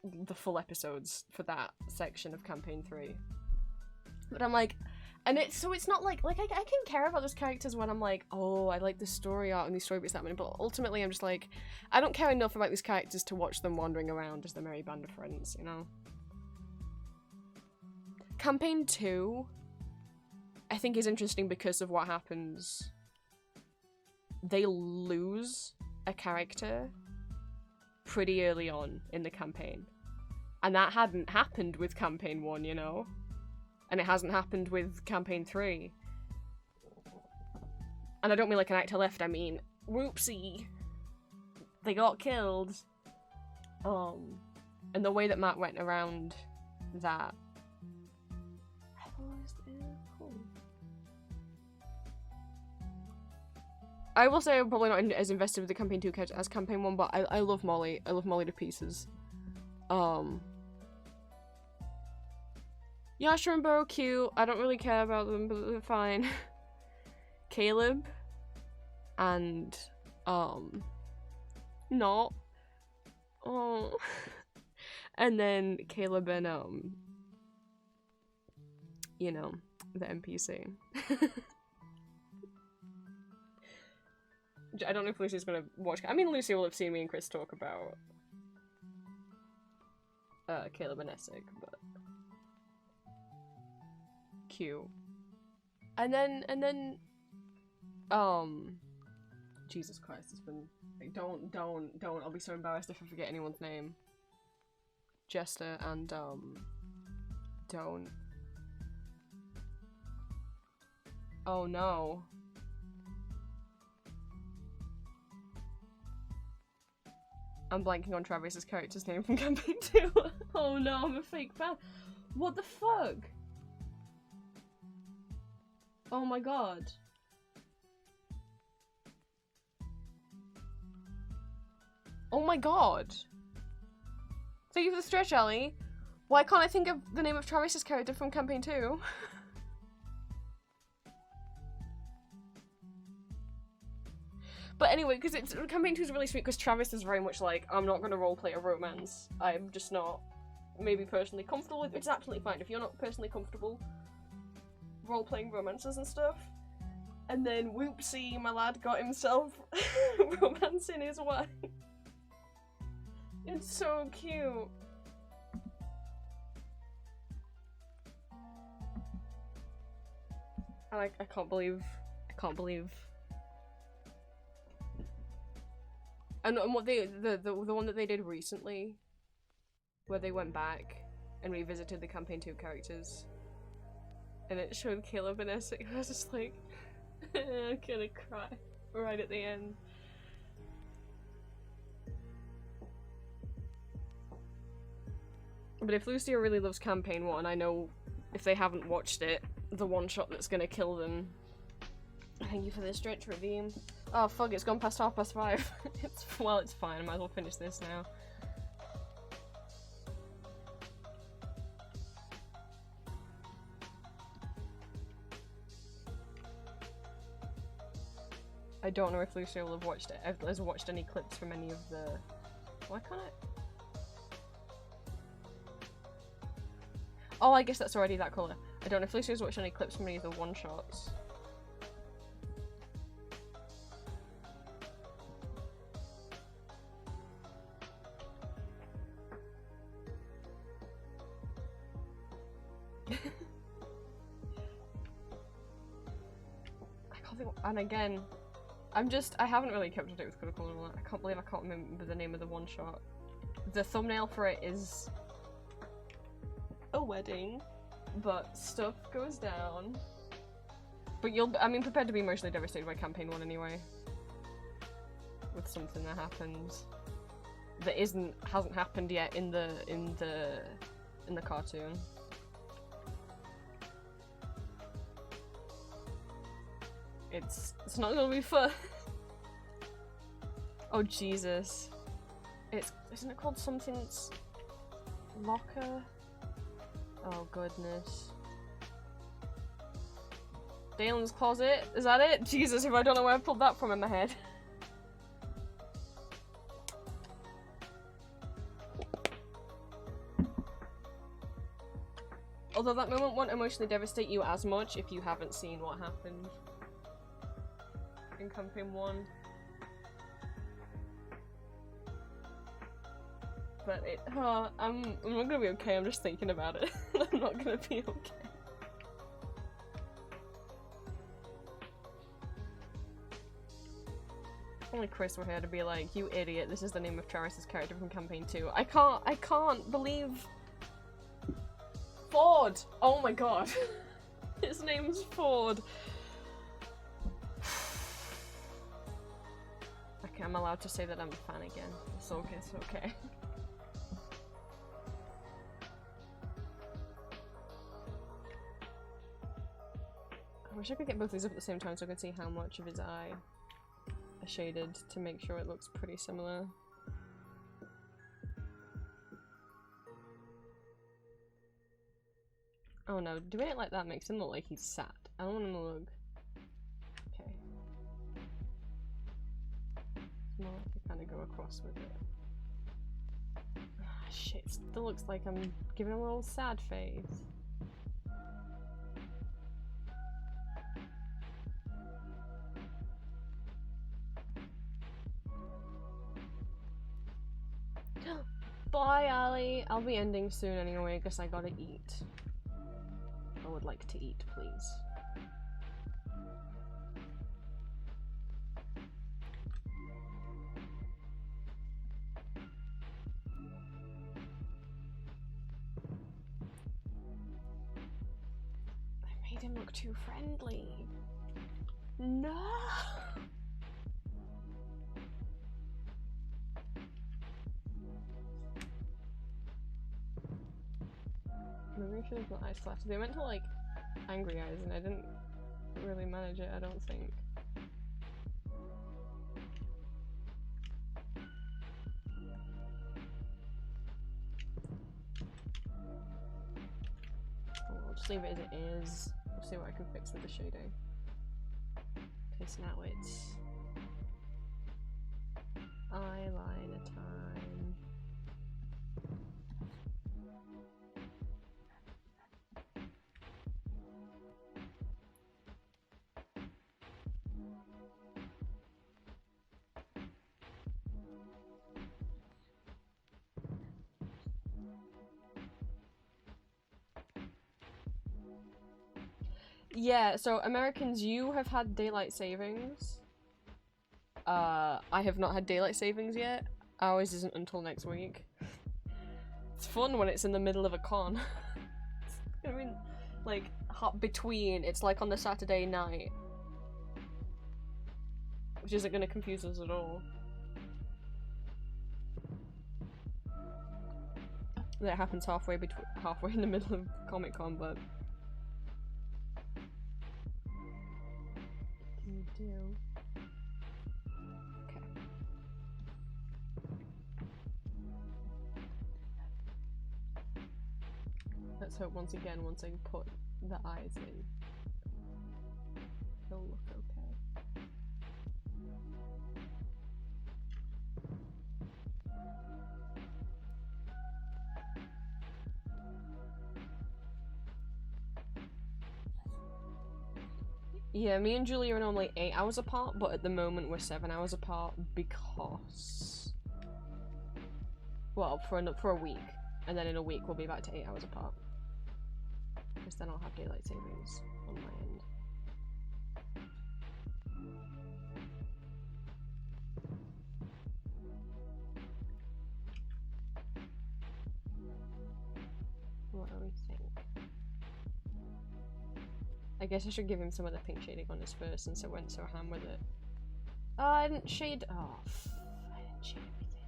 the full episodes for that section of Campaign 3. But I'm like, and it's not like I can care about those characters when I'm like, oh, I like the story arc and these story bits that many, but ultimately I'm just like, I don't care enough about these characters to watch them wandering around as the merry band of friends, you know? Campaign 2, I think is interesting because of what happens. They lose a character pretty early on in the campaign. And that hadn't happened with Campaign 1, you know? And it hasn't happened with Campaign 3. And I don't mean like an actor left, I mean, whoopsie. They got killed. And the way that Matt went around that. I will say I'm probably not as invested with the campaign 2 character as campaign 1, but I love Molly. I love Molly to pieces. Yasha and Burrow cute. I don't really care about them, but they're fine. Caleb and not. Oh. And then Caleb and you know, the NPC. I don't know if Lucy's gonna watch. I mean, Lucy will have seen me and Chris talk about Caleb and Essig, but cute. And then Jesus Christ, it's been like, don't. I'll be so embarrassed if I forget anyone's name. Jester and don't. Oh no. I'm blanking on Travis's character's name from campaign 2. Oh no, I'm a fake fan. What the fuck? Oh my god. Oh my god. Thank you for the stretch, Ellie. Why can't I think of the name of Travis's character from campaign 2? But anyway, because campaign 2 is really sweet because Travis is very much like, I'm not going to roleplay a romance. I'm just not maybe personally comfortable with it. It's absolutely fine if you're not personally comfortable roleplaying romances and stuff. And then whoopsie, my lad got himself romancing his wife. It's so cute. And I can't believe. And what they the one that they did recently, where they went back and revisited the campaign 2 characters, and it showed Caleb and Essig. I was just like, I'm gonna cry right at the end. But if Lucia really loves campaign 1, I know if they haven't watched it, the one shot that's gonna kill them. Thank you for the stretch redeem. Oh fuck, it's gone past 5:30. Well, it's fine, I might as well finish this now. I don't know if Lucia will have watched it, has watched any clips from any of the... Why can't I? Oh, I guess that's already that colour. I don't know if Lucia's watched any clips from any of the one-shots. And again, I haven't really kept up to date with Critical and all that. I can't believe I can't remember the name of the one shot. The thumbnail for it is a wedding, but stuff goes down. But prepared to be emotionally devastated by campaign 1 anyway. With something that happens that hasn't happened yet in the cartoon. It's not gonna be fun. Oh Jesus. Isn't it called something's locker? Oh goodness. Dalen's closet? Is that it? Jesus, if I don't know where I pulled that from in my head. Although that moment won't emotionally devastate you as much if you haven't seen what happened in campaign 1. But I'm not gonna be okay, I'm just thinking about it. I'm not gonna be okay. Only Chris were here to be like, you idiot, this is the name of Travis's character from campaign 2. I can't believe... Ford! Oh my god. His name's Ford. Okay, I'm allowed to say that I'm a fan again. It's okay, it's okay. I wish I could get both these up at the same time so I could see how much of his eye shaded to make sure it looks pretty similar. Oh no, doing it like that makes him look like he's sad. I don't want him to look... Okay. It's more like I kind of go across with it. Ah, shit, it still looks like I'm giving him a little sad face. Bye, Ali. I'll be ending soon anyway, because I gotta eat. I would like to eat, please. I made him look too friendly. No! Maybe I should have put eyes flat. They went to like angry eyes and I didn't really manage it, I don't think. Oh, I'll just leave it as it is. We'll see what I can fix with the shading. Because now it's eyeliner time. Yeah, so Americans, you have had daylight savings. I have not had daylight savings yet. Ours isn't until next week. It's fun when it's in the middle of a con. I mean, like, between, it's like on the Saturday night. Which isn't gonna confuse us at all. That happens halfway in the middle of Comic Con, but you do. Okay. Let's hope once I put the eyes in, it'll look okay. Yeah, me and Julie are normally 8 hours apart, but at the moment we're 7 hours apart because... well, for a week. And then in a week we'll be back to 8 hours apart. Because then I'll have daylight savings on my end. What do we think? I guess I should give him some of the pink shading on his face since I went so ham with it. Oh, I didn't shade. Oh, I didn't shade everything.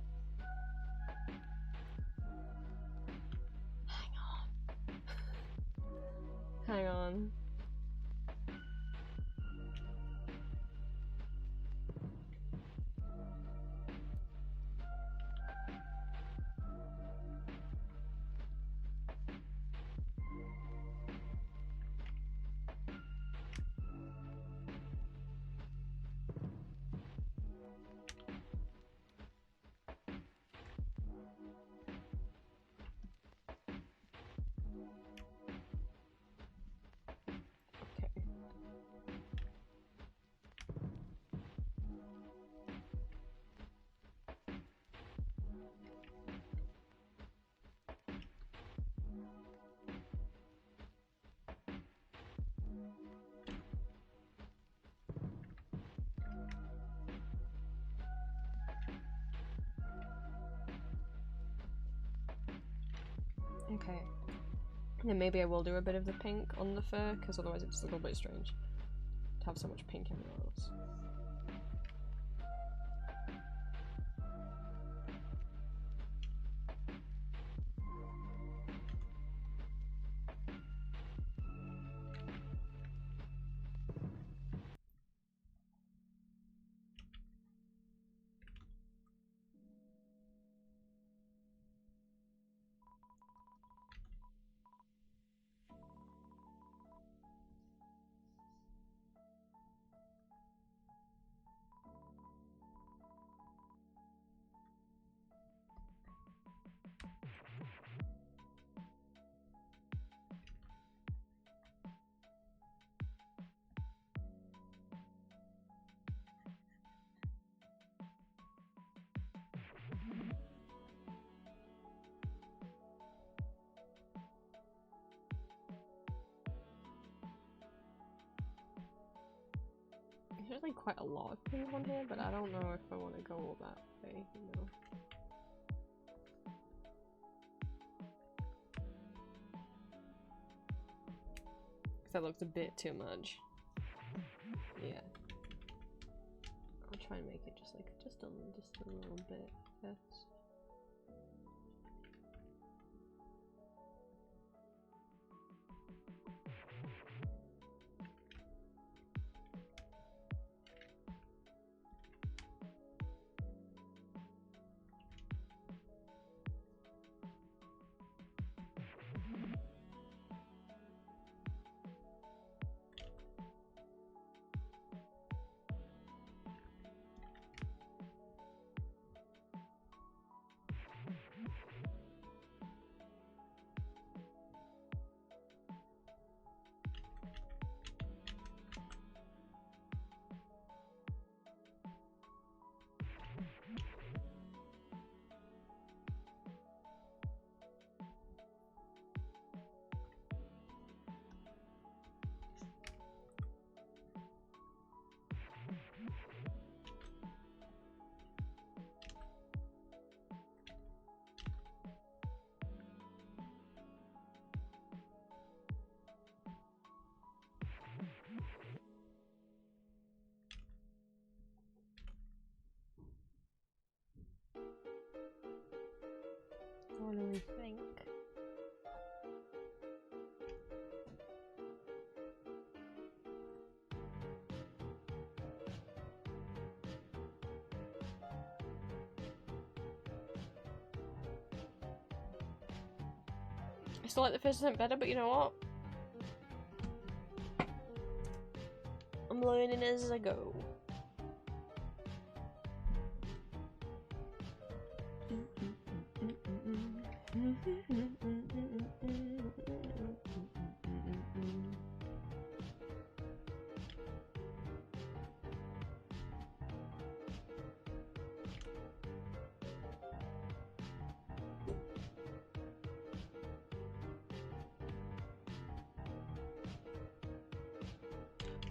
Hang on. Okay. Then maybe I will do a bit of the pink on the fur, because otherwise it's a little bit strange to have so much pink everywhere else. There's like quite a lot of things on here, but I don't know if I want to go all that way, you know. Because that looks a bit too much. Yeah. I'll try and make it just a little bit, I guess. What do we think? I still like the first attempt better, but you know what? I'm learning as I go.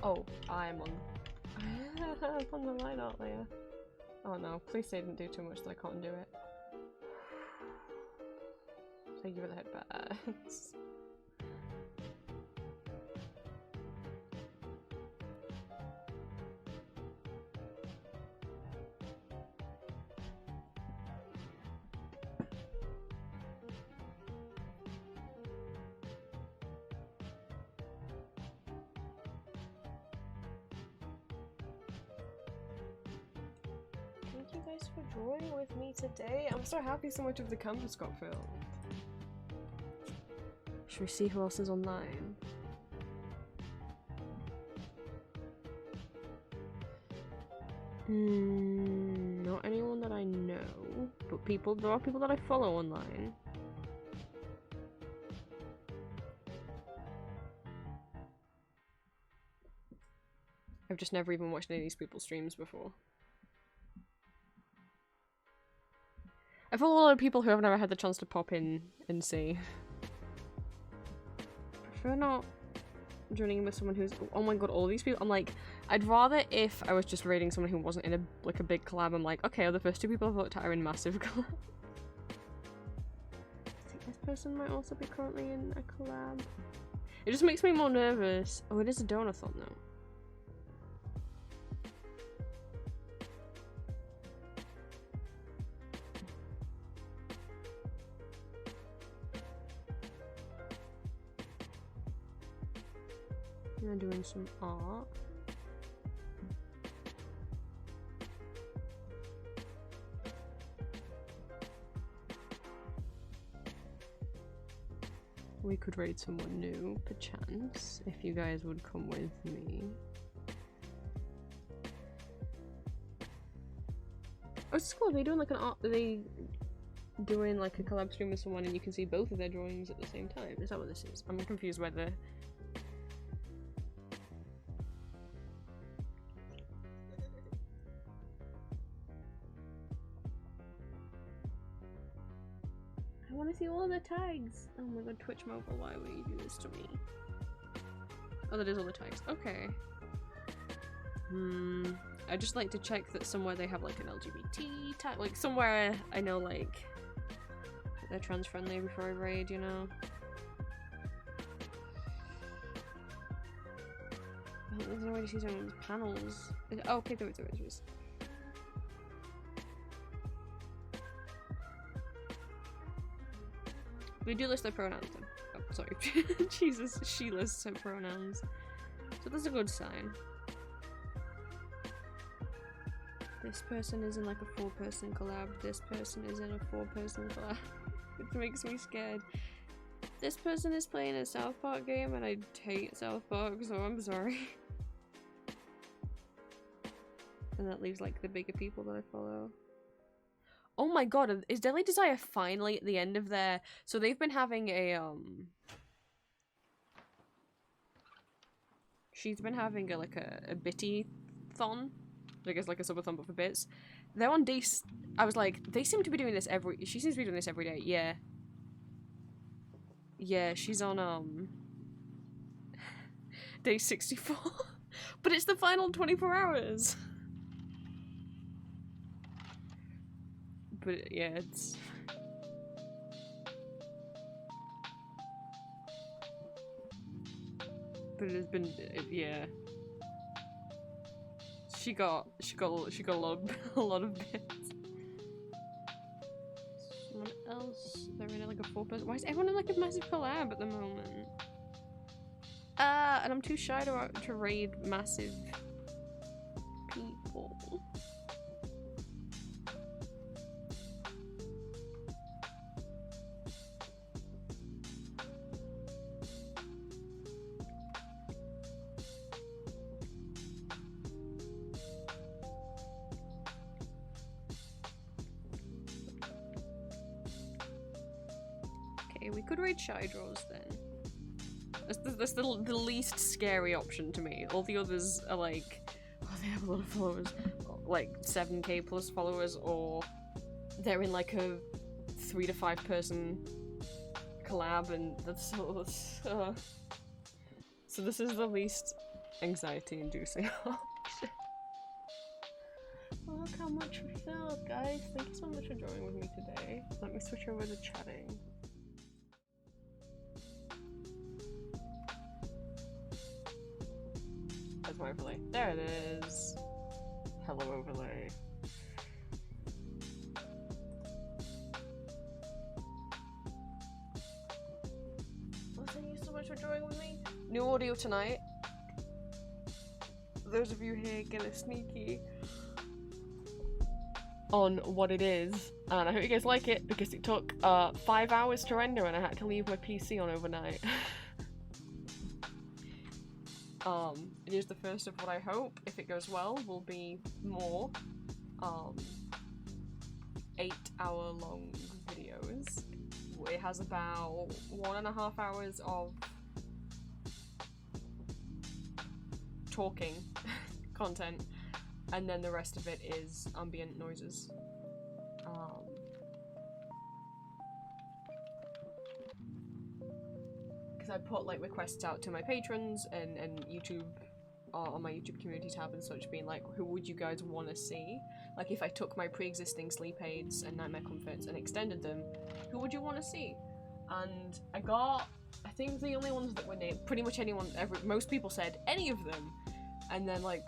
Oh, I'm on. I'm on the line out there. Oh no, please say I didn't do too much so I can't do it. Thank you for the headbands. Thank you guys for drawing with me today. I'm so happy so much of the canvas got filled. Should we see who else is online? Not anyone that I know, but there are people that I follow online. I've just never even watched any of these people's streams before. I follow a lot of people who I've never had the chance to pop in and see. I prefer not joining with someone who's— oh my god, all these people— I'm like, I'd rather if I was just raiding someone who wasn't in a big collab. I'm like, okay, the first two people I've looked at are in massive collab. I think this person might also be currently in a collab. It just makes me more nervous. Oh, it is a donathon though. I'm doing some art. We could raid someone new, perchance, if you guys would come with me. Oh, it's cool. Are they doing like an art? Are they doing like a collab stream with someone and you can see both of their drawings at the same time? Is that what this is? I'm confused whether. I want to see all the tags. Oh my god, Twitch Mobile, why would you do this to me? Oh, that is all the tags. Okay. I just like to check that somewhere they have like an LGBT tag, like somewhere I know like they're trans friendly before I raid, you know. There's no way to see someone's panels. Oh, okay, there is. We do list their pronouns then. Oh, sorry. Jesus, she lists her pronouns. So that's a good sign. This person is in like a 4-person collab. This person is in a 4-person collab. Which makes me scared. This person is playing a South Park game and I hate South Park, so I'm sorry. And that leaves like the bigger people that I follow. Oh my god, is Deadly Desire finally at the end of their... So they've been having a, she's been having a, like a bitty-thon. I guess like a subathon but for bits. They're on day... I was like, they seem to be doing this every... She seems to be doing this every day, yeah. Yeah, she's on, day 64. But it's the final 24 hours. But yeah, it's... But it has been, yeah. She got a lot of bits. Someone else, they're in like a 4-person. Why is everyone in like a massive collab at the moment? And I'm too shy to raid massive people. We could raid Shy Draws then. That's the least scary option to me. All the others are like, oh, they have a lot of followers, like 7k plus followers, or they're in like a 3 to 5 person collab, and that's so. So this is the least anxiety-inducing option. Oh, look how much we filled, guys! Thank you so much for joining with me today. Let me switch over to chatting. That's my overlay. There it is. Hello, overlay. Well, thank you so much for joining with me. New audio tonight. Those of you here get a sneaky on what it is, and I hope you guys like it because it took 5 hours to render and I had to leave my PC on overnight. It is the first of what I hope, if it goes well, will be more 8-hour long videos. It has about 1.5 hours of talking content, and then the rest of it is ambient noises. Because I put like requests out to my patrons and YouTube on my YouTube community tab and such, being like, who would you guys want to see? Like, if I took my pre-existing sleep aids and nightmare comforts and extended them, who would you want to see? And I got, I think the only ones that were named, pretty much anyone, most people said any of them, and then like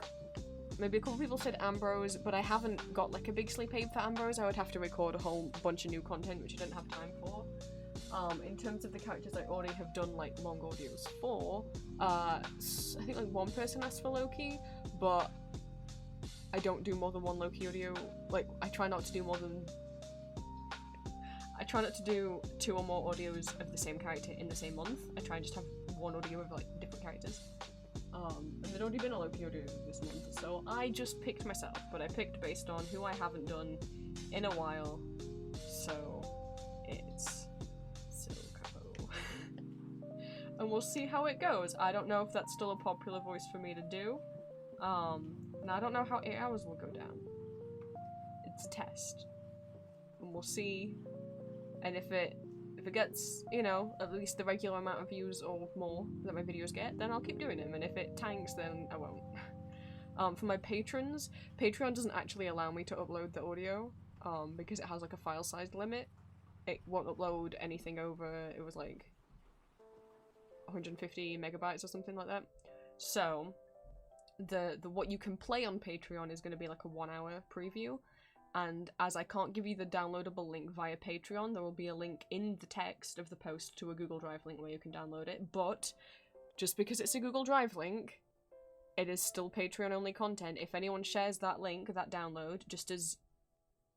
maybe a couple people said Ambrose, but I haven't got like a big sleep aid for Ambrose. I would have to record a whole bunch of new content, which I didn't have time for. In terms of the characters I already have done like long audios for, I think like one person asked for Loki, but I don't do more than one Loki audio. Like, I try not to do 2 or more audios of the same character in the same month. I try and just have one audio of like different characters. And there'd already been a Loki audio this month, so I just picked myself, but I picked based on who I haven't done in a while, so it's Silco. And we'll see how it goes. I don't know if that's still a popular voice for me to do, and I don't know how 8 hours will go down. It's a test, and we'll see, and if it gets, you know, at least the regular amount of views or more that my videos get, then I'll keep doing them, and if it tanks, then I won't. For my patrons, Patreon doesn't actually allow me to upload the audio, because it has like a file size limit. It won't upload anything over, it was like 150 megabytes or something like that. So the what you can play on Patreon is going to be like a 1 hour preview, and as I can't give you the downloadable link via Patreon, there will be a link in the text of the post to a Google Drive link where you can download it. But just because it's a Google Drive link, it is still Patreon only content. If anyone shares that link, that download, just as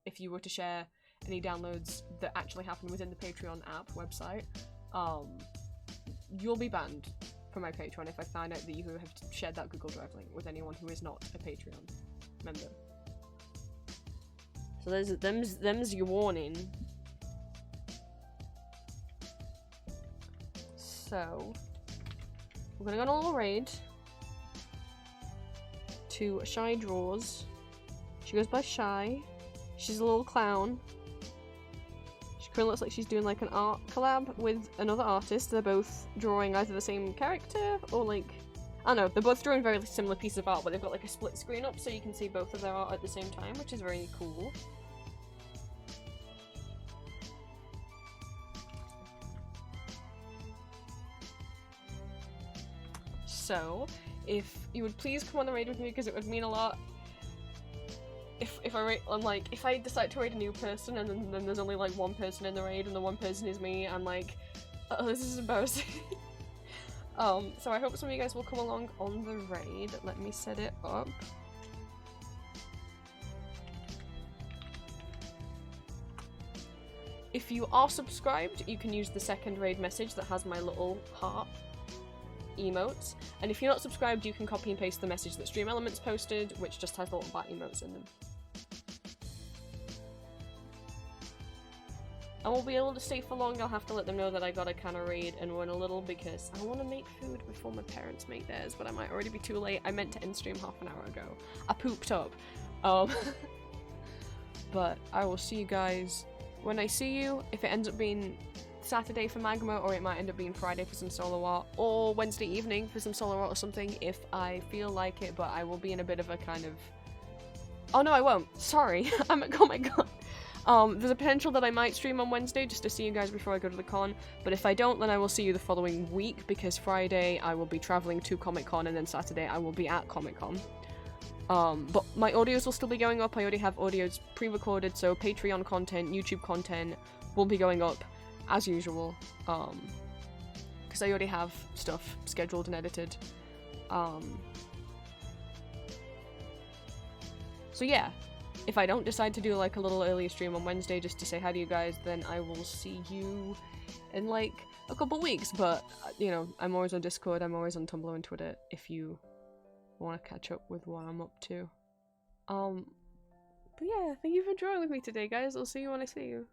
if you were to share any downloads that actually happen within the Patreon app website, you'll be banned from my Patreon if I find out that you have shared that Google Drive link with anyone who is not a Patreon member. So them's your warning. So we're gonna go on a little raid to Shy Draws. She goes by Shy. She's a little clown. She currently looks like she's doing like an art collab with another artist. They're both drawing either the same character or like, I don't know, they're both drawing very similar pieces of art, but they've got like a split screen up so you can see both of their art at the same time, which is very cool. So, if you would please come on the raid with me, because it would mean a lot. If I rate, I'm like, if I decide to raid a new person and then there's only like one person in the raid and the one person is me, I'm like, oh, this is embarrassing. So I hope some of you guys will come along on the raid. Let me set it up. If you are subscribed, you can use the second raid message that has my little heart emotes, and if you're not subscribed, you can copy and paste the message that Stream Elements posted, which just has little bat emotes in them. I won't be able to stay for long. I'll have to let them know that I gotta kind of raid and run a little because I want to make food before my parents make theirs, but I might already be too late. I meant to end stream half an hour ago. I pooped up. But I will see you guys when I see you. If it ends up being Saturday for Magma, or it might end up being Friday for some solo art, or Wednesday evening for some solo art or something if I feel like it, but I will be in a bit of a kind of... Oh no, I won't. Sorry. I'm at Comic-Con. There's a potential that I might stream on Wednesday just to see you guys before I go to the con, but if I don't, then I will see you the following week, because Friday I will be traveling to Comic-Con and then Saturday I will be at Comic-Con. But my audios will still be going up. I already have audios pre-recorded, so Patreon content, YouTube content will be going up as usual, because I already have stuff scheduled and edited. So yeah, if I don't decide to do like a little earlier stream on Wednesday just to say hi to you guys, then I will see you in like a couple weeks. But you know, I'm always on Discord, I'm always on Tumblr and Twitter if you want to catch up with what I'm up to. But yeah, thank you for drawing with me today, guys. I'll see you when I see you.